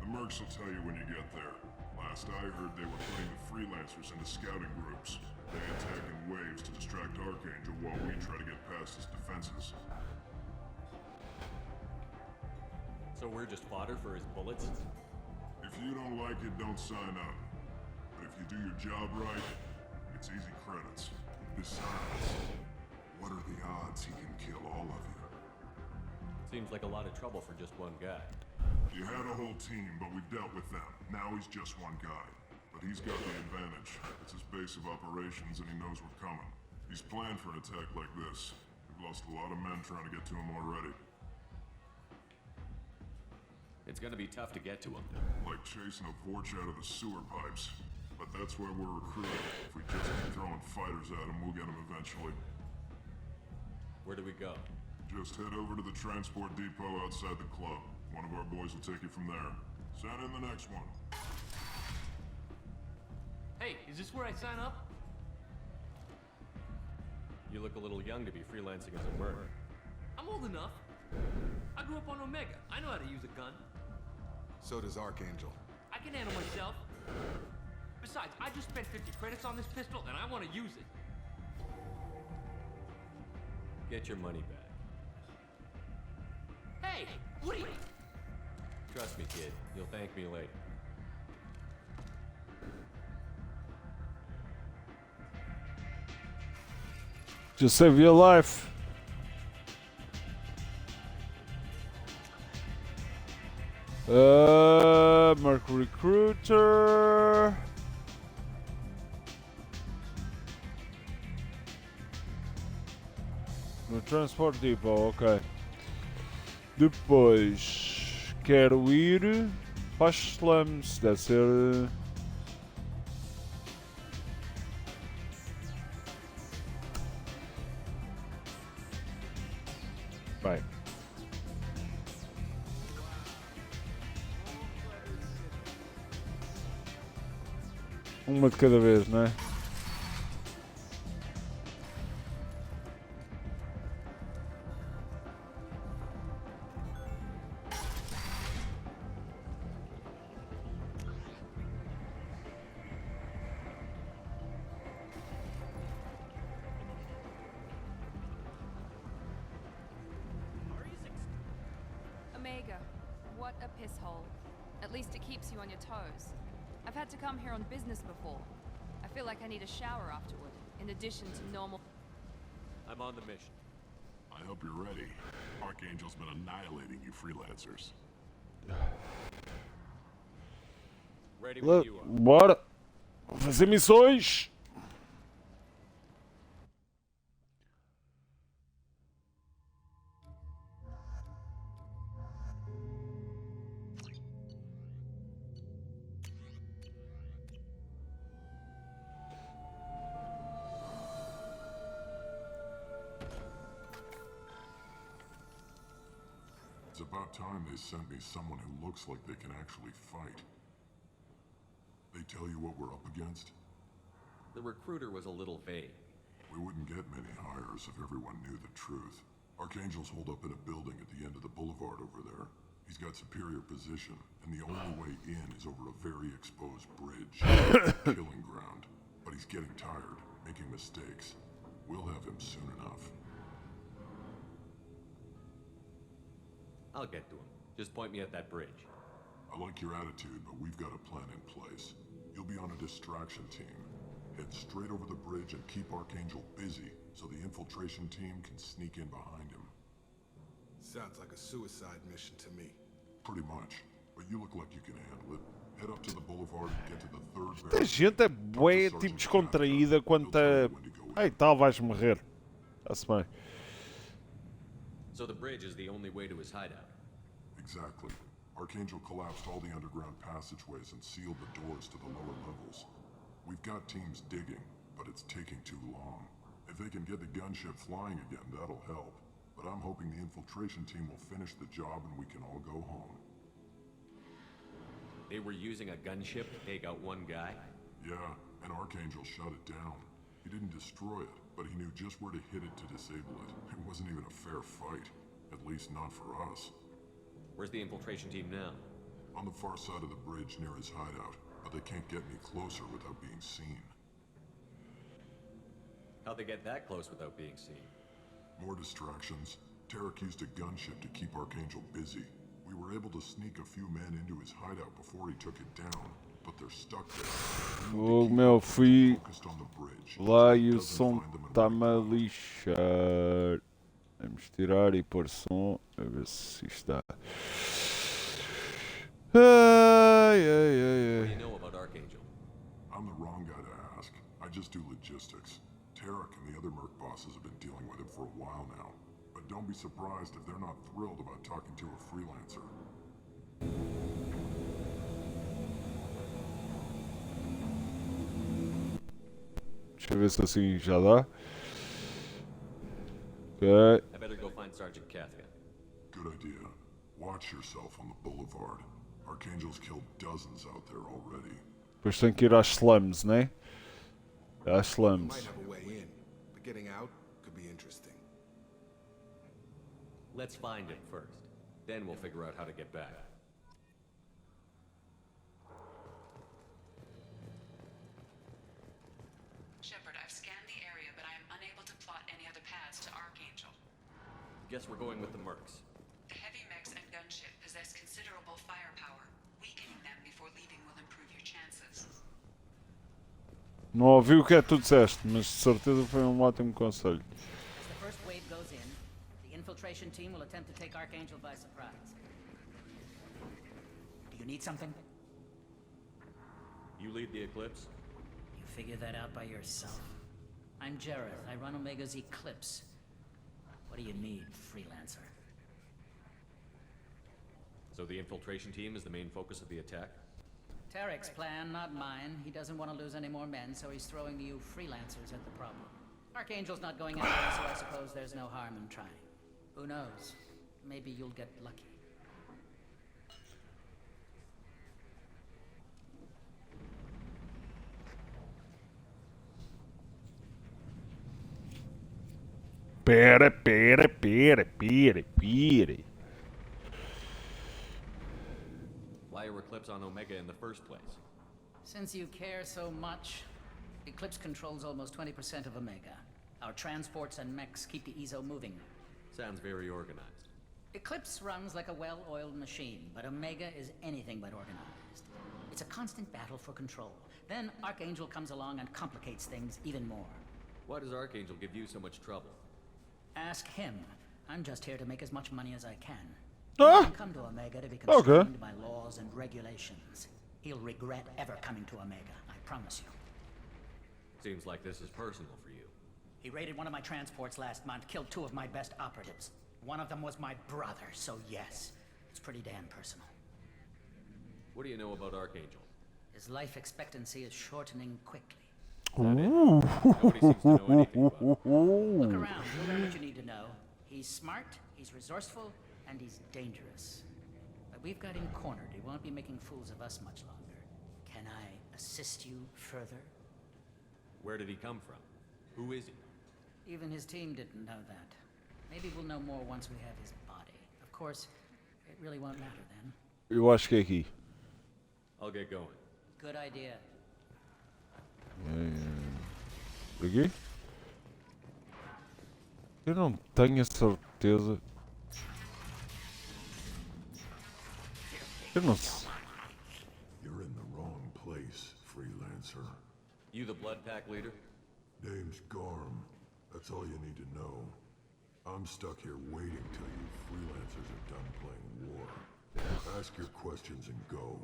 The mercs will tell you when you get there. Last I heard, they were putting the freelancers into scouting groups. They attack in waves to distract Archangel while we try to get past his defenses. So we're just fodder for his bullets? If you don't like it, don't sign up. But if you do your job right, it's easy credits. Besides, what are the odds he can kill all of you? Seems like a lot of trouble for just one guy. You had a whole team, but we've dealt with them. Now he's just one guy. But he's got the advantage. It's his base of operations and he knows we're coming. He's planned for an attack like this. We've lost a lot of men trying to get to him already. It's gonna be tough to get to him. Like chasing a porch out of the sewer pipes. But that's why we're recruiting. If we just keep throwing fighters at him, we'll get him eventually. Where do we go? Just head over to the transport depot outside the club. One of our boys will take you from there. Send in the next one. Hey, is this where I sign up? You look a little young to be freelancing as a merc. I'm old enough. I grew up on Omega. I know how to use a gun. So does Archangel. I can handle myself. Besides, I just spent 50 credits on this pistol and I want to use it. Get your money back. Hey, what are you... Trust me, kid. You'll thank me later. Just save your life. Merc Recruiter. No Transport Depot, ok. Depois quero ir para os slums, deve ser. Bem. Uma de cada vez, não é? Omega, what a piss hole. At least it keeps you on your toes. I've had to come here on business before. I feel like I need a shower afterward, in addition to normal... I'm on the mission. I hope you're ready. Archangel's been annihilating you freelancers. Ready when you are. Bora! Fazer missões! It's about time they sent me someone who looks like they can actually fight. They tell you what we're up against? The recruiter was a little vague. We wouldn't get many hires if everyone knew the truth. Archangel's holed up in a building at the end of the boulevard over there. He's got superior position, and the only way in is over a very exposed bridge. Killing ground. But he's getting tired, making mistakes. We'll have him soon enough. I'll get to him. Just point me at that bridge. I like your attitude, but we've got a plan in place. You'll be on a distraction team. Head straight over the bridge and keep Archangel busy, so the infiltration team can sneak in behind him. Sounds like a suicide mission to me. Pretty much. But you look like you can handle it. Head up to the boulevard and get to the third Esta barrel. gente é bué, tipo, descontraída quanto a... Ei, tal, vais morrer. Está-se bem. So the bridge is the only way to his hideout? Exactly. Archangel collapsed all the underground passageways and sealed the doors to the lower levels. We've got teams digging, but it's taking too long. If they can get the gunship flying again, that'll help. But I'm hoping the infiltration team will finish the job and we can all go home. They were using a gunship to take out one guy? Yeah, and Archangel shut it down. He didn't destroy it, but he knew just where to hit it to disable it. It wasn't even a fair fight. At least not for us. Where's the infiltration team now? On the far side of the bridge near his hideout, but they can't get any closer without being seen. How'd they get that close without being seen? More distractions. Tarek used a gunship to keep Archangel busy. We were able to sneak a few men into his hideout before he took it down, but they're stuck there. Oh, meu filho. Lá e o som está-me a lixar. Vamos tirar e pôr som. A ver se está. Ai, ai, ai, What do ai. you know about Archangel? I'm the wrong guy to ask. I just do logistics. Tarek and the other merc bosses have been dealing with him for a while now. But don't be surprised if they're not thrilled about talking to a freelancer. Deixa eu ver se assim já dá. Ok. I better go find Sergeant Kafka. Good idea. Watch yourself on the boulevard. Archangel's killed dozens out there already. Depois tenho que ir às slums, né? Às slums. Might have a way in, but getting out could be interesting. Let's find him first. Then we'll figure out how to get back. Shepard, I've scanned the area, but I am unable to plot any other paths to Archangel. Guess we're going with the mercs. The heavy mechs and gunship possess considerable firepower. Weakening them before leaving will improve your chances. Não ouvi o que é que tu disseste, mas de certeza foi um ótimo conselho. As the first wave goes in, the infiltration team will attempt to take Archangel by surprise. Do you need something? You lead the Eclipse? You figure that out by yourself. I'm Jareth. I run Omega's Eclipse. What do you need, freelancer? So the infiltration team is the main focus of the attack? Tarek's plan, not mine. He doesn't want to lose any more men, so he's throwing you freelancers at the problem. Archangel's not going anywhere, so I suppose there's no harm in trying. Who knows? Maybe you'll get lucky. Pera. Why are Eclipse on Omega in the first place? Since you care so much, Eclipse controls almost 20% of Omega. Our transports and mechs keep the EZO moving. Sounds very organized. Eclipse runs like a well-oiled machine, but Omega is anything but organized. It's a constant battle for control. Then Archangel comes along and complicates things even more. Why does Archangel give you so much trouble? Ask him. I'm just here to make as much money as I can. Ah! He didn't come to Omega to be constrained by laws and regulations. He'll regret ever coming to Omega, I promise you. Seems like this is personal for you. He raided one of my transports last month, killed 2 of my best operatives. One of them was my brother, so yes, it's pretty damn personal. What do you know about Archangel? His life expectancy is shortening quickly. Nobody seems to know anything about him. Look around, you'll learn what you need to know. He's smart, he's resourceful, and he's dangerous. But we've got him cornered. He won't be making fools of us much longer. Can I assist you further? Where did he come from? Who is he? Even his team didn't know that. Maybe we'll know more once we have his body. Of course, it really won't matter then. Eu acho que é aqui. I'll get going. Good idea. Aqui? Eu não tenho a certeza. Eu não sei. You're in the wrong place, freelancer. You the Blood Pack leader? Name's Garm. That's all you need to know. I'm stuck here waiting till you freelancers are done playing war. Ask your questions and go.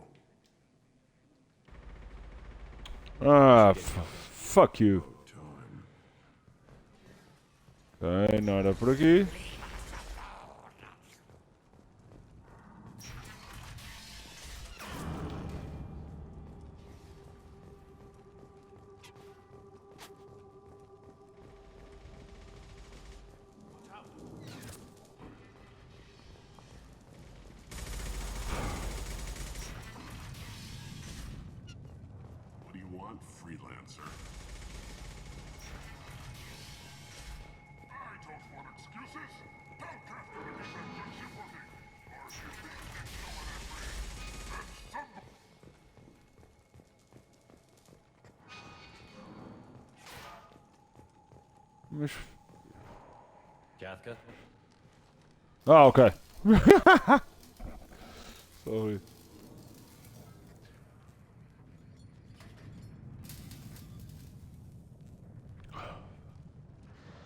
Ah, fuck you. Ok, nada por aqui. What do you want, freelancer? I don't want excuses. Don't have to keep that gunship working. Or should we take some of that brain? And some... Mas... Kafka? Ah, ok. Sorry.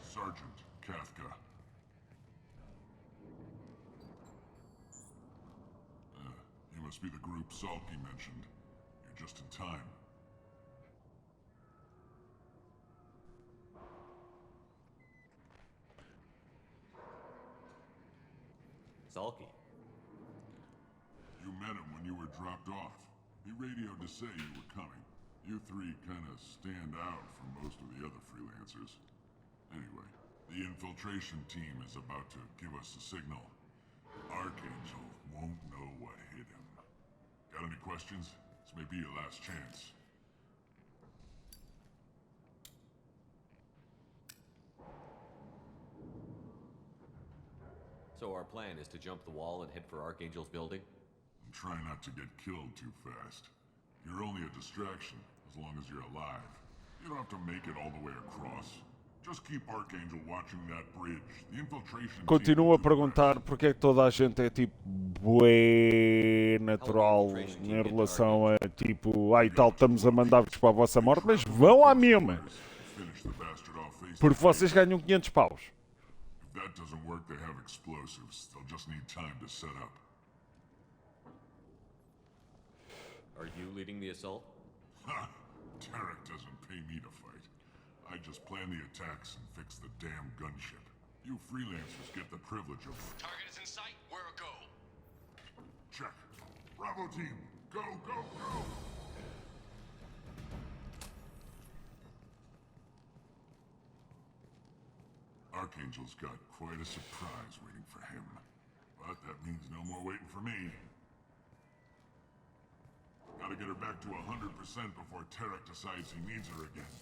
Sergeant Kafka. You must be the group Salky mentioned. You're just in time. Salky. You met him when you were dropped off. He radioed to say you were coming. You three kind of stand out from most of the other freelancers. Anyway, the infiltration team is about to give us a signal. Archangel won't know what hit him. Got any questions? This may be your last chance. So our plan is to jump the wall and head for Archangel's building? And try not to get killed too fast. You're only a distraction, as long as you're alive. You don't have to make it all the way across. Just keep Archangel watching that bridge. The infiltration Continuo a perguntar porque é que toda a gente é tipo bué natural em relação a tipo, ai tal, estamos a mandar-vos para a vossa morte, mas vão à mesma. Porque vocês ganham 500 paus. If that doesn't work, they have explosives. They'll just need time to set up. Are you leading the assault? Ha! Tarek doesn't pay me to fight. I just plan the attacks and fix the damn gunship. You freelancers get the privilege of... Target is in sight. We're a go. Check. Bravo team, go, go, go! Archangel's got quite a surprise waiting for him. But that means no more waiting for me. Gotta get her back to 100% before Tarek decides he needs her again.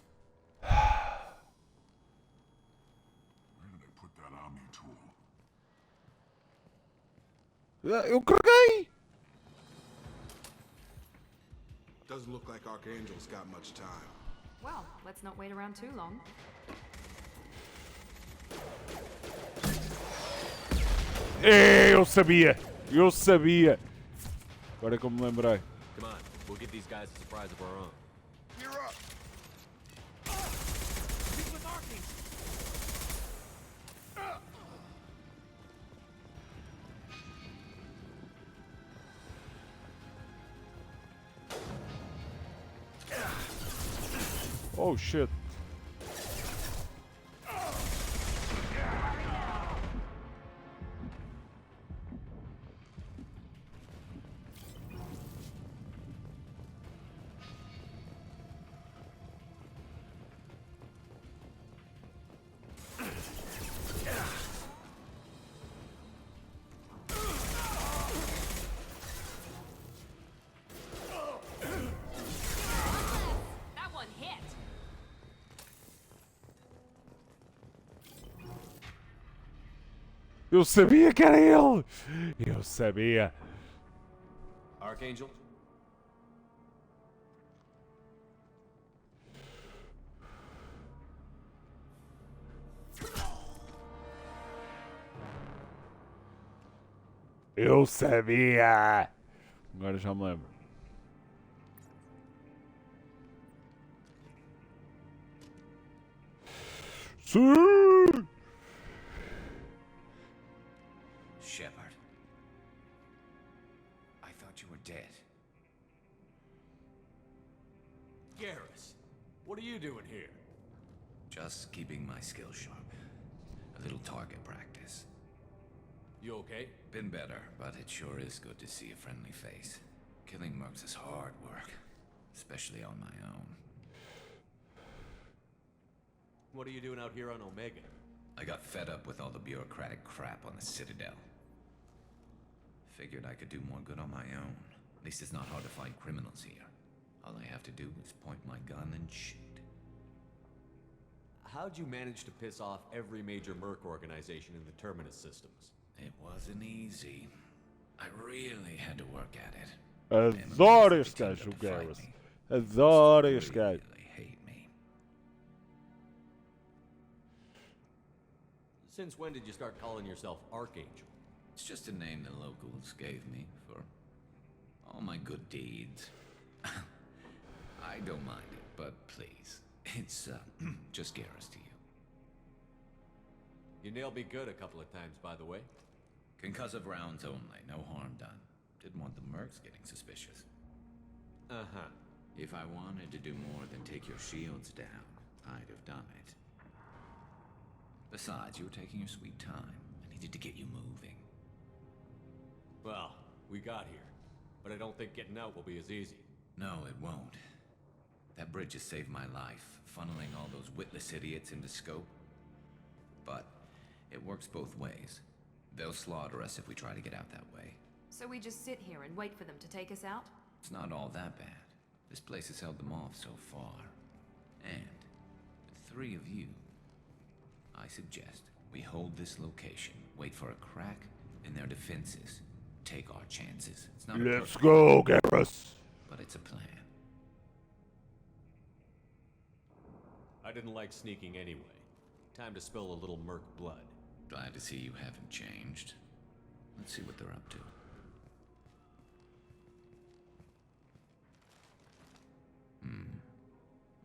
Where did I put that Omni tool? Eu carreguei! Doesn't look like Archangel's got much time. Well, let's not wait around too long. Eu sabia! Eu sabia! Agora é que eu me lembrei. Come on, we'll give these guys a surprise of our own. You're up! He's with Archange. Oh shit. That one hit. Eu sabia que era ele! Eu sabia! Archangel? Eu sabia! Agora já me lembro. Sim! thought you were dead. Garrus, what are you doing here? Just keeping my skills sharp. A little target practice. You okay? Been better, but it sure is good to see a friendly face. Killing mercs is hard work, especially on my own. What are you doing out here on Omega? I got fed up with all the bureaucratic crap on the Citadel. Figured I could do more good on my own. At least it's not hard to find criminals here. All I have to do is point my gun and shoot. How'd you manage to piss off every major merc organization in the Terminus systems? It wasn't easy. I really had to work at it. Adoro este gajo, o Garrus. Adoro este gajo. Since when did you start calling yourself Archangel? It's just a name the locals gave me for all my good deeds. I don't mind it, but please, it's just Garrus to you. You nailed me good a couple of times, by the way. Concussive rounds only, no harm done. Didn't want the mercs getting suspicious. Uh-huh. If I wanted to do more than take your shields down, I'd have done it. Besides, you were taking your sweet time. I needed to get you moving. Well, we got here, but I don't think getting out will be as easy. No, it won't. That bridge has saved my life, funneling all those witless idiots into scope. But it works both ways. They'll slaughter us if we try to get out that way. So we just sit here and wait for them to take us out? It's not all that bad. This place has held them off so far. And with 3 of you, I suggest we hold this location, wait for a crack in their defenses, take our chances. It's not Let's go, Garrus. But it's a plan. I didn't like sneaking anyway. Time to spill a little merc blood. Glad to see you haven't changed. Let's see what they're up to.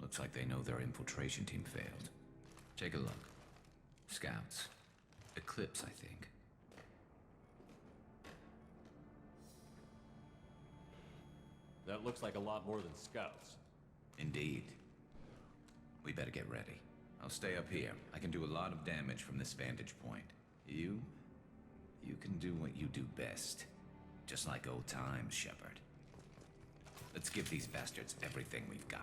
Looks like they know their infiltration team failed. Take a look. Scouts. Eclipse, I think. That looks like a lot more than scouts. Indeed. We better get ready. I'll stay up here. I can do a lot of damage from this vantage point. You can do what you do best. Just like old times, Shepard. Let's give these bastards everything we've got.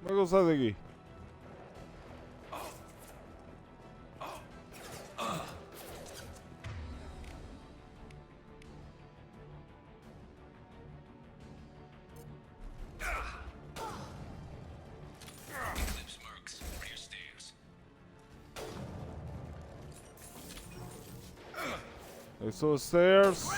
Como é que ele sai daqui? I saw stairs.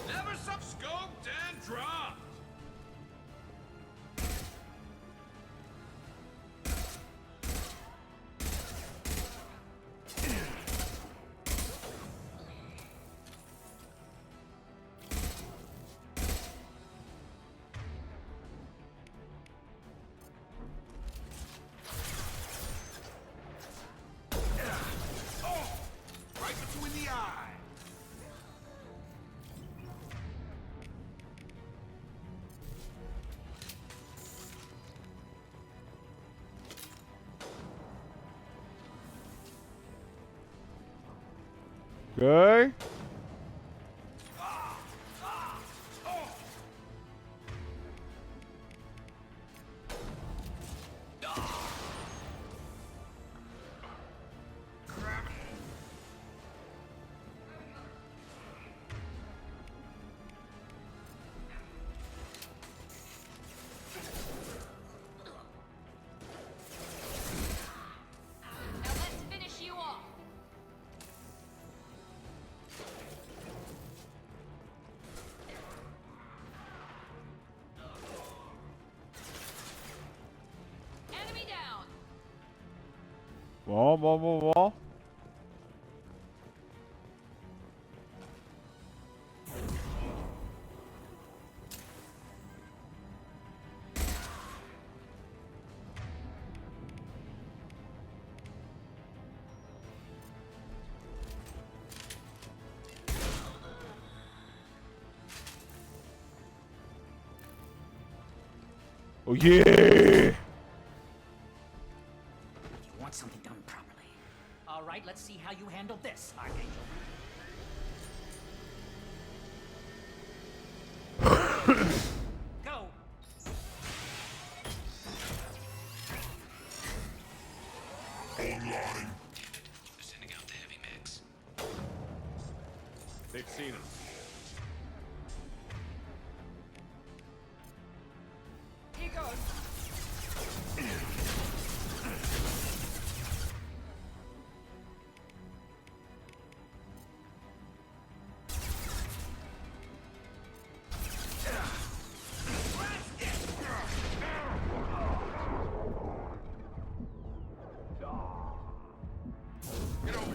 Never subscoped and dropped. Okay. Now let's finish you off. Enemy down. Bom. Oh yeah! You want something done properly. All right, let's see how you handle this, Archangel. Go! Online. Sending out the heavy mix. They've seen him. Here goes. Get over here.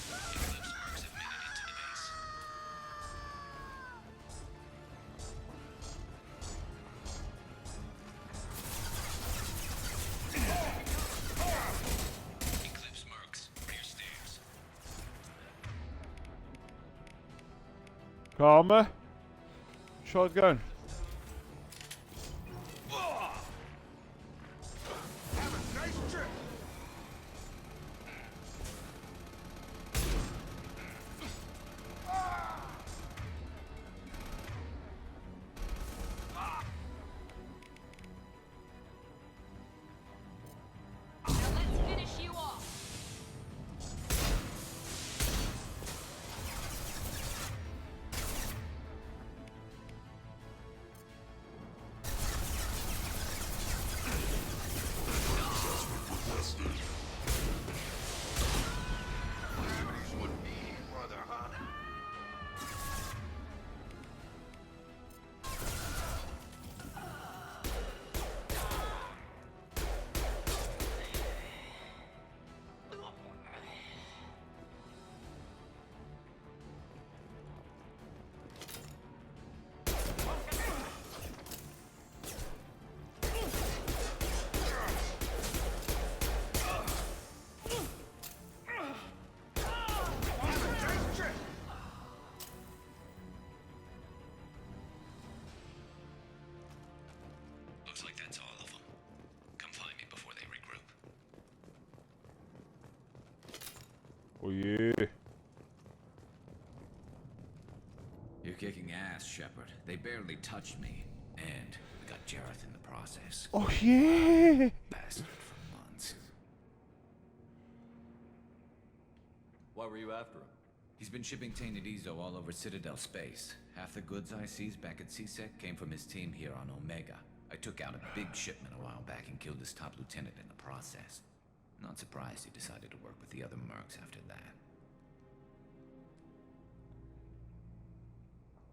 Eclipse marks have made it into the base. Eclipse marks, rear stairs. Calma. Shotgun. Have a nice trip. Now let's finish you off. Gravity's what me, brother, huh? Have a nice trip. Looks like that's all of them. Come find me before they regroup. Oh yeah. You're kicking ass, Shepard. They barely touched me. And we got Jareth in the process. Oh yeah. Bastard for months. Why were you after him? He's been shipping tainted Ezo all over Citadel space. Half the goods I seized back at CSEC came from his team here on Omega. I took out a big shipment a while back and killed his top lieutenant in the process. Not surprised he decided to work with the other mercs after that.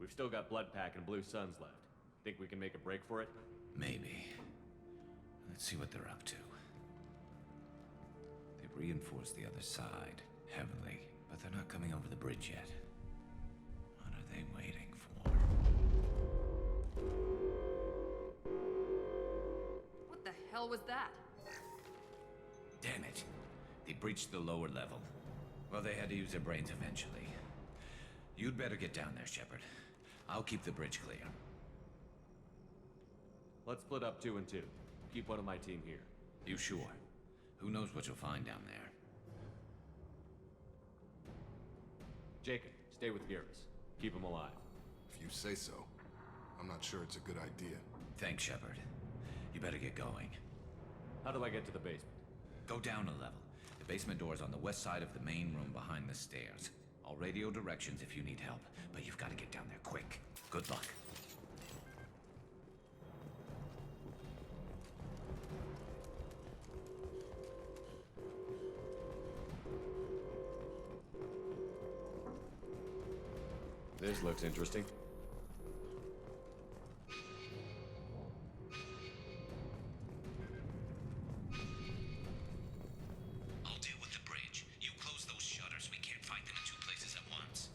We've still got Blood Pack and Blue Suns left. Think we can make a break for it? Maybe. Let's see what they're up to. They've reinforced the other side, heavily, but they're not coming over the bridge yet. What are they waiting for? What the hell was that? Damn it. They breached the lower level. Well, they had to use their brains eventually. You'd better get down there, Shepard. I'll keep the bridge clear. Let's split up 2 and 2. Keep one of my team here. You sure? Who knows what you'll find down there? Jacob, stay with Garrus. Keep him alive. If you say so. I'm not sure it's a good idea. Thanks, Shepard. You better get going. How do I get to the basement? Go down a level. The basement door's on the west side of the main room behind the stairs. I'll radio directions if you need help, but you've got to get down there quick. Good luck. This looks interesting. I'll deal with the bridge. You close those shutters. We can't fight them in two places at once.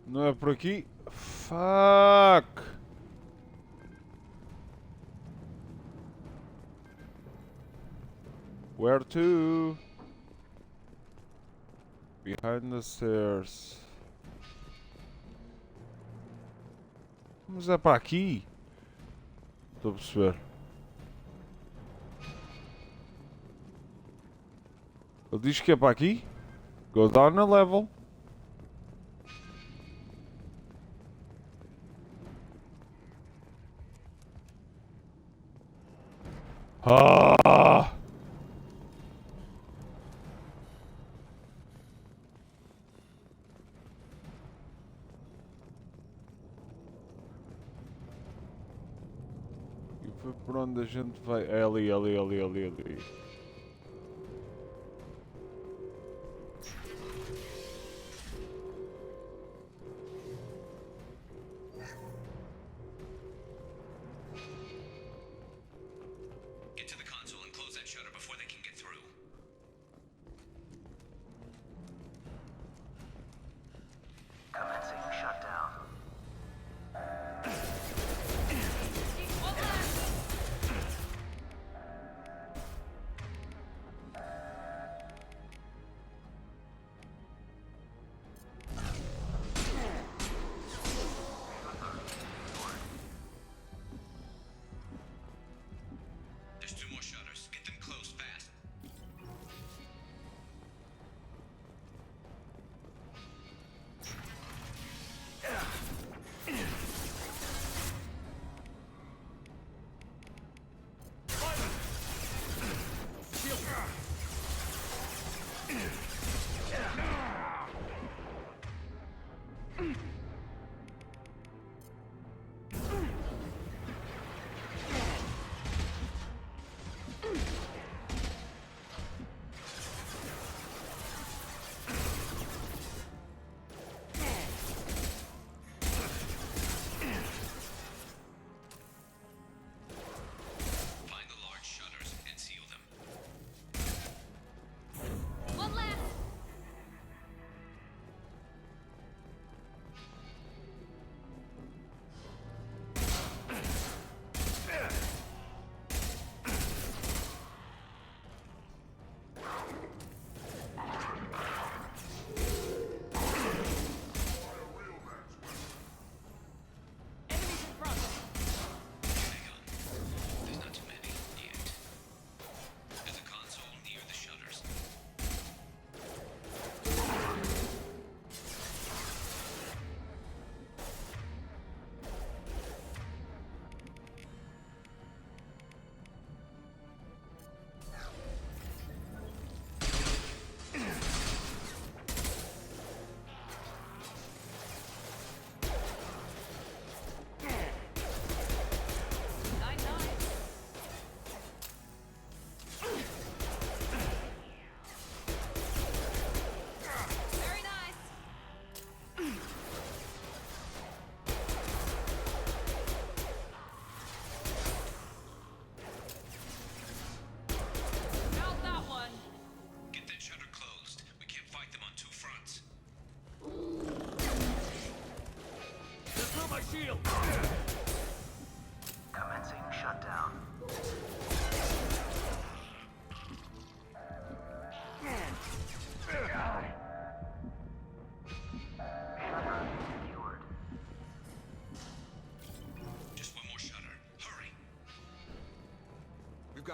Não é por aqui? Fuck! Where to? Behind the stairs. Mas é para aqui? Estou a perceber. Ele diz que é para aqui? Go down a level. Ah! E foi por onde a gente vai. É ali, ali, ali, ali, ali. Get to the console and close that shutter before they can get through. Commencing shutdown.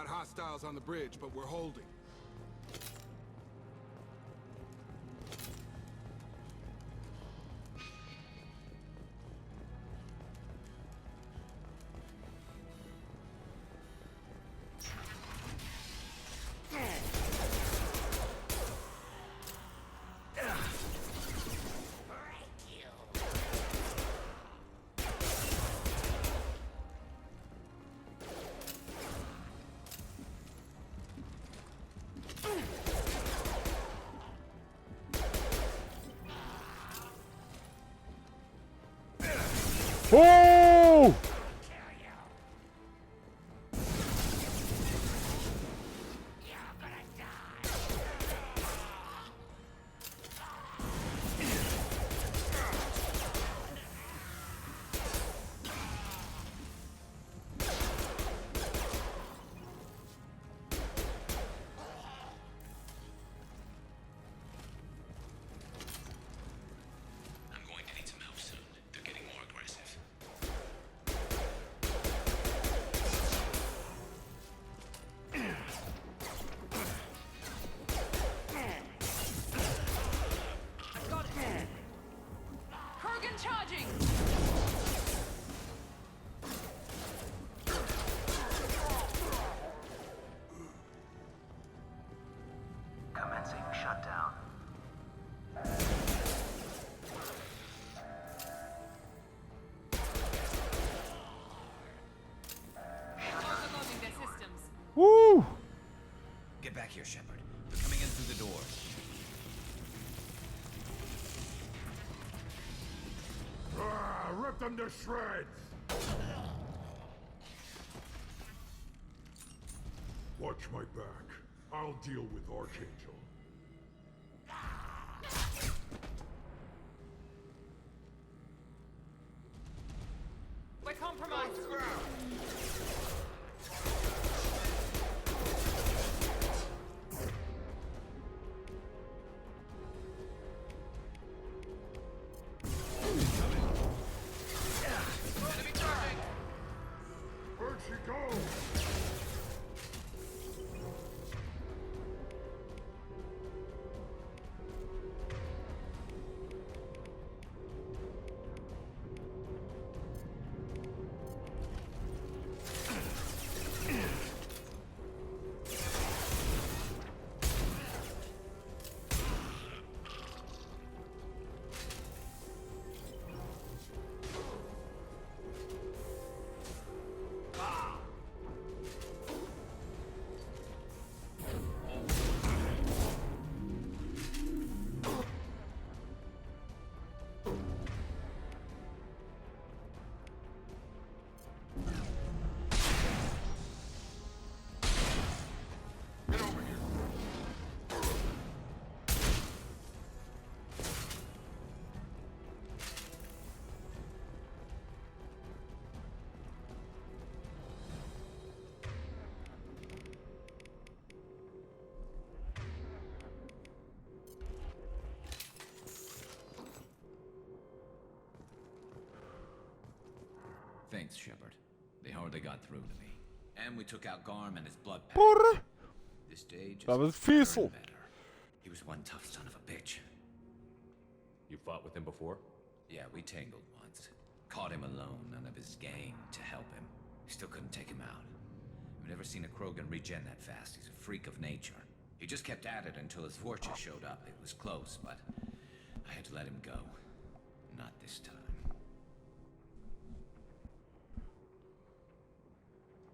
got hostiles on the bridge, but we're holding. Oh! I'm going to need some help soon. They're getting more aggressive. I've got it. Kurgan charging. Commencing shutdown. Overloading their systems. Woo! Get back here, Shepard. They're coming in through the doors. Rip them to shreds! Watch my back. I'll deal with Archangel. We're compromised. Enemy charging. Where'd she go? Thanks, Shepard. They hardly got through to me. And we took out Garm and his blood pack. Porra! This day just That was better and difícil. better. He was one tough son of a bitch. You fought with him before? Yeah, we tangled once. Caught him alone, none of his gang to help him. Still couldn't take him out. I've never seen a Krogan regen that fast. He's a freak of nature. He just kept at it until his fortress showed up. It was close, but I had to let him go. Not this time.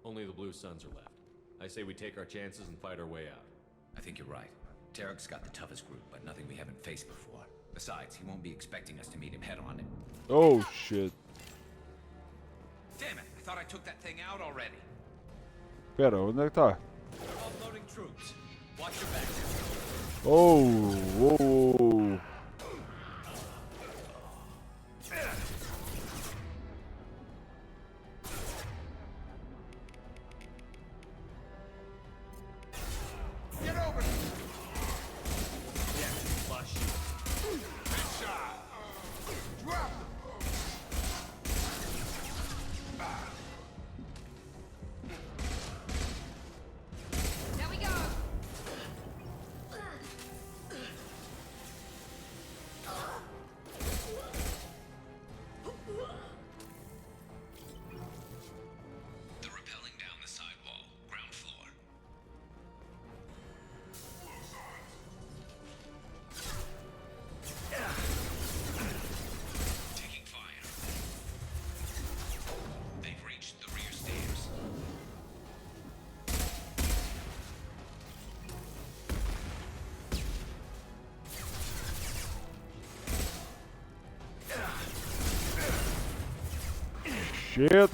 Only the Blue Suns are left. I say we take our chances and fight our way out. I think you're right. Tarek's got the toughest group, but nothing we haven't faced before. Besides, he won't be expecting us to meet him head-on. Oh, shit. Damn it! I thought I took that thing out already. Pera, onde é que tá? Offloading troops. Watch your back. Oh, oh. Get over here! Yeah, flush. Headshot! Drop them! Shit.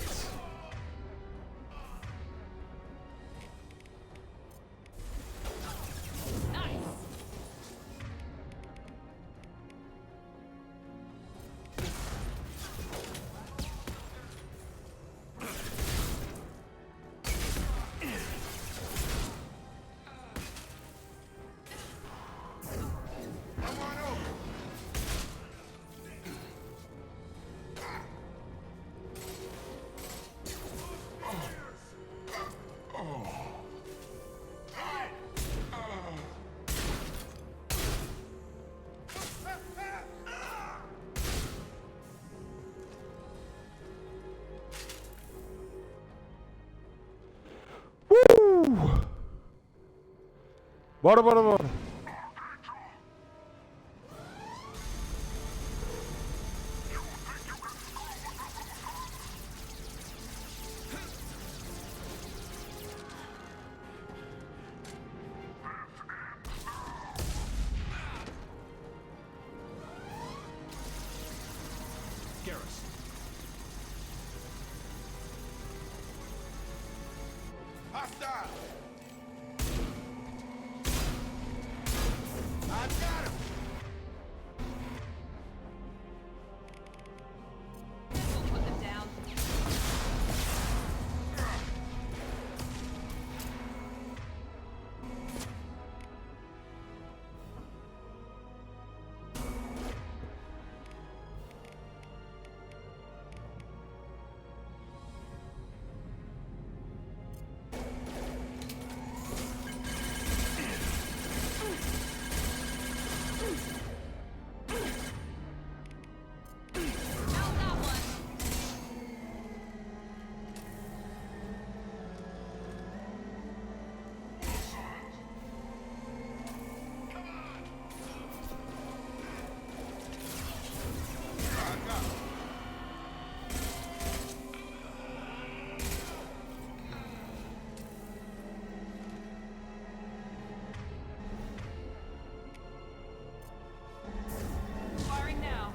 Bora, bora, bora. Garrus. Hostile! I've got him! We'll put them down. Firing now.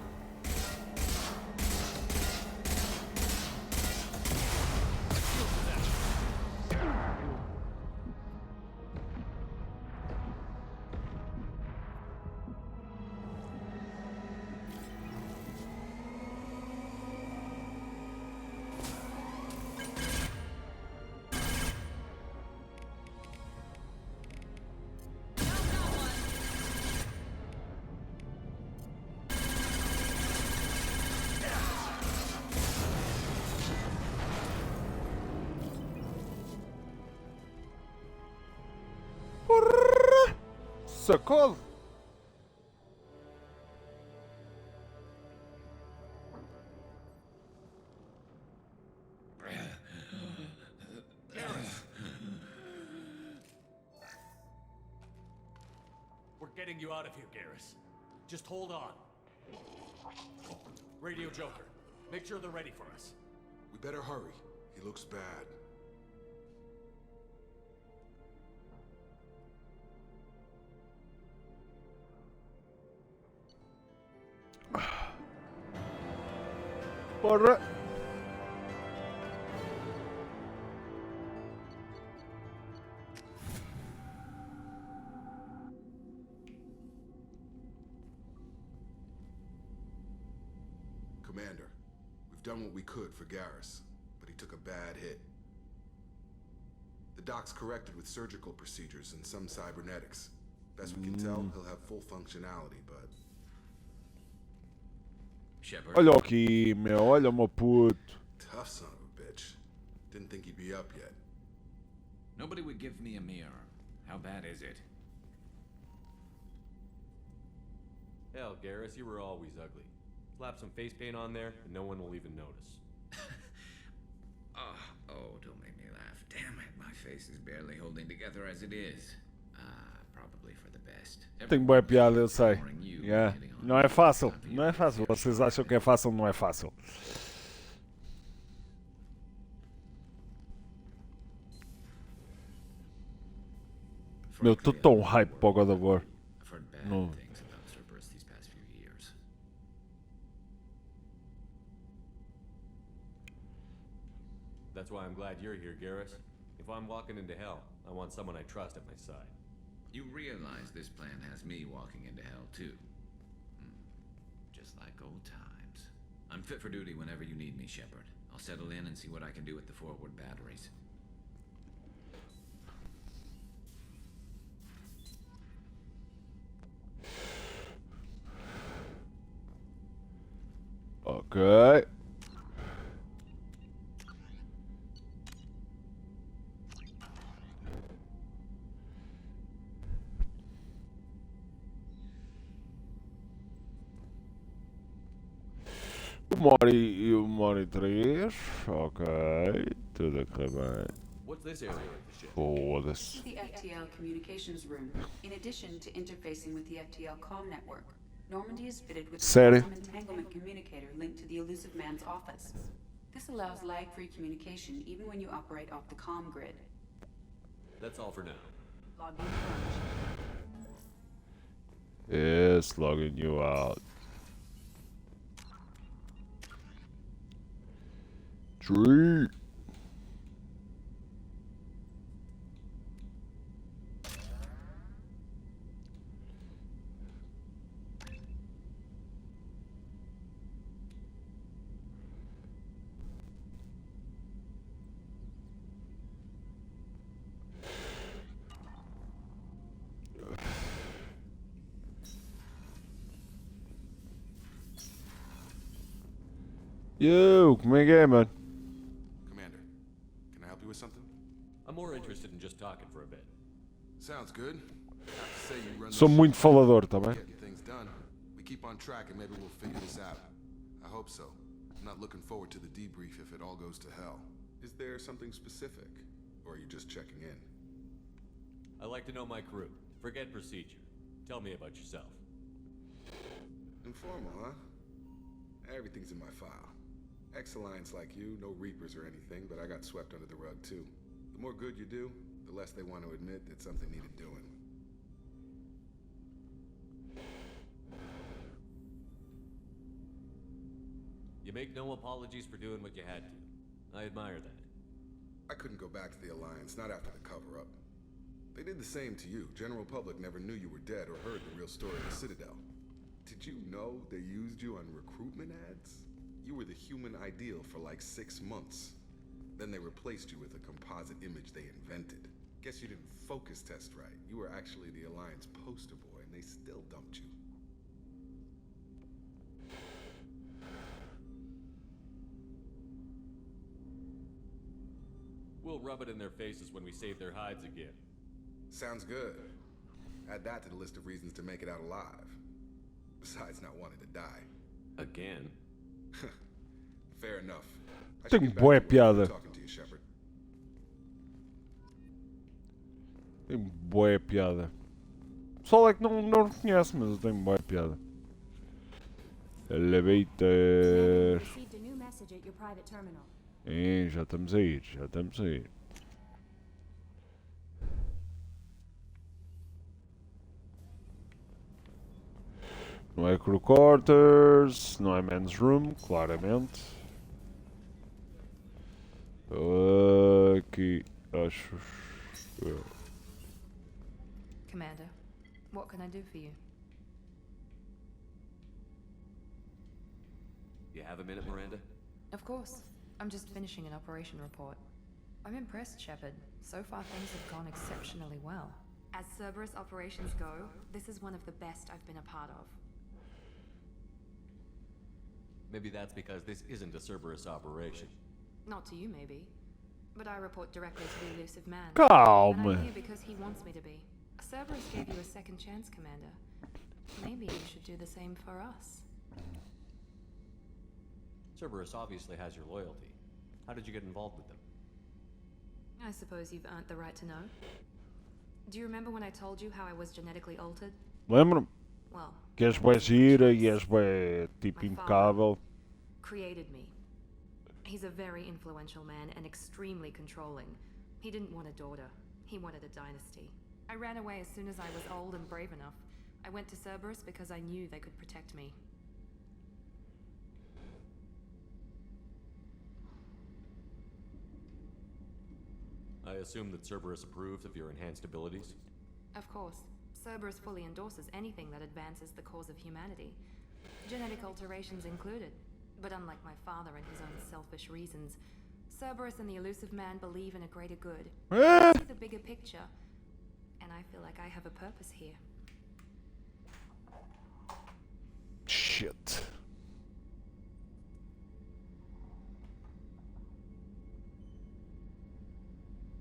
Sacode. We're getting you out of here, Garrus. Just hold on. Radio Joker, make sure they're ready for us. We better hurry. He looks bad. Bora. Commander, we've done what we could for Garrus, but he took a bad hit. The doc's corrected with surgical procedures and some cybernetics. Best we can tell, he'll have full functionality, but... Shepard. Olha aqui, meu. Olha o meu puto. Tough son of a bitch. Didn't think he'd be up yet. Nobody would give me a mirror. How bad is it? Hell, Garrus, you were always ugly. Slap some face paint on there, and no one will even notice. Oh, don't make me laugh. Damn it, my face is barely holding together as it is. Probably for the best. Tenho boa piada, eu sei. Yeah. Não é fácil. Não é fácil. Vocês acham que é fácil, não é fácil. Meu, estou tão hype para o God of War. Não. why I'm glad you're here, Garrus. If I'm walking into hell, I want someone I trust at my side. You realize this plan has me walking into hell, too. Just like old times. I'm fit for duty whenever you need me, Shepard. I'll settle in and see what I can do with the forward batteries. Ok. Uma hora e três. Ok. Tudo a correr bem. What's this area of the ship? Foda-se. The FTL communications room, in addition to interfacing with the FTL comm network. Normandy is fitted with Sério? an entanglement communicator linked to the elusive man's office. This allows lag-free communication even when you operate off the comm grid. That's all for now. Log in crunch. Yes, logging you out. Tree. Yo, como é que é, mano? Commander, can I help you with something? I'm more interested in just talking for a bit. Sounds good. Have to say you run Sou the muito ship. falador, tá bem? Getting things done. We keep on track and maybe we'll figure this out. I hope so. I'm not looking forward to the debrief if it all goes to hell. Is there something specific? Or are you just checking in? I like to know my crew. Forget procedure. Tell me about yourself. Informal, huh? Everything's in my file. Ex-Alliance like you, no Reapers or anything, but I got swept under the rug too. The more good you do, the less they want to admit that something needed doing. You make no apologies for doing what you had to. I admire that. I couldn't go back to the Alliance, not after the cover-up. They did the same to you. General public never knew you were dead or heard the real story of the Citadel. Did you know they used you on recruitment ads? You were the human ideal for like 6 months. Then they replaced you with a composite image they invented. Guess you didn't focus test right. You were actually the Alliance poster boy, and they still dumped you. We'll rub it in their faces when we save their hides again. Sounds good. Add that to the list of reasons to make it out alive. Besides not wanting to die. Again? Fair enough. I Tenho should get back boa to work. piada. Talking to you, Shepard. Tem boa piada. O pessoal é que não reconhece, mas eu tenho boa piada. Elevator. Received a new message at your private terminal. Já estamos a ir, já estamos a ir. Não é crew quarters, não é men's room, claramente. Aqui, acho. Commander, what can I do for you? You have a minute, Miranda? Of course. I'm just finishing an operation report. I'm impressed, Shepard. So far things have gone exceptionally well. As Cerberus operations go, this is one of the best I've been a part of. Maybe that's because this isn't a Cerberus operation. Not to you, maybe. But I report directly to the elusive man. Calma. And I'm here because he wants me to be. Cerberus gave you a second chance, Commander. Maybe you should do the same for us. Cerberus obviously has your loyalty. How did you get involved with them? I suppose you've earned the right to know. Do you remember when I told you how I was genetically altered? Lembro-me Well, que és bué gira e és bué tipo impecável. created me. He's a very influential man and extremely controlling. He didn't want a daughter. He wanted a dynasty. I ran away as soon as I was old and brave enough. I went to Cerberus because I knew they could protect me. I assume that Cerberus approved of your enhanced abilities? Of course. Cerberus fully endorses anything that advances the cause of humanity. Genetic alterations included. But unlike my father and his own selfish reasons, Cerberus and the elusive man believe in a greater good. They see the bigger picture. And I feel like I have a purpose here. Shit.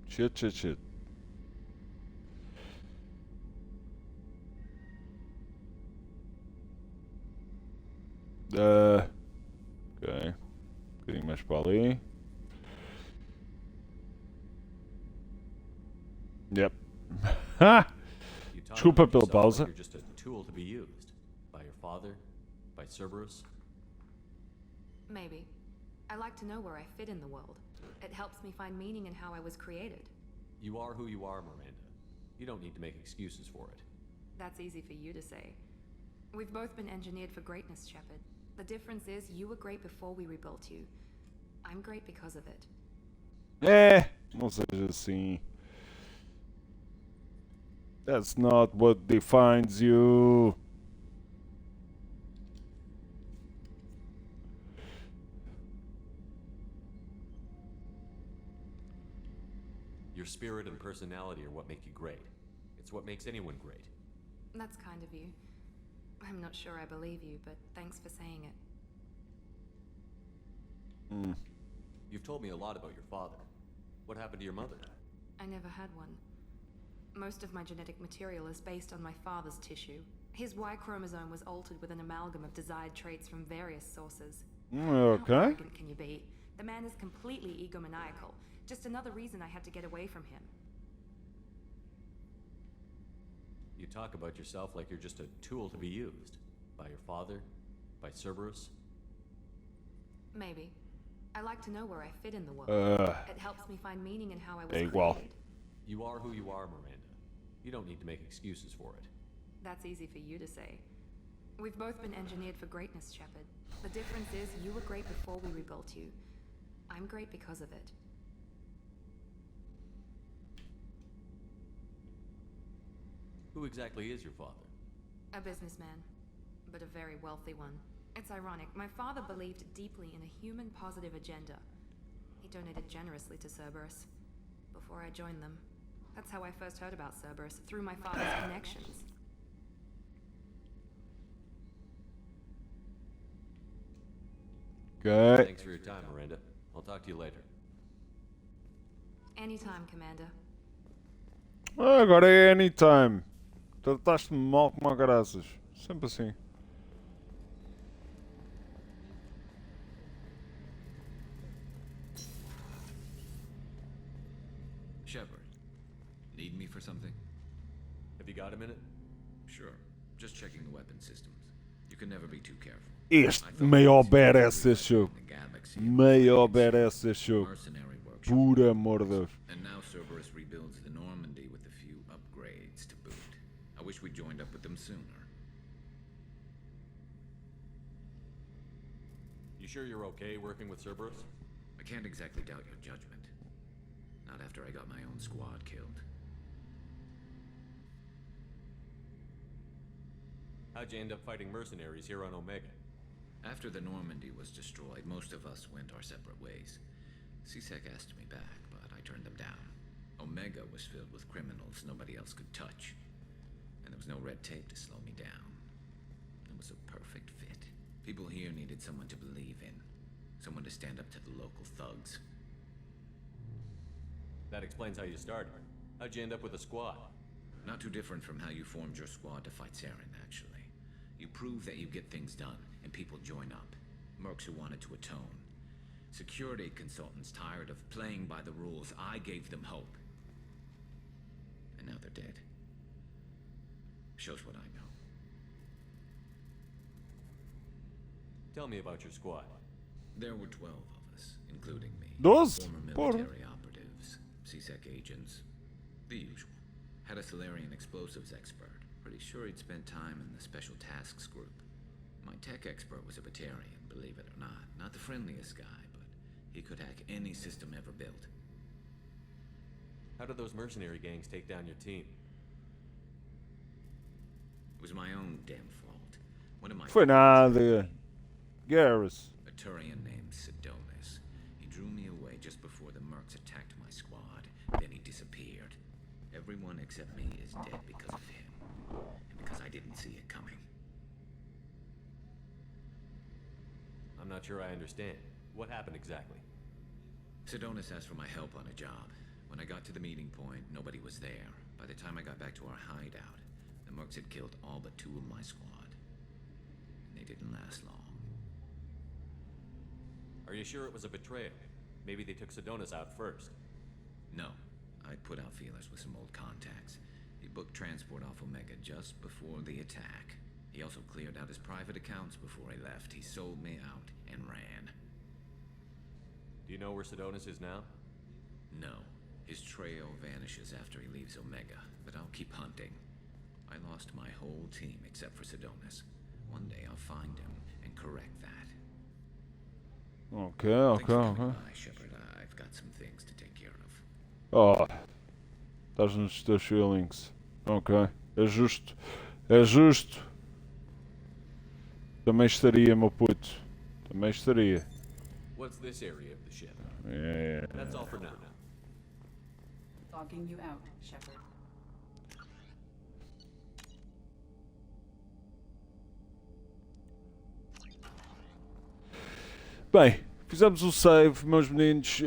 Shit. Ok. Um bocadinho mais para ali. Yep. Desculpa pela pausa. You're just a tool to be used. By your father? By Cerberus? Maybe. I like to know where I fit in the world. It helps me find meaning in how I was created. You are who you are, Miranda. You don't need to make excuses for it. That's easy for you to say. We've both been engineered for greatness, Shepard. The difference is you were great before we rebuilt you. I'm great because of it. Não seja assim. That's not what defines you. Your spirit and personality are what make you great. It's what makes anyone great. That's kind of you. I'm not sure I believe you, but thanks for saying it. You've told me a lot about your father. What happened to your mother? I never had one. Most of my genetic material is based on my father's tissue. His Y chromosome was altered with an amalgam of desired traits from various sources. Okay. How arrogant can you be? The man is completely egomaniacal. Just another reason I had to get away from him. You talk about yourself like you're just a tool to be used. By your father? By Cerberus? Maybe. I like to know where I fit in the world. It helps me find meaning in how I was created. You are who you are, Miranda. You don't need to make excuses for it. That's easy for you to say. We've both been engineered for greatness, Shepard. The difference is you were great before we rebuilt you. I'm great because of it. Who exactly is your father? A businessman, but a very wealthy one. It's ironic. My father believed deeply in a human-positive agenda. He donated generously to Cerberus before I joined them. That's how I first heard about Cerberus, through my father's connections. Good. Thanks for your time, Miranda. I'll talk to you later. Anytime, Commander. Agora é anytime. Trataste-me mal como a graças. Sempre assim. Shepard, need me for something? Have you got a minute? Sure. Just checking the weapon systems. You can never be too careful. Este maior badass deste jogo. Maior badass deste jogo. Por amor de Deus. And now Cerberus rebuilds the Normandy with a few upgrades to boot. I wish we'd joined up with them sooner. You sure you're okay working with Cerberus? I can't exactly doubt your judgment. Not after I got my own squad killed. How'd you end up fighting mercenaries here on Omega? After the Normandy was destroyed, most of us went our separate ways. C-Sec asked me back, but I turned them down. Omega was filled with criminals nobody else could touch. And there was no red tape to slow me down. It was a perfect fit. People here needed someone to believe in. Someone to stand up to the local thugs. That explains how you started. How'd you end up with a squad? Not too different from how you formed your squad to fight Saren, actually. You prove that you get things done, and people join up. Mercs who wanted to atone. Security consultants tired of playing by the rules. I gave them hope. And now they're dead. Shows what I know. Tell me about your squad. There were 12 of us, including me. 12? Former military operatives, C-Sec agents, the usual. Had a Solarian explosives expert. Pretty sure he'd spent time in the Special Tasks Group. My tech expert was a Batarian, believe it or not. Not the friendliest guy, but he could hack any system ever built. How did those mercenary gangs take down your team? It was my own damn fault. One of my Foi nada. Garrus. a Turian named Sidonis. He drew me away just before the mercs attacked my squad. Then he disappeared. Everyone except me is dead because of him. And because I didn't see it coming. I'm not sure I understand. What happened exactly? Sidonis asked for my help on a job. When I got to the meeting point, nobody was there. By the time I got back to our hideout, the mercs had killed all but 2 of my squad. And they didn't last long. Are you sure it was a betrayal? Maybe they took Sidonis out first. No. I put out feelers with some old contacts. He booked transport off Omega just before the attack. He also cleared out his private accounts before he left. He sold me out and ran. Do you know where Sidonis is now? No. His trail vanishes after he leaves Omega, but I'll keep hunting. I lost my whole team except for Sidonis. One day I'll find him and correct that. Ok. Bye, Shepard. I've got some things to take care of. Oh. Estás nos teus feelings. Ok. É justo. É justo. Também estaria, meu puto. Também estaria. What's this area of the ship? Yeah. That's all for now. Logging you out, Shepard. Bem, fizemos o save, meus meninos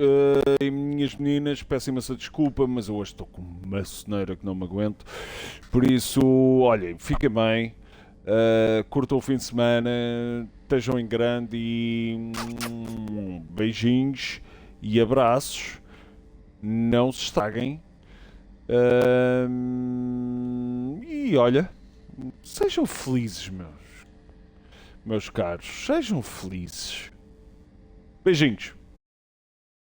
e minhas meninas. Peço imensa desculpa, mas eu hoje estou com uma soneira que não me aguento. Por isso, olhem, fiquem bem. Curtam o fim de semana. Estejam em grande e beijinhos e abraços. Não se estraguem. E olha, sejam felizes, meus caros. Sejam felizes. Beijinhos.